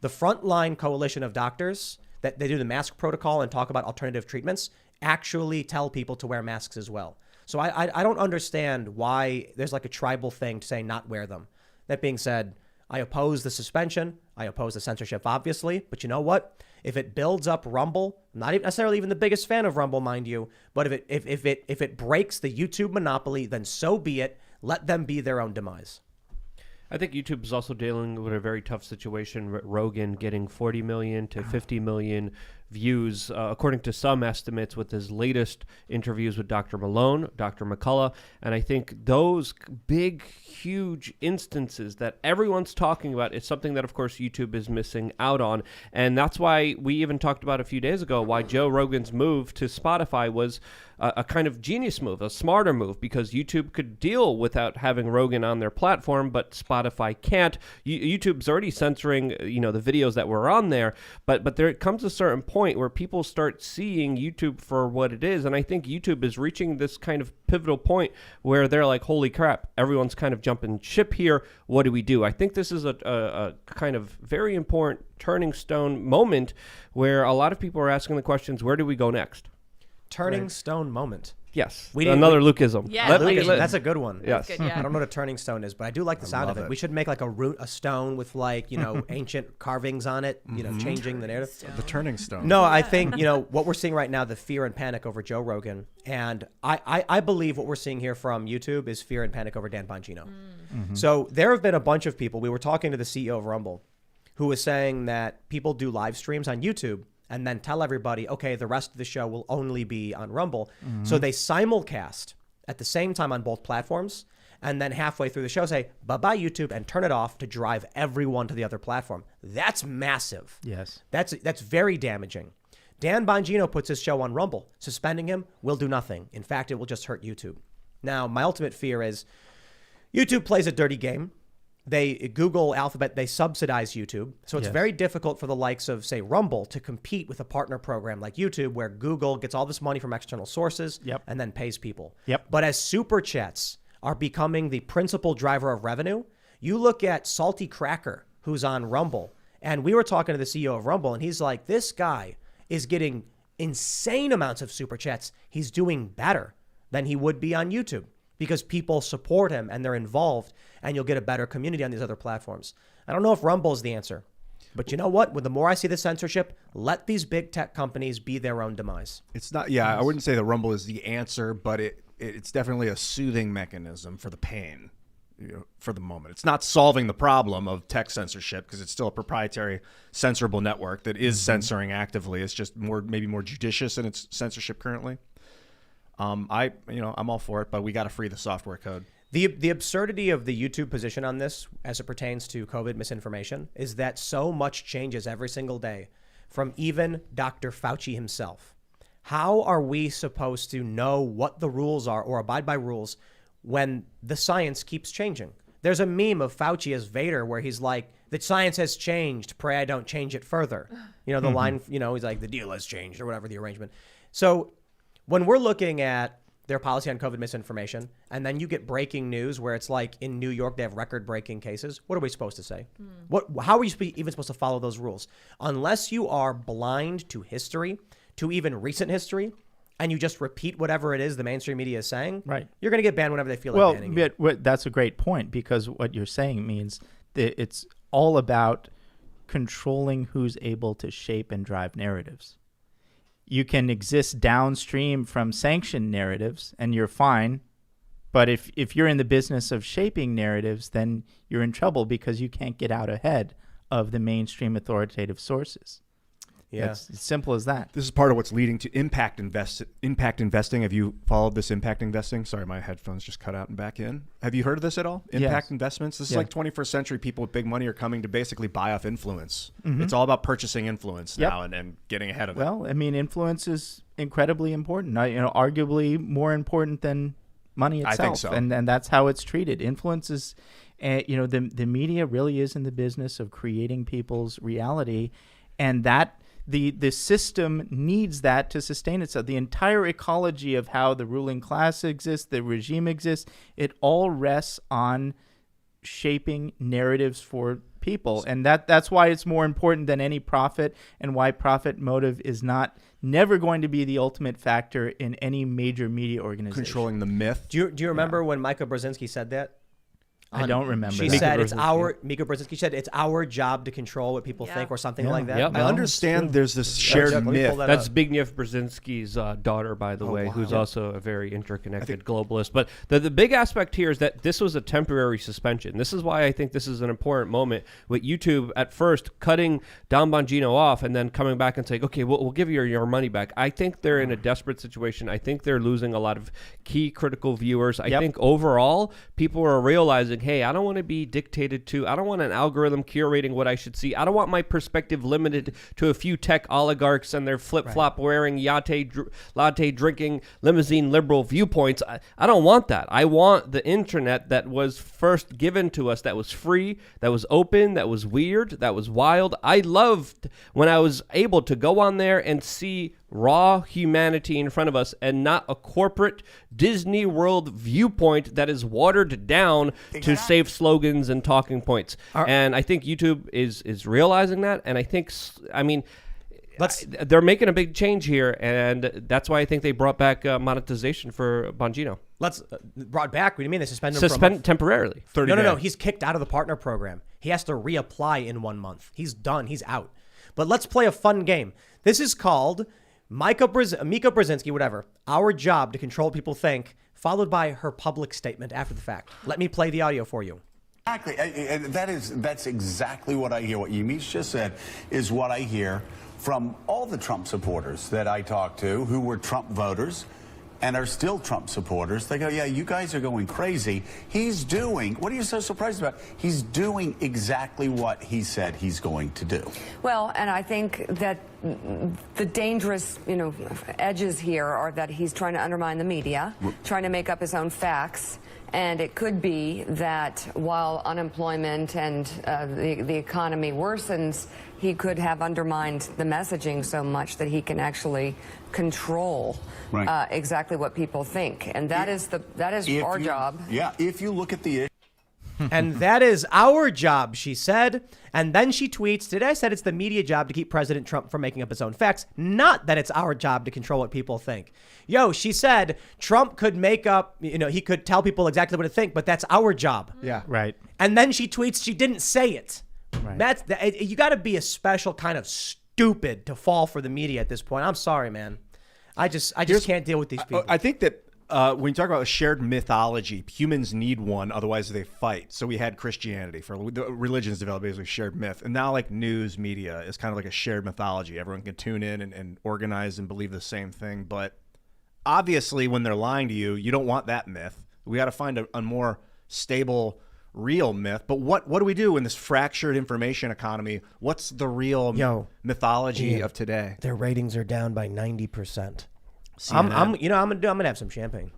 The frontline coalition of doctors that they do the mask protocol and talk about alternative treatments actually tell people to wear masks as well. So I don't understand why there's like a tribal thing to say not wear them. That being said, I oppose the suspension. I oppose the censorship, obviously. But you know what? If it builds up Rumble, I'm not even necessarily even the biggest fan of Rumble, mind you, but if it breaks the YouTube monopoly, then so be it. Let them be their own demise. I think YouTube is also dealing with a very tough situation. Rogan getting 40 million to 50 million views, according to some estimates, with his latest interviews with Dr. Malone, Dr. McCullough. And I think those big, huge instances that everyone's talking about is something that, of course, YouTube is missing out on. And that's why we even talked about a few days ago why Joe Rogan's move to Spotify was a kind of genius move, a smarter move, because YouTube could deal without having Rogan on their platform, but Spotify can't. YouTube's already censoring, the videos that were on there, but there comes a certain point where people start seeing YouTube for what it is, and I think YouTube is reaching this kind of pivotal point where they're like, holy crap, everyone's kind of jumping ship here. What do we do? I think this is a kind of very important turning stone moment where a lot of people are asking the questions, where do we go next? turning stone moment. Yes. We didn't- Another Lukeism. Yeah, That's a good one. Yes. Good, yeah. I don't know what a turning stone is, but I do like the sound of love it. it. We should make like a stone with like, ancient carvings on it, changing the narrative. The turning stone. No, I think, what we're seeing right now, the fear and panic over Joe Rogan. And I believe what we're seeing here from YouTube is fear and panic over Dan Bongino. So there have been a bunch of people. We were talking to the CEO of Rumble who was saying that people do live streams on YouTube and then tell everybody, okay, the rest of the show will only be on Rumble. So they simulcast at the same time on both platforms, and then halfway through the show say, bye-bye YouTube, and turn it off to drive everyone to the other platform. That's massive. Yes. That's very damaging. Dan Bongino puts his show on Rumble. Suspending him will do nothing. In fact, it will just hurt YouTube. Now, my ultimate fear is YouTube plays a dirty game. Google, Alphabet, they subsidize YouTube. So it's very difficult for the likes of, say, Rumble to compete with a partner program like YouTube, where Google gets all this money from external sources and then pays people. But as super chats are becoming the principal driver of revenue, you look at Salty Cracker, who's on Rumble, and we were talking to the CEO of Rumble, and he's like, this guy is getting insane amounts of super chats. He's doing better than he would be on YouTube, because people support him and they're involved, and you'll get a better community on these other platforms. I don't know if Rumble is the answer, but you know what? The more I see the censorship, let these big tech companies be their own demise. It's not. Yeah, I wouldn't say that Rumble is the answer, but it's definitely a soothing mechanism for the pain, for the moment. It's not solving the problem of tech censorship, because it's still a proprietary censorable network that is censoring actively. It's just maybe more judicious in its censorship currently. I'm all for it, but we got to free the software code. The absurdity of the YouTube position on this, as it pertains to COVID misinformation, is that so much changes every single day, from even Dr. Fauci himself. How are we supposed to know what the rules are or abide by rules when the science keeps changing? There's a meme of Fauci as Vader where he's like, the science has changed, pray I don't change it further. The line, he's like, the deal has changed, or whatever the arrangement. So when we're looking at their policy on COVID misinformation, and then you get breaking news where it's like in New York, they have record-breaking cases. What are we supposed to say? How are you even supposed to follow those rules? Unless you are blind to history, to even recent history, and you just repeat whatever it is the mainstream media is saying, Right. You're going to get banned whenever they feel like banning you. But that's a great point, because what you're saying means that it's all about controlling who's able to shape and drive narratives. You can exist downstream from sanctioned narratives and you're fine. But if you're in the business of shaping narratives, then you're in trouble, because you can't get out ahead of the mainstream authoritative sources. Yeah. It's as simple as that. This is part of what's leading to impact investing. Have you followed this impact investing? Sorry, my headphones just cut out and back in. Have you heard of this at all? Impact investments? This is like 21st century people with big money are coming to basically buy off influence. It's all about purchasing influence now and getting ahead of it. Well, I mean, influence is incredibly important. Arguably more important than money itself. I think so. And that's how it's treated. Influence is, the media really is in the business of creating people's reality, and that the system needs that to sustain itself. The entire ecology of how the ruling class exists, the regime exists, it all rests on shaping narratives for people. And that's why it's more important than any profit, and why profit motive is never going to be the ultimate factor in any major media organization. Controlling the myth. Do you remember when Micah Brzezinski said that? I don't remember. She that. said Mika Brzezinski said it's our job to control what people think, or something like that. Yep. I understand there's this shared myth. That's Zbigniew Brzezinski's daughter, by the way, who's also a very interconnected globalist. But the big aspect here is that this was a temporary suspension. This is why I think this is an important moment with YouTube at first cutting Don Bongino off and then coming back and saying, okay, we'll give you your money back. I think they're in a desperate situation. I think they're losing a lot of key critical viewers. I think overall people are realizing, hey, I don't want to be dictated to. I don't want an algorithm curating what I should see. I don't want my perspective limited to a few tech oligarchs and their flip-flop wearing, latte drinking, limousine liberal viewpoints. I don't want that. I want the internet that was first given to us, that was free, that was open, that was weird, that was wild. I loved when I was able to go on there and see raw humanity in front of us, and not a corporate Disney World viewpoint that is watered down to save slogans and talking points. And I think YouTube is realizing that. And I think, they're making a big change here, and that's why I think they brought back monetization for Bongino. Brought back? What do you mean they suspended him for a month? Temporarily. 30 No. days. He's kicked out of the partner program. He has to reapply in 1 month. He's done. He's out. But let's play a fun game. This is called Mika Brzezinski, whatever. Our job to control what people think, followed by her public statement after the fact. Let me play the audio for you. Exactly. That's exactly what I hear. What Yamiche just said is what I hear from all the Trump supporters that I talk to who were Trump voters and are still Trump supporters. They go, yeah, you guys are going crazy. He's doing, what are you so surprised about? He's doing exactly what he said he's going to do. Well, and I think that the dangerous, edges here are that he's trying to undermine the media, trying to make up his own facts. And it could be that while unemployment and the economy worsens, he could have undermined the messaging so much that he can actually control exactly what people think. And that is our job. Yeah, if you look at the issue. And that is our job, she said. And then she tweets, today I said it's the media job to keep President Trump from making up his own facts, not that it's our job to control what people think. She said Trump could make up, he could tell people exactly what to think, but that's our job. Yeah. Right. And then she tweets she didn't say it. Right. You got to be a special kind of stupid to fall for the media at this point. I'm sorry, man. I just can't deal with these people. I think that when you talk about a shared mythology, humans need one, otherwise they fight. So we had Christianity for the religions developed basically shared myth, and now like news media is kind of like a shared mythology. Everyone can tune in and organize and believe the same thing. But obviously, when they're lying to you, you don't want that myth. We got to find a more stable, real myth. But what do we do in this fractured information economy? What's the real mythology of today? Their ratings are down by 90%. CNN. I'm gonna have some champagne.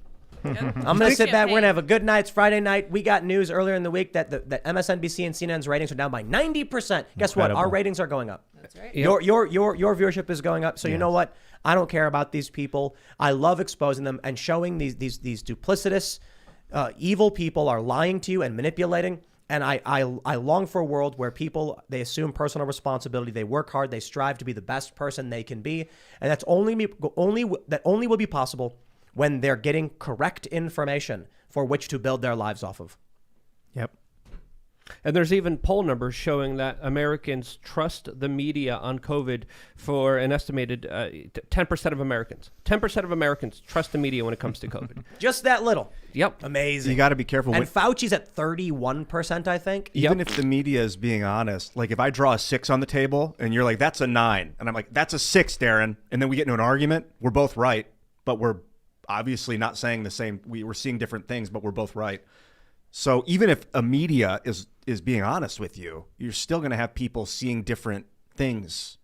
I'm gonna sit back. We're gonna have a good night. It's Friday night. We got news earlier in the week that that MSNBC and CNN's ratings are down by 90%. Guess what? Our ratings are going up. That's right. Your viewership is going up. So you know what? I don't care about these people. I love exposing them and showing these duplicitous, evil people are lying to you and manipulating. And I long for a world where people, they assume personal responsibility, they work hard, they strive to be the best person they can be, and that only will be possible when they're getting correct information for which to build their lives off of. Yep. And there's even poll numbers showing that Americans trust the media on COVID for an estimated 10% of Americans. 10% of Americans trust the media when it comes to COVID. Just that little. Yep. Amazing. You got to be careful. And Fauci's at 31%, I think. Even if the media is being honest, like if I draw a 6 on the table and you're like, that's a 9, and I'm like, that's a 6, Darren, and then we get into an argument, we're both right, but we're obviously not saying the same. We're seeing different things, but we're both right. So even if a media is being honest with you, you're still going to have people seeing different things.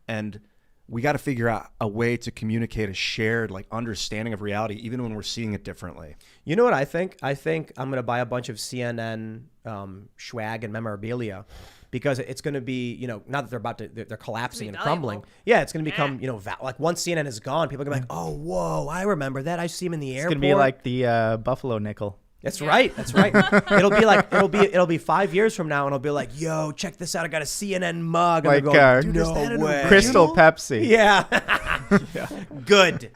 And we got to figure out a way to communicate a shared understanding of reality, even when we're seeing it differently. You know what I think? I think I'm going to buy a bunch of CNN swag and memorabilia because it's going to be, now that they're collapsing and crumbling. Yeah, it's going to become, once CNN is gone, people are going to be like, oh, whoa, I remember that. I see him in the airport. It's going to be like the Buffalo nickel. That's right. It'll be 5 years from now, and it'll be like, yo, check this out. I got a CNN mug. Like no way. Crystal Pepsi. Yeah. Good.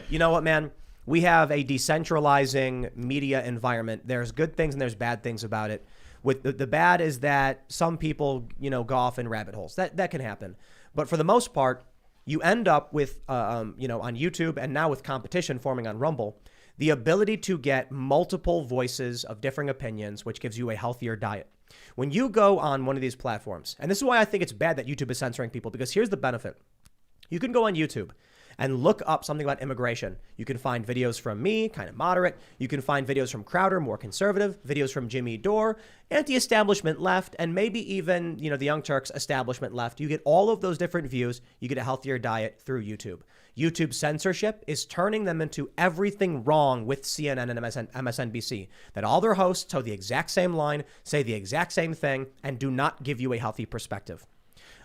You know what, man? We have a decentralizing media environment. There's good things and there's bad things about it. With the bad is that some people, go off in rabbit holes. That can happen. But for the most part, you end up with, on YouTube and now with competition forming on Rumble, the ability to get multiple voices of differing opinions, which gives you a healthier diet. When you go on one of these platforms, and this is why I think it's bad that YouTube is censoring people, because here's the benefit. You can go on YouTube and look up something about immigration. You can find videos from me, kind of moderate. You can find videos from Crowder, more conservative, videos from Jimmy Dore, anti-establishment left, and maybe even, the Young Turks establishment left. You get all of those different views. You get a healthier diet through YouTube. YouTube censorship is turning them into everything wrong with CNN and MSNBC, that all their hosts toe the exact same line, say the exact same thing, and do not give you a healthy perspective.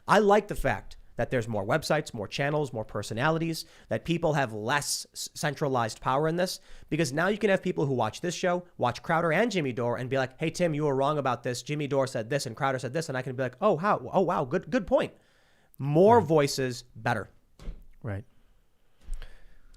I like the fact that there's more websites, more channels, more personalities, that people have less centralized power in this, because now you can have people who watch this show, watch Crowder and Jimmy Dore, and be like, hey, Tim, you were wrong about this. Jimmy Dore said this and Crowder said this. And I can be like, oh, wow, good point. More voices, better. Right.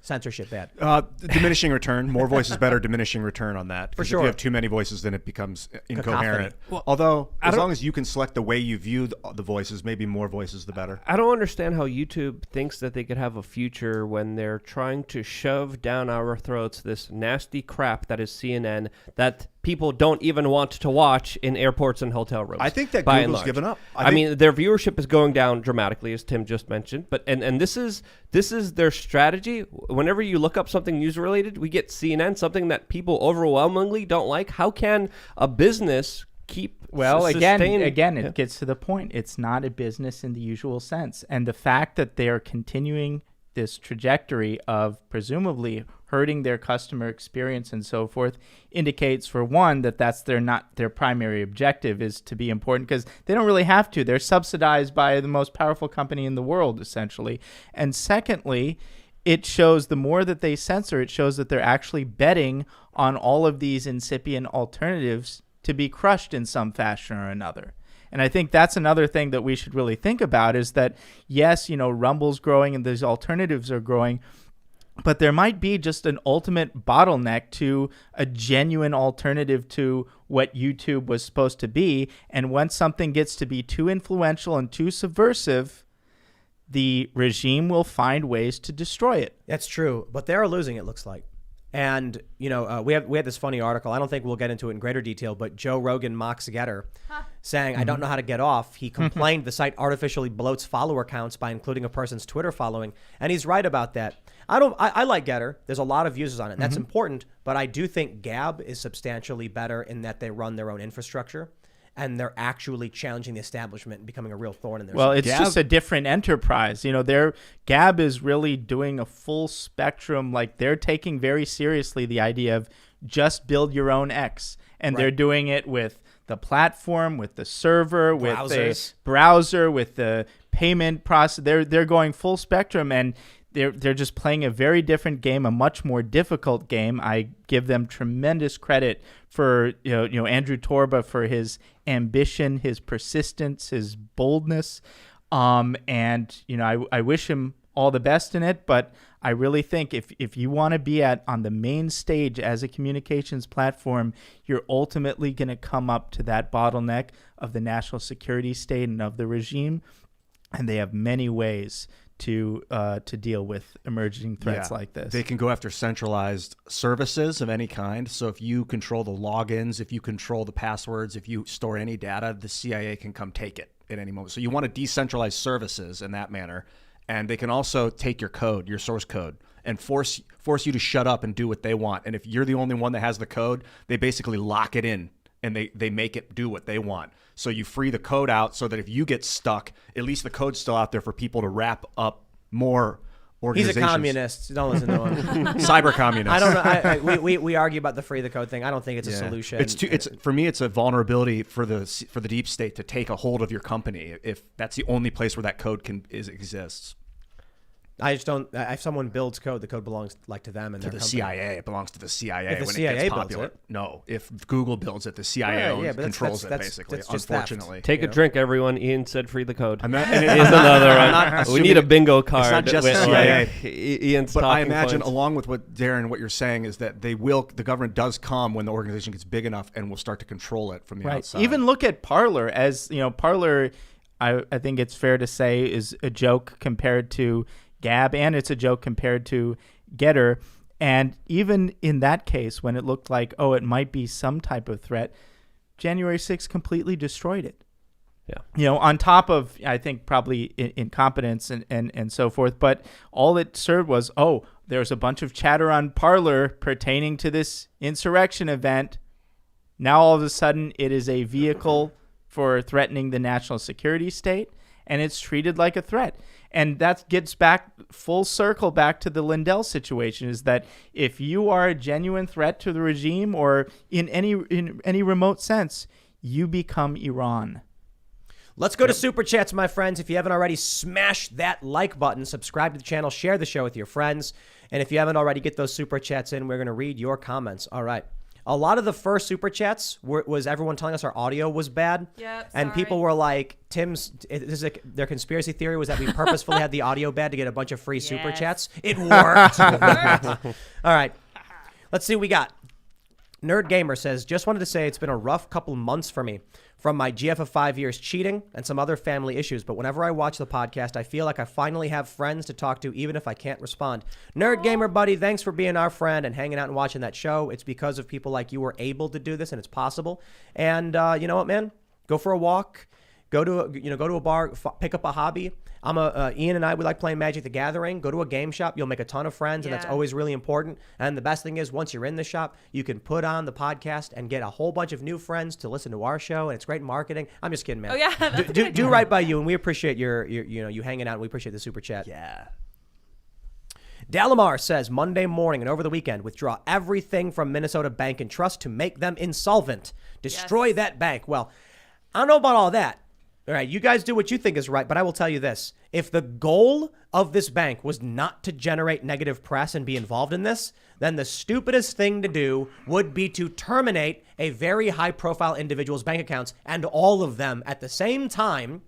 Censorship, bad. Diminishing return. More voices, better. Diminishing return on that. For If sure. you have too many voices, then it becomes incoherent. Cacophony. Although, as long as you can select the way you view the voices, maybe more voices, the better. I don't understand how YouTube thinks that they could have a future when they're trying to shove down our throats this nasty crap that is CNN that people don't even want to watch in airports and hotel rooms. I think that by and Google's large. given up. I mean, their viewership is going down dramatically, as Tim just mentioned. But and this is their strategy. Whenever you look up something news related, we get CNN, something that people overwhelmingly don't like. How can a business keep again, it gets to the point. It's not a business in the usual sense, and the fact that they are continuing this trajectory of presumably hurting their customer experience and so forth indicates, for one, that that's their primary objective is to be important, because they don't really have to. They're subsidized by the most powerful company in the world, essentially. And secondly, it shows the more that they censor, it shows that they're actually betting on all of these incipient alternatives to be crushed in some fashion or another. And I think that's another thing that we should really think about is that, yes, Rumble's growing and these alternatives are growing, but there might be just an ultimate bottleneck to a genuine alternative to what YouTube was supposed to be. And once something gets to be too influential and too subversive, the regime will find ways to destroy it. That's true, but they're losing, it looks like. And, we had this funny article. I don't think we'll get into it in greater detail, but Joe Rogan mocks Getter, saying, I don't know how to get off. He complained the site artificially bloats follower counts by including a person's Twitter following. And he's right about that. I like Getter. There's a lot of users on it. That's important. But I do think Gab is substantially better in that they run their own infrastructure. And they're actually challenging the establishment and becoming a real thorn in their side. Well, it's just a different enterprise. Gab is really doing a full spectrum. Like, they're taking very seriously the idea of just build your own X. And they're doing it with the platform, with the server, with the browser, with the payment process. They're going full spectrum, and they're just playing a very different game, a much more difficult game. I give them tremendous credit for Andrew Torba for his ambition, his persistence, his boldness, and I wish him all the best in it. But I really think if you want to be on the main stage as a communications platform, you're ultimately going to come up to that bottleneck of the national security state and of the regime, and they have many ways to deal with emerging threats like this. They can go after centralized services of any kind. So if you control the logins, if you control the passwords, if you store any data, the CIA can come take it at any moment. So you want to decentralize services in that manner. And they can also take your code, your source code, and force you to shut up and do what they want. And if you're the only one that has the code, they basically lock it in and they make it do what they want. So you free the code out so that if you get stuck, at least the code's still out there for people to wrap up more organizations. He's a communist. Don't listen to him. Cyber communist. I don't know. We argue about the free the code thing. I don't think it's a solution. It's for me, it's a vulnerability for the deep state to take a hold of your company if that's the only place where that code exists. I just don't. If someone builds code, the code belongs to them and to their the company. CIA. It belongs to the CIA If the when CIA it gets builds popular. it. No, if Google builds it, the CIA controls it basically. That's just theft. Unfortunately, Take a drink, everyone. Ian said free the code. And Here's another one. We need a bingo card. It's not just with, the CIA. Ian's but I talking imagine, points. along with what Darren, what you're saying is that the government does come when the organization gets big enough and will start to control it from the outside. Even look at Parler as Parler. I think it's fair to say is a joke compared to Gab, and it's a joke compared to Getter. And even in that case, when it looked like, it might be some type of threat, January 6th completely destroyed it. Yeah. On top of, I think, probably incompetence and so forth. But all it served was, there's a bunch of chatter on Parler pertaining to this insurrection event. Now, all of a sudden, it is a vehicle for threatening the national security state, and it's treated like a threat. And that gets back full circle back to the Lindell situation, is that if you are a genuine threat to the regime or in any remote sense, you become Iran. Let's go to Super Chats, my friends. If you haven't already, smash that like button, subscribe to the channel, share the show with your friends. And if you haven't already, get those Super Chats in. We're going to read your comments. All right. A lot of the first super chats was everyone telling us our audio was bad. Yep, and sorry. people were like, their conspiracy theory was that we purposefully had the audio bad to get a bunch of free super Yes. chats. It worked. All right. Let's see what we got. Nerd Gamer says, just wanted to say it's been a rough couple months for me from my GF of 5 years cheating and some other family issues. But whenever I watch the podcast, I feel like I finally have friends to talk to, even if I can't respond. Nerd Gamer buddy, thanks for being our friend and hanging out and watching that show. It's because of people like you we're able to do this, and it's possible. And you know what, man? Go for a walk. Go to a bar, pick up a hobby. Ian and I, we like playing Magic the Gathering. Go to a game shop. You'll make a ton of friends, and that's Yeah. always really important. And the best thing is, once you're in the shop, you can put on the podcast and get a whole bunch of new friends to listen to our show, and it's great marketing. I'm just kidding, man. Oh, yeah, that's a good do idea. right by you, and we appreciate you hanging out. And we appreciate the super chat. Yeah. Dalamar says, Monday morning and over the weekend, withdraw everything from Minnesota Bank and Trust to make them insolvent. Destroy Yes. that bank. Well, I don't know about all that. All right, you guys do what you think is right, but I will tell you this. If the goal of this bank was not to generate negative press and be involved in this, then the stupidest thing to do would be to terminate a very high-profile individual's bank accounts and all of them at the same time.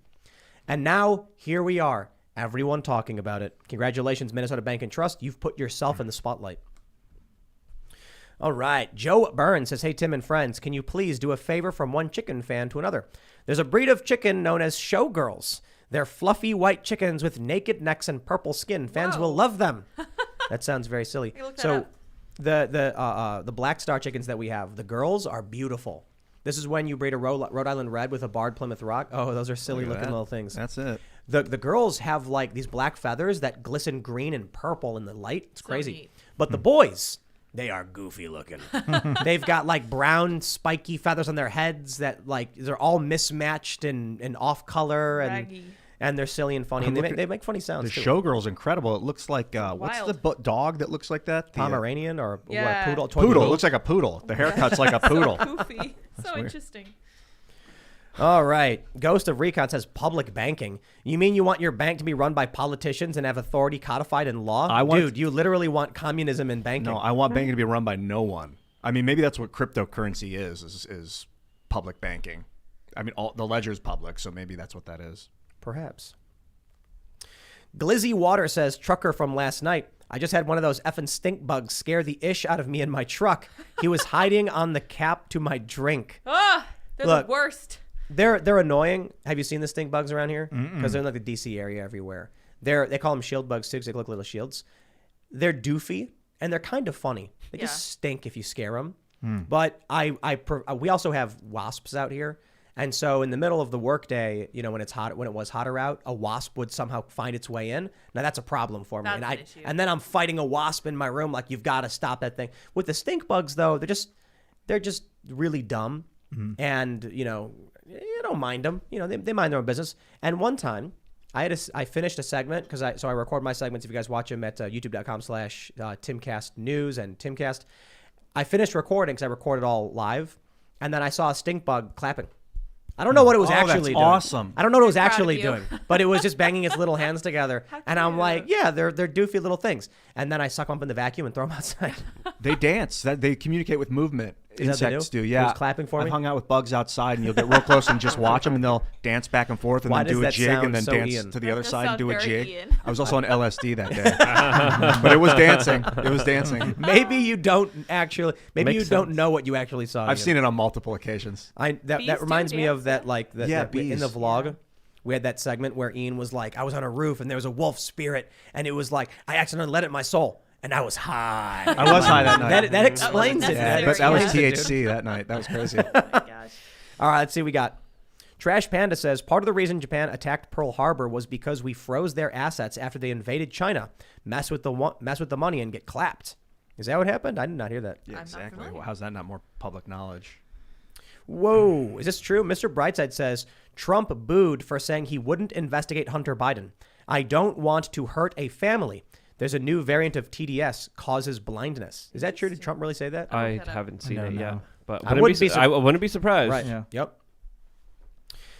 And now, here we are. Everyone talking about it. Congratulations, Minnesota Bank and Trust. You've put yourself in the spotlight. All right. Joe Burns says, hey, Tim and friends, can you please do a favor from one chicken fan to another? There's a breed of chicken known as showgirls. They're fluffy white chickens with naked necks and purple skin. Fans will love them. That sounds very silly. look that So up. the Black Star chickens that we have, the girls are beautiful. This is when you breed a Rhode Island Red with a barred Plymouth Rock. Oh, those are silly looking little things. That's it. The girls have like these black feathers that glisten green and purple in the light. It's crazy. neat. But the boys, they are goofy looking. They've got like brown spiky feathers on their heads that like they're all mismatched and off color Raggy. and they're silly and funny and they make funny The sounds too. showgirl's incredible. It looks like what's the Wild. dog that looks like that? The, Pomeranian or Yeah. what, poodle? Toy poodle. It looks like a poodle. The haircut's like a poodle. Goofy. So weird. interesting. All right. Ghost of Recon says public banking. You mean you want your bank to be run by politicians and have authority codified in law? Dude, you literally want communism in banking. No, I want banking to be run by no one. I mean, maybe that's what cryptocurrency is public banking. I mean, all the ledger's public, so maybe that's what that is. Perhaps. Glizzy Water says, trucker from last night. I just had one of those effing stink bugs scare the ish out of me in my truck. He was hiding on the cap to my drink. Ah, they're Look. the worst. They're annoying. Have you seen the stink bugs around here? Because they're in like the DC area everywhere. They call them shield bugs too because they look like little shields. They're doofy and they're kind of funny. They Yeah. just stink if you scare them. But we also have wasps out here. And so in the middle of the workday, you know, when it was hotter out, a wasp would somehow find its way in. Now that's a problem for me. That's And an issue. and then I'm fighting a wasp in my room. Like, you've got to stop that thing. With the stink bugs though, they're just really dumb. And, you know, you don't mind them. You know, they mind their own business. And one time I finished a segment because I record my segments. If you guys watch them at youtube.com/Timcast News and Timcast, I finished recording because I recorded all live. And then I saw a stink bug clapping. I don't know what it was Oh, that's actually doing. awesome. I don't know what it was Proud of actually you. doing, but it was just banging its little hands together. And I'm cute. like, yeah, they're doofy little things. And then I suck them up in the vacuum and throw them outside. They dance. They communicate with movement. Is that what they Insects do? do. It Yeah. was clapping for I've me? hung out with bugs outside, and you'll get real close and just watch them, and they'll dance back and forth, and Why then does do a that jig, sound and then so dance Ian? to the That other does side and sound do a very jig. Ian. I was also on LSD that day, but it was dancing. It was dancing. Maybe you don't actually. Maybe Makes you don't sense. know what you actually saw. I've seen it on multiple occasions. That Bees reminds do me of dance, that though? like in bees. the vlog. We had that segment where Ian was like, I was on a roof and there was a wolf spirit, and it was like I accidentally let it in my soul, and I was high. I was high that night. That explains it. Yeah, That that was explains it, THC that night. That was crazy. Oh my gosh. All right, let's see what we got. Trash Panda says, part of the reason Japan attacked Pearl Harbor was because we froze their assets after they invaded China, mess with the money, and get clapped. Is that what happened? I did not hear that. Yeah, not exactly. familiar. Well, how's that not more public knowledge? Whoa, is this true? Mr. Brightside says, Trump booed for saying he wouldn't investigate Hunter Biden. I don't want to hurt a family. There's a new variant of TDS causes blindness. Is that true? Did Trump really say that? I looked that up. haven't seen I it don't yet, know. but I wouldn't be I wouldn't be surprised. Right. Yeah. Yep.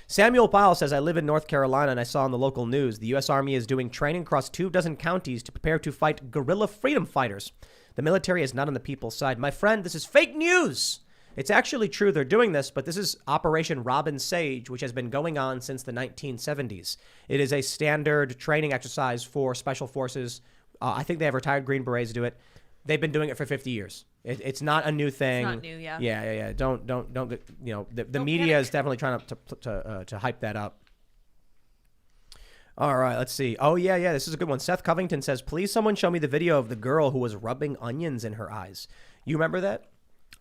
Samuel Powell says, I live in North Carolina and I saw on the local news the U.S. Army is doing training across 24 counties to prepare to fight guerrilla freedom fighters. The military is not on the people's side. My friend, this is fake news. It's actually true they're doing this, but this is Operation Robin Sage, which has been going on since the 1970s. It is a standard training exercise for special forces. I think they have retired Green Berets do it. They've been doing it for 50 years. It's not a new thing. It's not new, yeah. Yeah. Don't get, the media is definitely trying to hype that up. All right, let's see. Oh, yeah, this is a good one. Seth Covington says, please someone show me the video of the girl who was rubbing onions in her eyes. You remember that?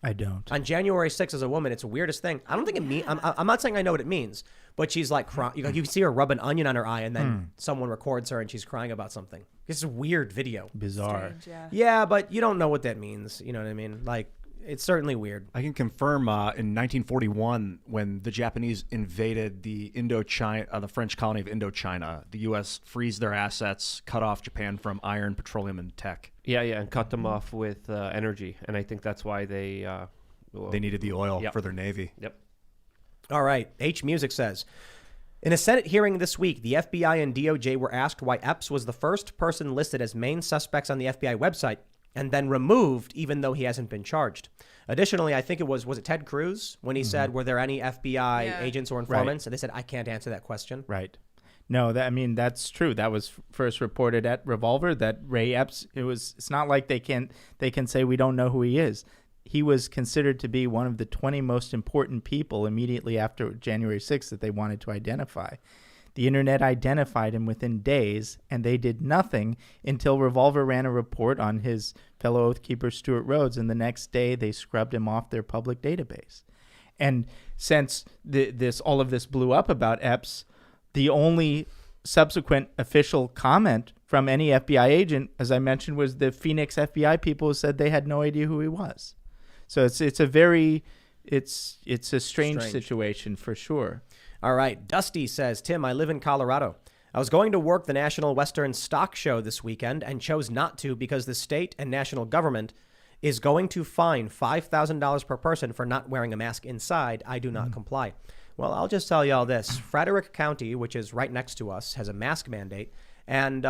I don't. On January 6th, as a woman, it's the weirdest thing. I don't think it means. I'm not saying I know what it means, but she's like, you can see her rub an onion on her eye, and then someone records her, and she's crying about something. It's a weird video. Bizarre. Strange, Yeah, but you don't know what that means. You know what I mean? Like, it's certainly weird. I can confirm in 1941, when the Japanese invaded the French colony of Indochina, the U.S. freezed their assets, cut off Japan from iron, petroleum, and tech. Yeah, and cut them off with energy, and I think that's why they needed the oil for their navy. Yep. All right. H Music says, in a Senate hearing this week, the FBI and DOJ were asked why Epps was the first person listed as main suspects on the FBI website and then removed, even though he hasn't been charged. Additionally, I think it was it Ted Cruz when he said, were there any FBI agents or informants? And they said, I can't answer that question. Right. No, that's true. That was first reported at Revolver that Ray Epps, it's not like they can say we don't know who he is. He was considered to be one of the 20 most important people immediately after January 6th that they wanted to identify. The internet identified him within days, and they did nothing until Revolver ran a report on his fellow Oath Keeper Steward Rhodes, and the next day they scrubbed him off their public database. And since all of this blew up about Epps, the only subsequent official comment from any FBI agent, as I mentioned, was the Phoenix FBI people who said they had no idea who he was. So it's a strange situation for sure. All right. Dusty says, Tim, I live in Colorado. I was going to work the National Western Stock Show this weekend and chose not to because the state and national government is going to fine $5,000 per person for not wearing a mask inside. I do not comply. Well, I'll just tell you all this. Frederick County, which is right next to us, has a mask mandate. And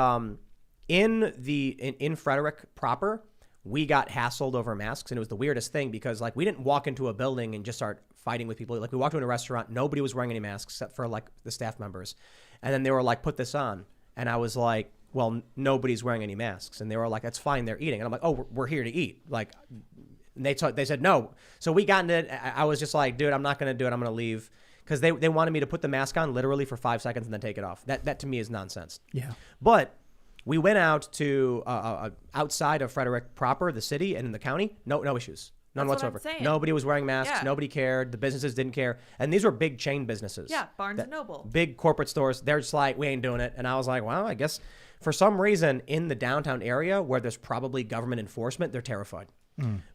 in Frederick proper, we got hassled over masks. And it was the weirdest thing because, like, we didn't walk into a building and just start fighting with people. Like, we walked into a restaurant. Nobody was wearing any masks except for, like, the staff members. And then they were like, put this on. And I was like, well, nobody's wearing any masks. And they were like, that's fine. They're eating. And I'm like, oh, we're here to eat. Like, they said no. So we got into it. I was just like, dude, I'm not going to do it. I'm going to leave. Because they wanted me to put the mask on literally for 5 seconds and then take it off. That to me is nonsense. Yeah. But we went out to outside of Frederick proper, the city and in the county. No issues. None That's whatsoever. what I'm saying. Nobody was wearing masks. Yeah. Nobody cared. The businesses didn't care. And these were big chain businesses. Yeah, Barnes & Noble. Big corporate stores. They're just like, we ain't doing it. And I was like, well, I guess for some reason in the downtown area where there's probably government enforcement, they're terrified.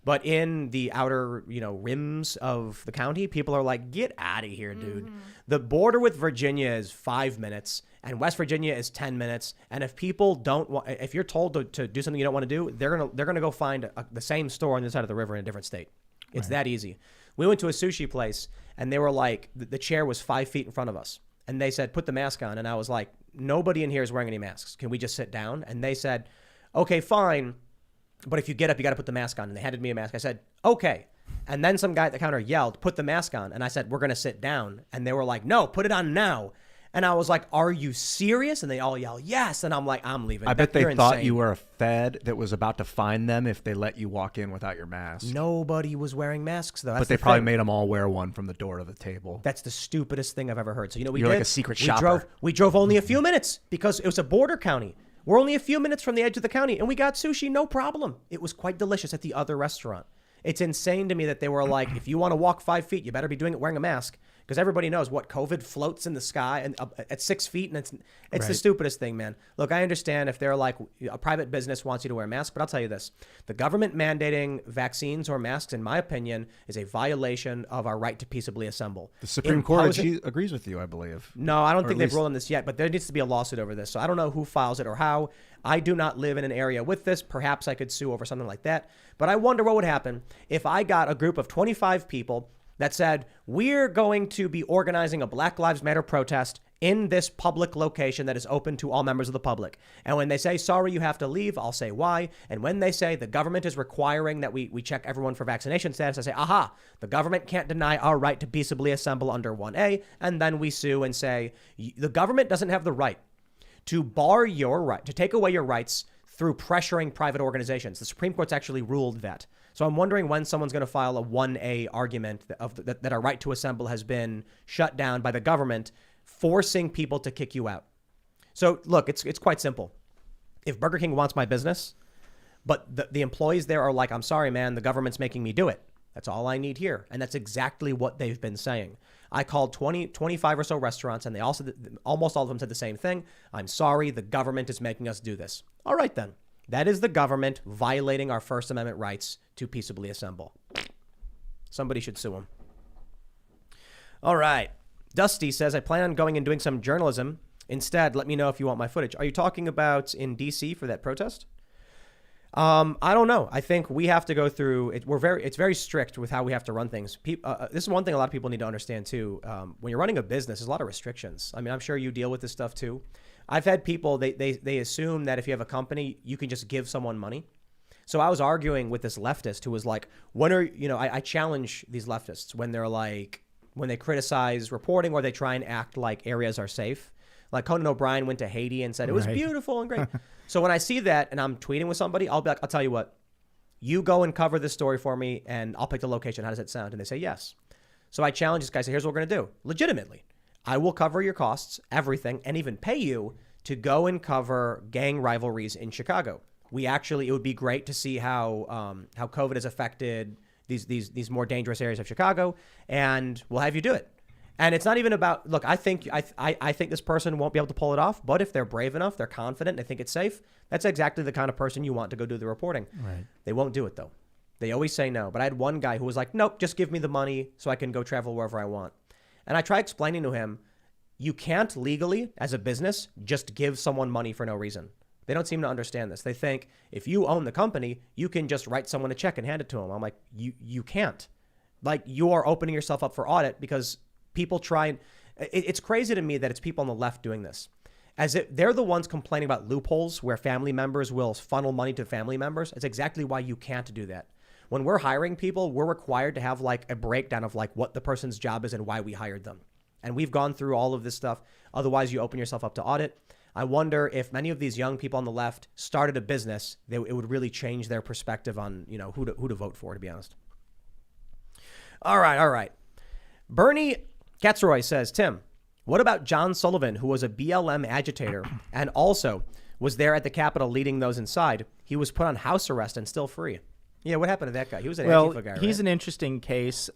But in the outer, rims of the county, people are like, get out of here, dude. The border with Virginia is 5 minutes and West Virginia is 10 minutes. And if people if you're told to do something you don't want to do, they're going to go find the same store on the side of the river in a different state. It's that easy. We went to a sushi place and they were like, the chair was 5 feet in front of us. And they said, put the mask on. And I was like, nobody in here is wearing any masks. Can we just sit down? And they said, okay, fine. But if you get up, you got to put the mask on. And they handed me a mask. I said, okay. And then some guy at the counter yelled, put the mask on. And I said, we're going to sit down. And they were like, no, put it on now. And I was like, are you serious? And they all yell, yes. And I'm like, I'm leaving. I bet they thought insane. you were a Fed that was about to fine them if they let you walk in without your mask. Nobody was wearing masks, though. That's but they the probably thing. made them all wear one from the door to the table. That's the stupidest thing I've ever heard. So, we You're did? like a secret shopper. We drove only a few minutes because it was a border county. We're only a few minutes from the edge of the county, and we got sushi, no problem. It was quite delicious at the other restaurant. It's insane to me that they were like, if you want to walk 5 feet, you better be doing it wearing a mask. Because everybody knows what COVID floats in the sky and at 6 feet, and it's the stupidest thing, man. Look, I understand if they're like a private business wants you to wear a mask, but I'll tell you this: the government mandating vaccines or masks, in my opinion, is a violation of our right to peaceably assemble. The Supreme Court agrees with you, I believe. No, I don't Or think at they've least- ruled on this yet, but there needs to be a lawsuit over this. So I don't know who files it or how. I do not live in an area with this. Perhaps I could sue over something like that. But I wonder what would happen if I got a group of 25 people that said, we're going to be organizing a Black Lives Matter protest in this public location that is open to all members of the public. And when they say, sorry, you have to leave, I'll say why. And when they say the government is requiring that we check everyone for vaccination status, I say, aha, the government can't deny our right to peaceably assemble under 1A. And then we sue and say, the government doesn't have the right to bar your right, to take away your rights through pressuring private organizations. The Supreme Court's actually ruled that. So I'm wondering when someone's going to file a 1A argument that our right to assemble has been shut down by the government, forcing people to kick you out. So look, it's quite simple. If Burger King wants my business, but the employees there are like, I'm sorry, man, the government's making me do it. That's all I need here. And that's exactly what they've been saying. I called 25 or so restaurants, and they also, almost all of them said the same thing. I'm sorry, the government is making us do this. All right, then. That is the government violating our First Amendment rights to peaceably assemble. Somebody should sue them. All right. Dusty says, I plan on going and doing some journalism. Instead, let me know if you want my footage. Are you talking about in D.C. for that protest? I don't know. I think we have to go through it. It's very strict with how we have to run things. This is one thing a lot of people need to understand too. When you're running a business, there's a lot of restrictions. I mean, I'm sure you deal with this stuff too. I've had people, they assume that if you have a company, you can just give someone money. So I was arguing with this leftist who was like, I challenge these leftists when they criticize reporting or they try and act like areas are safe. Like Conan O'Brien went to Haiti and said, it was beautiful and great. So when I see that and I'm tweeting with somebody, I'll be like, I'll tell you what, you go and cover this story for me and I'll pick the location. How does it sound? And they say, yes. So I challenge this guy, say, here's what we're going to do. Legitimately, I will cover your costs, everything, and even pay you to go and cover gang rivalries in Chicago. It would be great to see how COVID has affected these more dangerous areas of Chicago, and we'll have you do it. And it's not even about, look, I think this person won't be able to pull it off, but if they're brave enough, they're confident, they think it's safe, that's exactly the kind of person you want to go do the reporting. Right. They won't do it, though. They always say no. But I had one guy who was like, nope, just give me the money so I can go travel wherever I want. And I tried explaining to him, you can't legally, as a business, just give someone money for no reason. They don't seem to understand this. They think if you own the company, you can just write someone a check and hand it to them. I'm like, you can't. Like, you are opening yourself up for audit because people try and it's crazy to me that it's people on the left doing this. As if they're the ones complaining about loopholes where family members will funnel money to family members. It's exactly why you can't do that. When we're hiring people, we're required to have like a breakdown of like what the person's job is and why we hired them. And we've gone through all of this stuff. Otherwise, you open yourself up to audit. I wonder if many of these young people on the left started a business, it would really change their perspective on, who to vote for, to be honest. All right. Bernie Katzroy says, Tim, what about John Sullivan, who was a BLM agitator and also was there at the Capitol leading those inside? He was put on house arrest and still free. Yeah, what happened to that guy? He was an Antifa guy, right? He's an interesting case.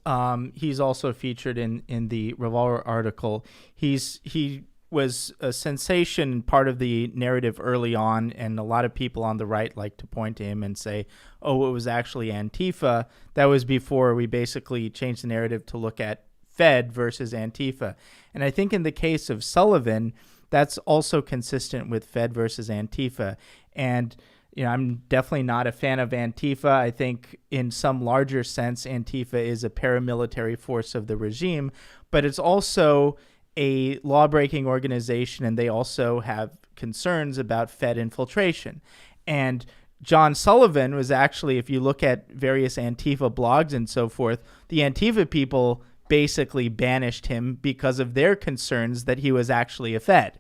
He's also featured in the Revolver article. He was a sensation, part of the narrative early on, and a lot of people on the right like to point to him and say, oh, it was actually Antifa. That was before we basically changed the narrative to look at Fed versus Antifa. And I think in the case of Sullivan, that's also consistent with Fed versus Antifa. And I'm definitely not a fan of Antifa. I think in some larger sense, Antifa is a paramilitary force of the regime, but it's also a law-breaking organization, and they also have concerns about Fed infiltration. And John Sullivan was actually, if you look at various Antifa blogs and so forth, the Antifa people basically banished him because of their concerns that he was actually a Fed.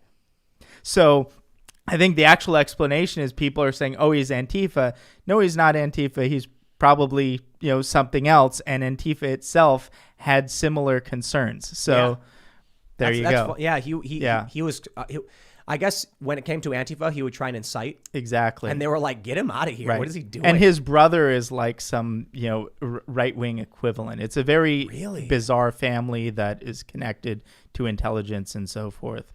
So I think the actual explanation is people are saying, oh, he's Antifa. No, he's not Antifa. He's probably, something else. And Antifa itself had similar concerns. So there you go. Yeah, he was. I guess when it came to Antifa, he would try and incite. Exactly. And they were like, get him out of here. Right. What is he doing? And his brother is like some, right-wing equivalent. It's a very bizarre family that is connected to intelligence and so forth.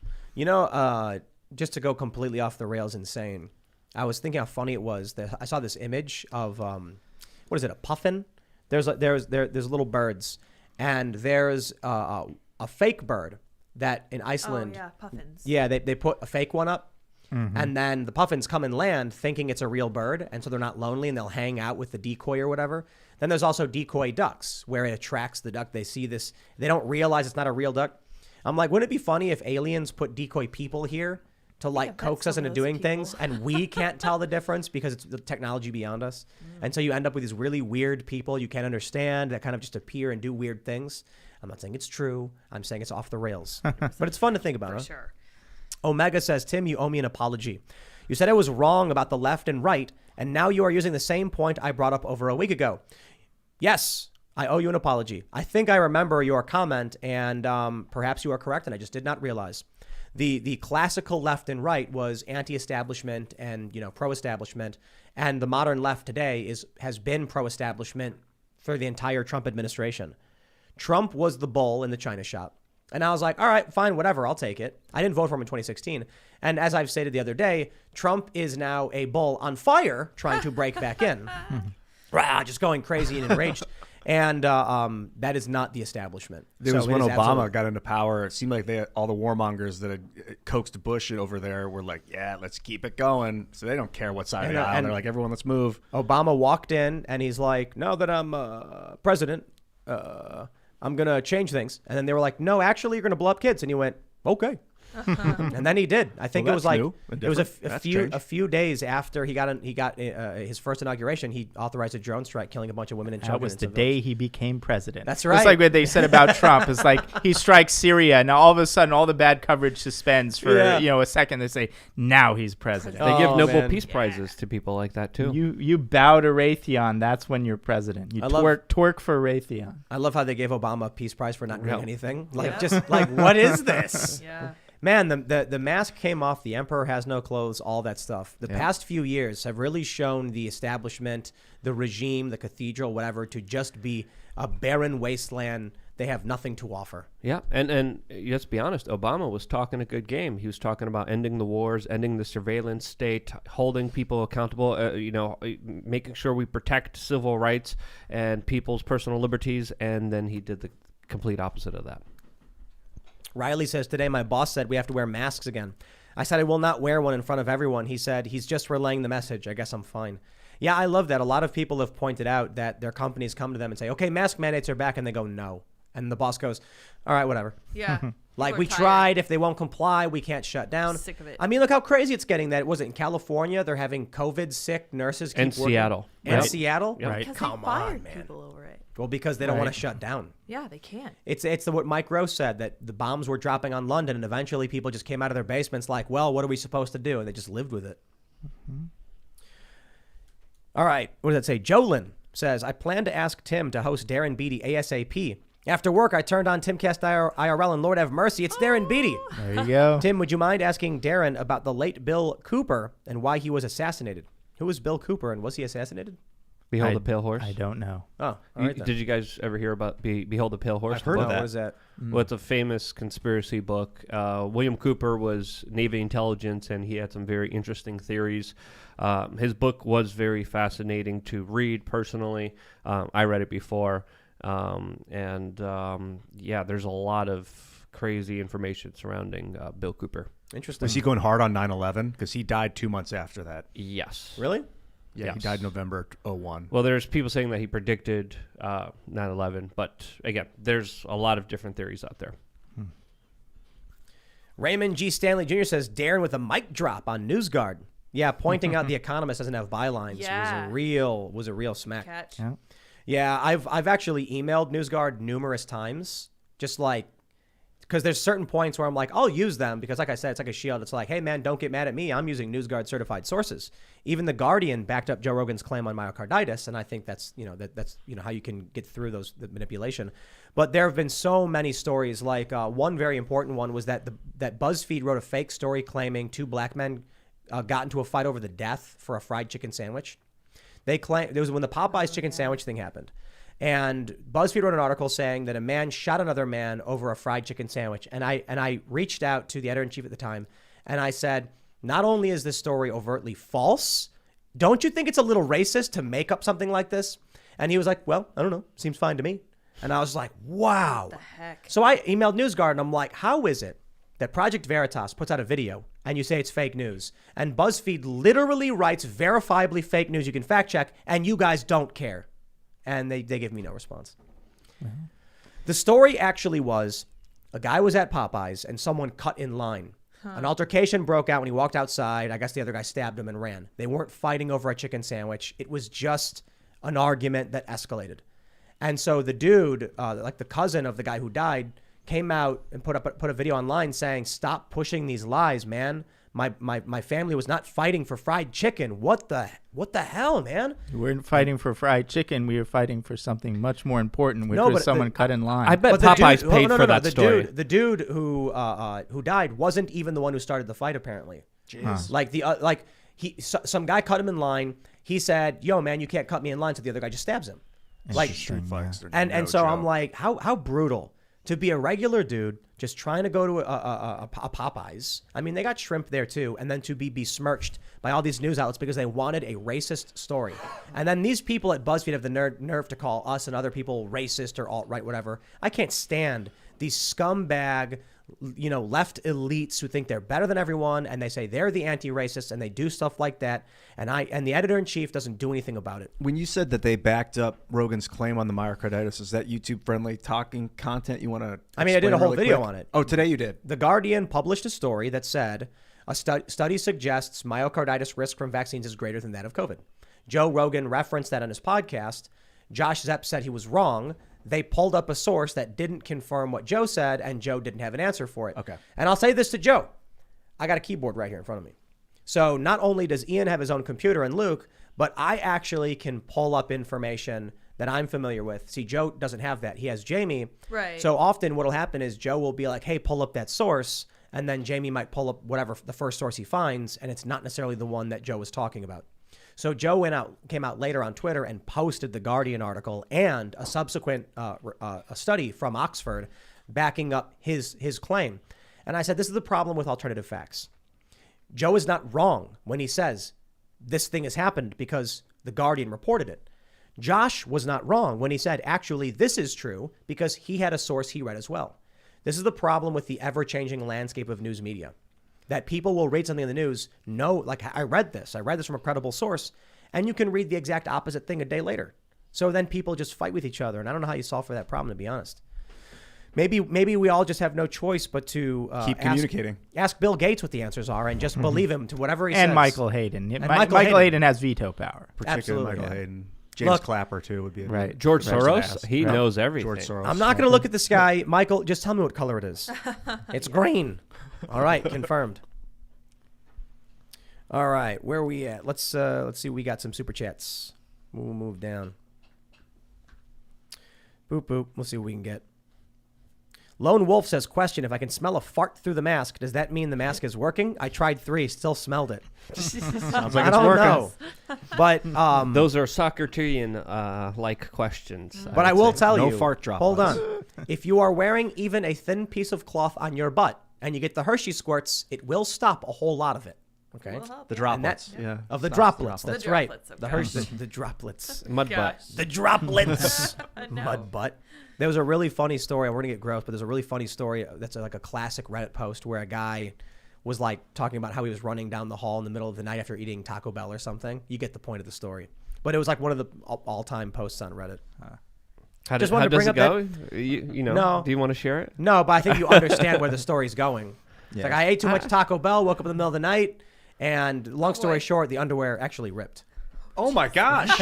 Just to go completely off the rails insane, I was thinking how funny it was that I saw this image of, what is it, a puffin? There's little birds, and there's a fake bird that in Iceland. Oh, yeah, puffins. Yeah, they put a fake one up, and then the puffins come and land thinking it's a real bird, and so they're not lonely, and they'll hang out with the decoy or whatever. Then there's also decoy ducks, where it attracts the duck. They see this. They don't realize it's not a real duck. I'm like, wouldn't it be funny if aliens put decoy people here to like coax us into doing things, and we can't tell the difference because it's the technology beyond us? And so you end up with these really weird people you can't understand that kind of just appear and do weird things. I'm not saying it's true. I'm saying it's off the rails. But it's fun to think about, huh? Sure. Omega says, Tim, you owe me an apology. You said I was wrong about the left and right, and now you are using the same point I brought up over a week ago. Yes, I owe you an apology. I think I remember your comment, and perhaps you are correct, and I just did not realize. The classical left and right was anti-establishment and, you know, pro-establishment, and the modern left today has been pro-establishment for the entire Trump administration. Trump was the bull in the China shop. And I was like, all right, fine, whatever, I'll take it. I didn't vote for him in 2016. And as I've stated the other day, Trump is now a bull on fire trying to break back in. Just going crazy and enraged. And that is not the establishment. There was when Obama got into power, it seemed like all the warmongers that had coaxed Bush over there were like, yeah, let's keep it going. So they don't care what side of the aisle. They're like, everyone, let's move. Obama walked in and he's like, now that I'm president, I'm going to change things. And then they were like, no, actually, you're going to blow up kids. And he went, okay. And then he did. I think it was like it was a few days after he got his first inauguration. He authorized a drone strike, killing a bunch of women and children. That was the day he became president. That's right. It's like what they said about Trump. It's like he strikes Syria. Now all of a sudden, all the bad coverage suspends for a second. They say now he's president. They give Nobel Peace Prizes to people like that too. You bow to Raytheon. That's when you're president. You twerk for Raytheon. I love how they gave Obama a Peace Prize for not doing anything. Like just like what is this? Yeah. Man, the mask came off. The emperor has no clothes. All that stuff. The past few years have really shown the establishment, the regime, the cathedral, whatever, to just be a barren wasteland. They have nothing to offer. Yeah, and let's be honest, Obama was talking a good game. He was talking about ending the wars, ending the surveillance state, holding people accountable, making sure we protect civil rights and people's personal liberties, and then he did the complete opposite of that. Riley says, today my boss said we have to wear masks again. I said I will not wear one in front of everyone. He said he's just relaying the message. I guess I'm fine. Yeah, I love that. A lot of people have pointed out that their companies come to them and say, okay, mask mandates are back, and they go, no. And the boss goes, all right, whatever. Yeah. Like, we tried. If they won't comply, we can't shut down. Sick of it. I mean, look how crazy it's getting that. Was it in California? They're having COVID-sick nurses keep working. Seattle. And Seattle? Yep. Right. Because Come they fired on, man. people over it. Well, because they don't want to shut down. Yeah, they can't. It's what Mike Rose said, that the bombs were dropping on London, and eventually people just came out of their basements like, well, what are we supposed to do? And they just lived with it. Mm-hmm. All right. What does that say? Jolyn says, I plan to ask Tim to host Darren Beattie ASAP. After work, I turned on Timcast IRL, and Lord have mercy, it's Darren Beattie. There you go. Tim, would you mind asking Darren about the late Bill Cooper and why he was assassinated? Who was Bill Cooper, and was he assassinated? Behold the Pale Horse? I don't know. Oh, all right then. Did you guys ever hear about Behold the Pale Horse? I've heard of that. What is that? Well, it's a famous conspiracy book. William Cooper was Navy intelligence, and he had some very interesting theories. His book was very fascinating to read personally. I read it before. There's a lot of crazy information surrounding Bill Cooper. Interesting. Was he going hard on 9/11? Because he died 2 months after that. Yes. Really? Yeah, he died November 01. Well, there's people saying that he predicted 9/11, but again, there's a lot of different theories out there. Raymond G. Stanley Jr. says, Darren with a mic drop on Newsguard. Yeah, pointing out The Economist doesn't have bylines was a real smack. Catch. Yeah. Yeah, I've actually emailed Newsguard numerous times, just like, because there's certain points where I'm like, I'll use them because, like I said, it's like a shield. It's like, hey, man, don't get mad at me. I'm using Newsguard certified sources. Even The Guardian backed up Joe Rogan's claim on myocarditis, and I think that's how you can get through the manipulation. But there have been so many stories. Like one very important one was that that BuzzFeed wrote a fake story claiming two black men got into a fight over the death for a fried chicken sandwich. They claim it was when the Popeyes chicken sandwich thing happened. And BuzzFeed wrote an article saying that a man shot another man over a fried chicken sandwich. And I reached out to the editor-in-chief at the time, and I said, not only is this story overtly false, don't you think it's a little racist to make up something like this? And he was like, well, I don't know. Seems fine to me. And I was like, wow. What the heck? So I emailed Newsguard, and I'm like, how is it that Project Veritas puts out a video and you say it's fake news, and BuzzFeed literally writes verifiably fake news you can fact check, and you guys don't care? And they give me no response. Mm-hmm. The story actually was A guy was at Popeyes and someone cut in line. An altercation broke out when he walked outside. I guess the other guy stabbed him and ran. They weren't fighting over a chicken sandwich. It was just an argument that escalated. And so the dude, like the cousin of the guy who died, came out and put a video online saying, "Stop pushing these lies, man. My family was not fighting for fried chicken. What the hell, man?" We weren't fighting for fried chicken. We were fighting for something much more important, which No, was but someone cut in line. I bet But the Popeyes dude- paid no, for that the story. The dude who died wasn't even the one who started the fight. Apparently, Jeez. like some guy cut him in line. He said, "Yo, man, you can't cut me in line." So the other guy just stabs him. Like, Street fights. They're and no so I'm joke. like, how brutal to be a regular dude just trying to go to a Popeyes. I mean, they got shrimp there too, and then to be besmirched by all these news outlets because they wanted a racist story. And then these people at BuzzFeed have the nerve to call us and other people racist or alt-right, whatever. I can't stand these scumbag, left elites who think they're better than everyone, and they say they're the anti-racists, and they do stuff like that. And the editor-in-chief doesn't do anything about it. When you said that they backed up Rogan's claim on the myocarditis, is that YouTube-friendly talking content you want to? I mean, I did a whole video on it. Oh, today you did. The Guardian published a story that said a study suggests myocarditis risk from vaccines is greater than that of COVID. Joe Rogan referenced that on his podcast. Josh Zepp said he was wrong. They pulled up a source that didn't confirm what Joe said, and Joe didn't have an answer for it. Okay. And I'll say this to Joe. I got a keyboard right here in front of me. So not only does Ian have his own computer and Luke, but I actually can pull up information that I'm familiar with. See, Joe doesn't have that. He has Jamie. Right. So often what'll happen is Joe will be like, "Hey, pull up that source." And then Jamie might pull up whatever the first source he finds, and it's not necessarily the one that Joe was talking about. So Joe came out later on Twitter and posted the Guardian article and a subsequent a study from Oxford backing up his claim. And I said, this is the problem with alternative facts. Joe is not wrong when he says this thing has happened because the Guardian reported it. Josh was not wrong when he said, actually, this is true because he had a source he read as well. This is the problem with the ever-changing landscape of news media. That people will read something in the news, I read this from a credible source, and you can read the exact opposite thing a day later. So then people just fight with each other, and I don't know how you solve for that problem, to be honest. Maybe we all just have no choice but to keep communicating. Ask Bill Gates what the answers are and just believe him to whatever he says. And Michael Hayden. And Michael Hayden has veto power. Particularly Absolutely. Michael Hayden. James Clapper, too, would be Right. George Right. Soros, he knows everything. George Soros. I'm not going to look at this guy. Michael, just tell me what color it is. It's green. All right, confirmed. All right, where are we at? Let's see. We got some super chats. We'll move down. Boop, boop. We'll see what we can get. Lone Wolf says, question, if I can smell a fart through the mask, does that mean the mask is working? I tried 3, still smelled it. Sounds like I it's don't working. know. But Those are Socratean like questions. But I will tell No you, fart droplets. hold on. If you are wearing even a thin piece of cloth on your butt and you get the Hershey squirts, it will stop a whole lot of it. Okay? Will help, The yeah. droplets. And Yeah. Of the Stops droplets. the That's The right. droplets, The okay. Hershey, the droplets. Mud Gosh. butt. The droplets. No. Mud butt. There was a really funny story. We're going to get gross, but there's a really funny story that's like a classic Reddit post where a guy was like talking about how he was running down the hall in the middle of the night after eating Taco Bell or something. You get the point of the story. But it was like one of the all-time posts on Reddit. How, Just how wanted to does bring it up go? You know, No. do you want to share it? No, but I think you understand where the story's going. It's Yeah. like I ate too much Taco Bell, woke up in the middle of the night, and long story Boy. short, the underwear actually ripped. Oh, my gosh.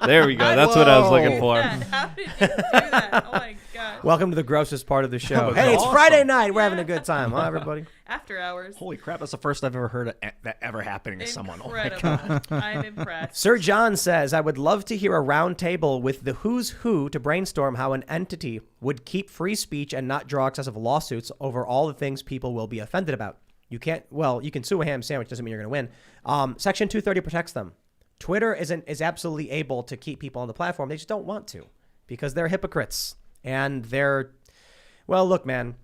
There we go. That's what I was looking for. How did you do that? Oh my god. Welcome to the grossest part of the show. was Hey, it's awesome. Friday night. We're having a good time, huh, everybody? After hours. Holy crap. That's the first I've ever heard of that ever happening to someone. Oh, my Incredible. I'm impressed. Sir John says, I would love to hear a round table with the who's who to brainstorm how an entity would keep free speech and not draw excessive lawsuits over all the things people will be offended about. You can sue a ham sandwich, doesn't mean you're going to win. Section 230 protects them. Twitter is absolutely able to keep people on the platform. They just don't want to because they're hypocrites. And look, man,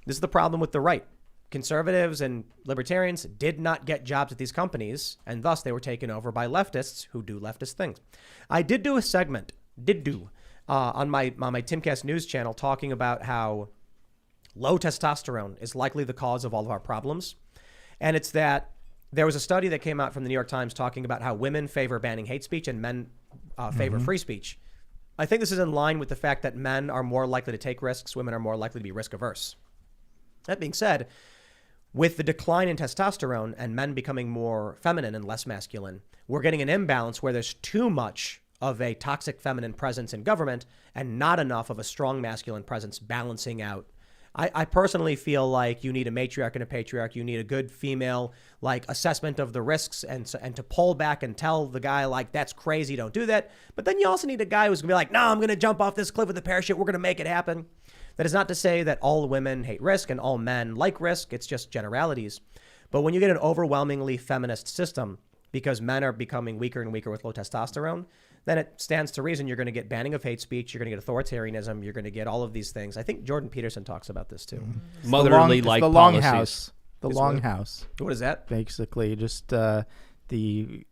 this is the problem with the right. Conservatives and libertarians did not get jobs at these companies, and thus they were taken over by leftists who do leftist things. I did do a segment, on my Timcast News channel talking about how low testosterone is likely the cause of all of our problems. And it's that there was a study that came out from the New York Times talking about how women favor banning hate speech and men favor free speech. I think this is in line with the fact that men are more likely to take risks, women are more likely to be risk averse. That being said, with the decline in testosterone and men becoming more feminine and less masculine, we're getting an imbalance where there's too much of a toxic feminine presence in government and not enough of a strong masculine presence balancing out. I personally feel like you need a matriarch and a patriarch. You need a good female like assessment of the risks and to pull back and tell the guy like, that's crazy, don't do that. But then you also need a guy who's gonna be like, no, I'm gonna jump off this cliff with a parachute. We're gonna make it happen. That is not to say that all women hate risk and all men like risk. It's just generalities. But when you get an overwhelmingly feminist system, because men are becoming weaker and weaker with low testosterone, then it stands to reason you're going to get banning of hate speech, you're going to get authoritarianism, you're going to get all of these things. I think Jordan Peterson talks about this too. Motherly-like the policies. longhouse. The longhouse. What is that? Basically, just the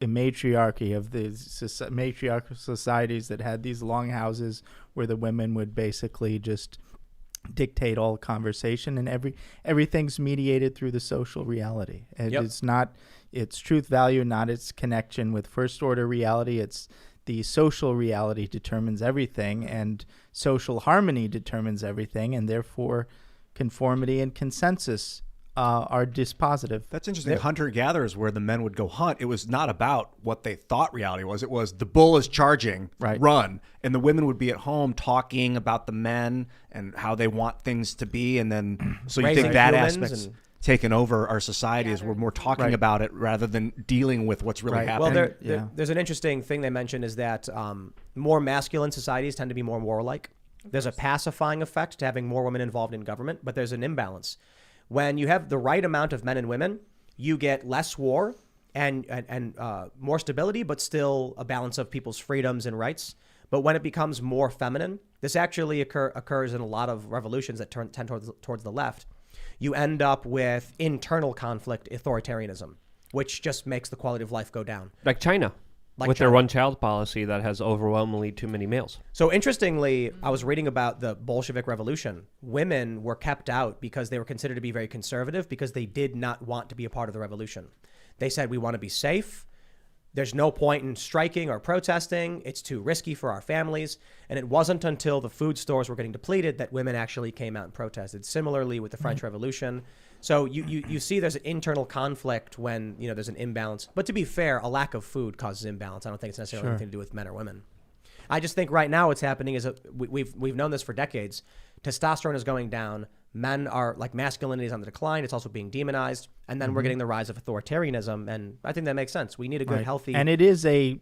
matriarchy of the matriarchal societies that had these longhouses where the women would basically just dictate all conversation, and everything's mediated through the social reality. And it's not its truth value, not its connection with first order reality. It's the social reality determines everything, and social harmony determines everything, and therefore conformity and consensus are dispositive. That's interesting. Hunter-gatherers, where the men would go hunt, it was not about what they thought reality was. It was the bull is charging, run. And the women would be at home talking about the men and how they want things to be. And then, so you think that aspect's taken over our society as we're more talking about it rather than dealing with what's really happening. Well, there's an interesting thing they mentioned is that more masculine societies tend to be more warlike. There's a pacifying effect to having more women involved in government, but there's an imbalance. When you have the right amount of men and women, you get less war and more stability, but still a balance of people's freedoms and rights. But when it becomes more feminine, this actually occurs in a lot of revolutions that tend towards the left. You end up with internal conflict, authoritarianism, which just makes the quality of life go down. Like China. With their one-child policy that has overwhelmingly too many males. So interestingly, I was reading about the Bolshevik Revolution. Women were kept out because they were considered to be very conservative because they did not want to be a part of the revolution. They said, we want to be safe. There's no point in striking or protesting. It's too risky for our families. And it wasn't until the food stores were getting depleted that women actually came out and protested. Similarly with the French Revolution. So you see there's an internal conflict when there's an imbalance. But to be fair, a lack of food causes imbalance. I don't think it's necessarily anything to do with men or women. I just think right now what's happening is we've known this for decades. Testosterone is going down. Men are like masculinity is on the decline. It's also being demonized. And then we're getting the rise of authoritarianism. And I think that makes sense. We need a good, healthy. And it is a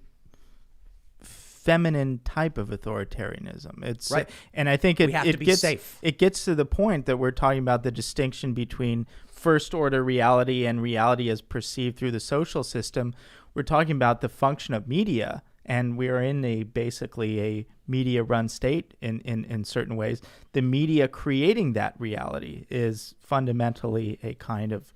feminine type of authoritarianism. It's and I think it gets to the point that we're talking about the distinction between first order reality and reality as perceived through the social system. We're talking about the function of media, and we are in basically a media run state in certain ways. The media creating that reality is fundamentally a kind of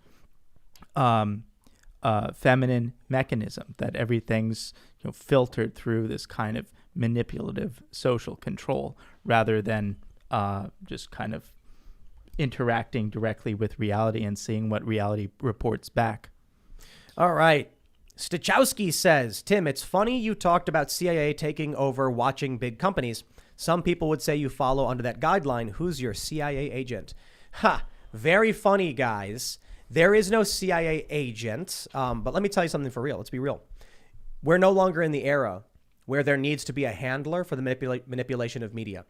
feminine mechanism, that everything's filtered through this kind of manipulative social control rather than just kind of interacting directly with reality and seeing what reality reports back. All right. Stachowski says, Tim, it's funny you talked about CIA taking over watching big companies. Some people would say you follow under that guideline. Who's your CIA agent? Ha! Very funny, guys. There is no CIA agent. But let me tell you something for real. Let's be real. We're no longer in the era where there needs to be a handler for the manipulation of media.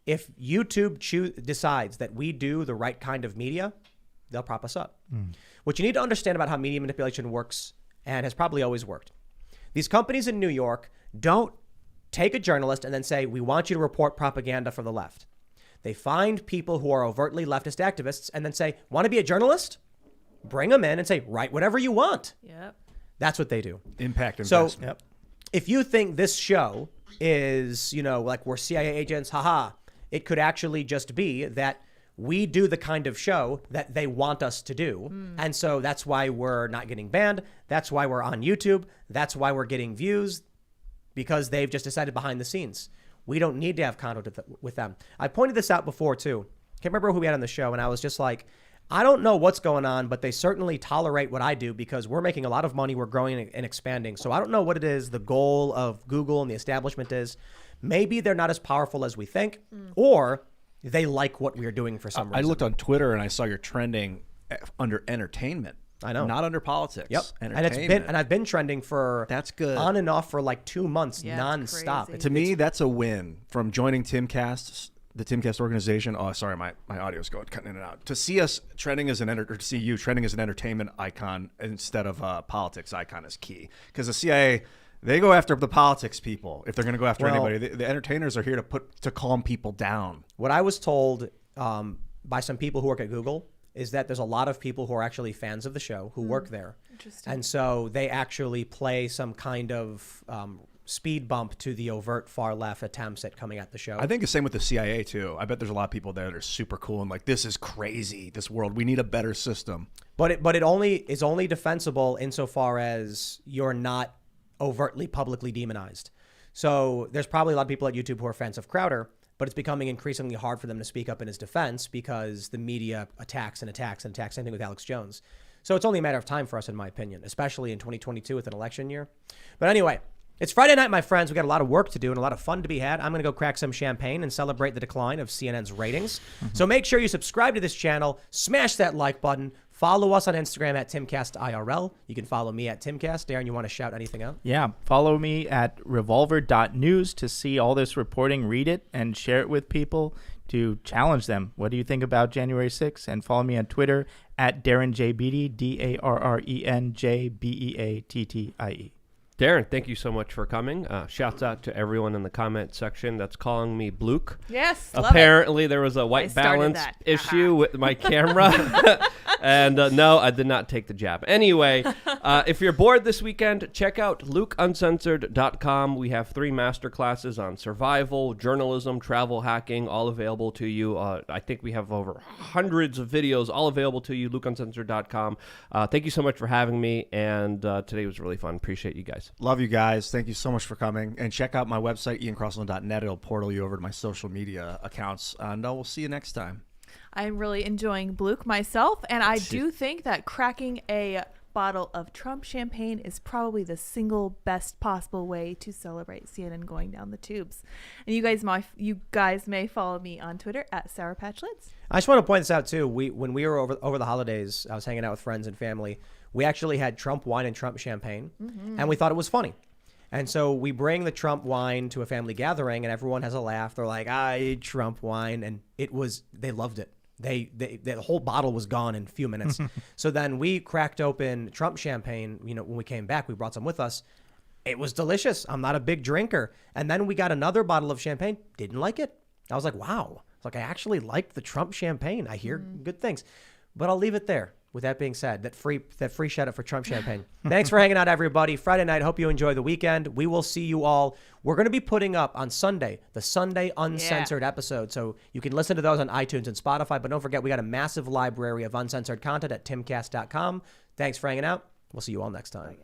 If YouTube decides that we do the right kind of media, they'll prop us up. What you need to understand about how media manipulation works, and has probably always worked, these companies in New York don't take a journalist and then say, we want you to report propaganda for the left. They find people who are overtly leftist activists and then say, want to be a journalist? Bring them in and say, write whatever you want. Yep. That's what they do. Impact investment. So if you think this show is, like we're CIA agents, haha, it could actually just be that we do the kind of show that they want us to do. And so that's why we're not getting banned. That's why we're on YouTube. That's why we're getting views, because they've just decided behind the scenes. We don't need to have contact with them. I pointed this out before too. Can't remember who we had on the show. And I was just like, I don't know what's going on, but they certainly tolerate what I do because we're making a lot of money. We're growing and expanding. So I don't know what it is the goal of Google and the establishment is. maybe they're not as powerful as we think, or they like what we're doing for some I reason. looked on Twitter and I saw you're trending under entertainment. I know. Not under politics. Yep. Entertainment. And I've been trending for That's good. on and off for like 2 months Yeah, it's nonstop. crazy. To me, that's a win from joining Timcast, the Timcast organization. Oh, sorry, my audio's cutting in and out. To see us trending as to see you trending as an entertainment icon instead of a politics icon is key. Because the CIA, they go after the politics people if they're going to go after Well, anybody. The entertainers are here to calm people down. What I was told by some people who work at Google is that there's a lot of people who are actually fans of the show who work there. Interesting. And so they actually play some kind of speed bump to the overt far left attempts at coming at the show. I think the same with the CIA too. I bet there's a lot of people there that are super cool and like, this is crazy, this world. We need a better system. But it only is only defensible insofar as you're not overtly publicly demonized. So there's probably a lot of people at YouTube who are fans of Crowder, but it's becoming increasingly hard for them to speak up in his defense because the media attacks and attacks and attacks. Same thing with Alex Jones. So it's only a matter of time for us, in my opinion, especially in 2022 with an election year. But anyway, it's Friday night, my friends. We got a lot of work to do and a lot of fun to be had. I'm going to go crack some champagne and celebrate the decline of CNN's ratings. So make sure you subscribe to this channel, smash that like button, follow us on Instagram at Timcast IRL. You can follow me at Timcast. Darren, you want to shout anything out? Yeah, follow me at Revolver.news to see all this reporting, read it, and share it with people to challenge them. What do you think about January 6th? And follow me on Twitter at Darren J. Beattie, DarrenJBeattie. Darren, thank you so much for coming. Shouts out to everyone in the comment section that's calling me Bluke. Yes, love Apparently, there was a I white started balance that. issue with my camera. And no, I did not take the jab. Anyway, if you're bored this weekend, check out LukeUncensored.com. We have 3 master classes on survival, journalism, travel hacking, all available to you. I think we have over hundreds of videos all available to you, LukeUncensored.com. Thank you so much for having me. And today was really fun. Appreciate you guys. Love you guys. Thank you so much for coming. And check out my website, iancrossland.net. It'll portal you over to my social media accounts. And we'll see you next time. I'm really enjoying Bluke myself, and I do think that cracking a bottle of Trump champagne is probably the single best possible way to celebrate CNN going down the tubes. And you guys may follow me on Twitter at Sour Patch Lids. I just want to point this out too. When we were over the holidays, I was hanging out with friends and family. We actually had Trump wine and Trump champagne, and we thought it was funny. And so we bring the Trump wine to a family gathering, and everyone has a laugh. They're like, "I ate Trump wine," and they loved it. The whole bottle was gone in a few minutes. So then we cracked open Trump champagne. When we came back, we brought some with us. It was delicious. I'm not a big drinker. And then we got another bottle of champagne. Didn't like it. I was like, wow. It's like, I actually liked the Trump champagne. I hear good things. But I'll leave it there. With that being said, that free shout out for Trump champagne. Thanks for hanging out, everybody. Friday night. Hope you enjoy the weekend. We will see you all. We're going to be putting up on Sunday the Sunday Uncensored episode. So you can listen to those on iTunes and Spotify. But don't forget, we got a massive library of uncensored content at timcast.com. Thanks for hanging out. We'll see you all next time.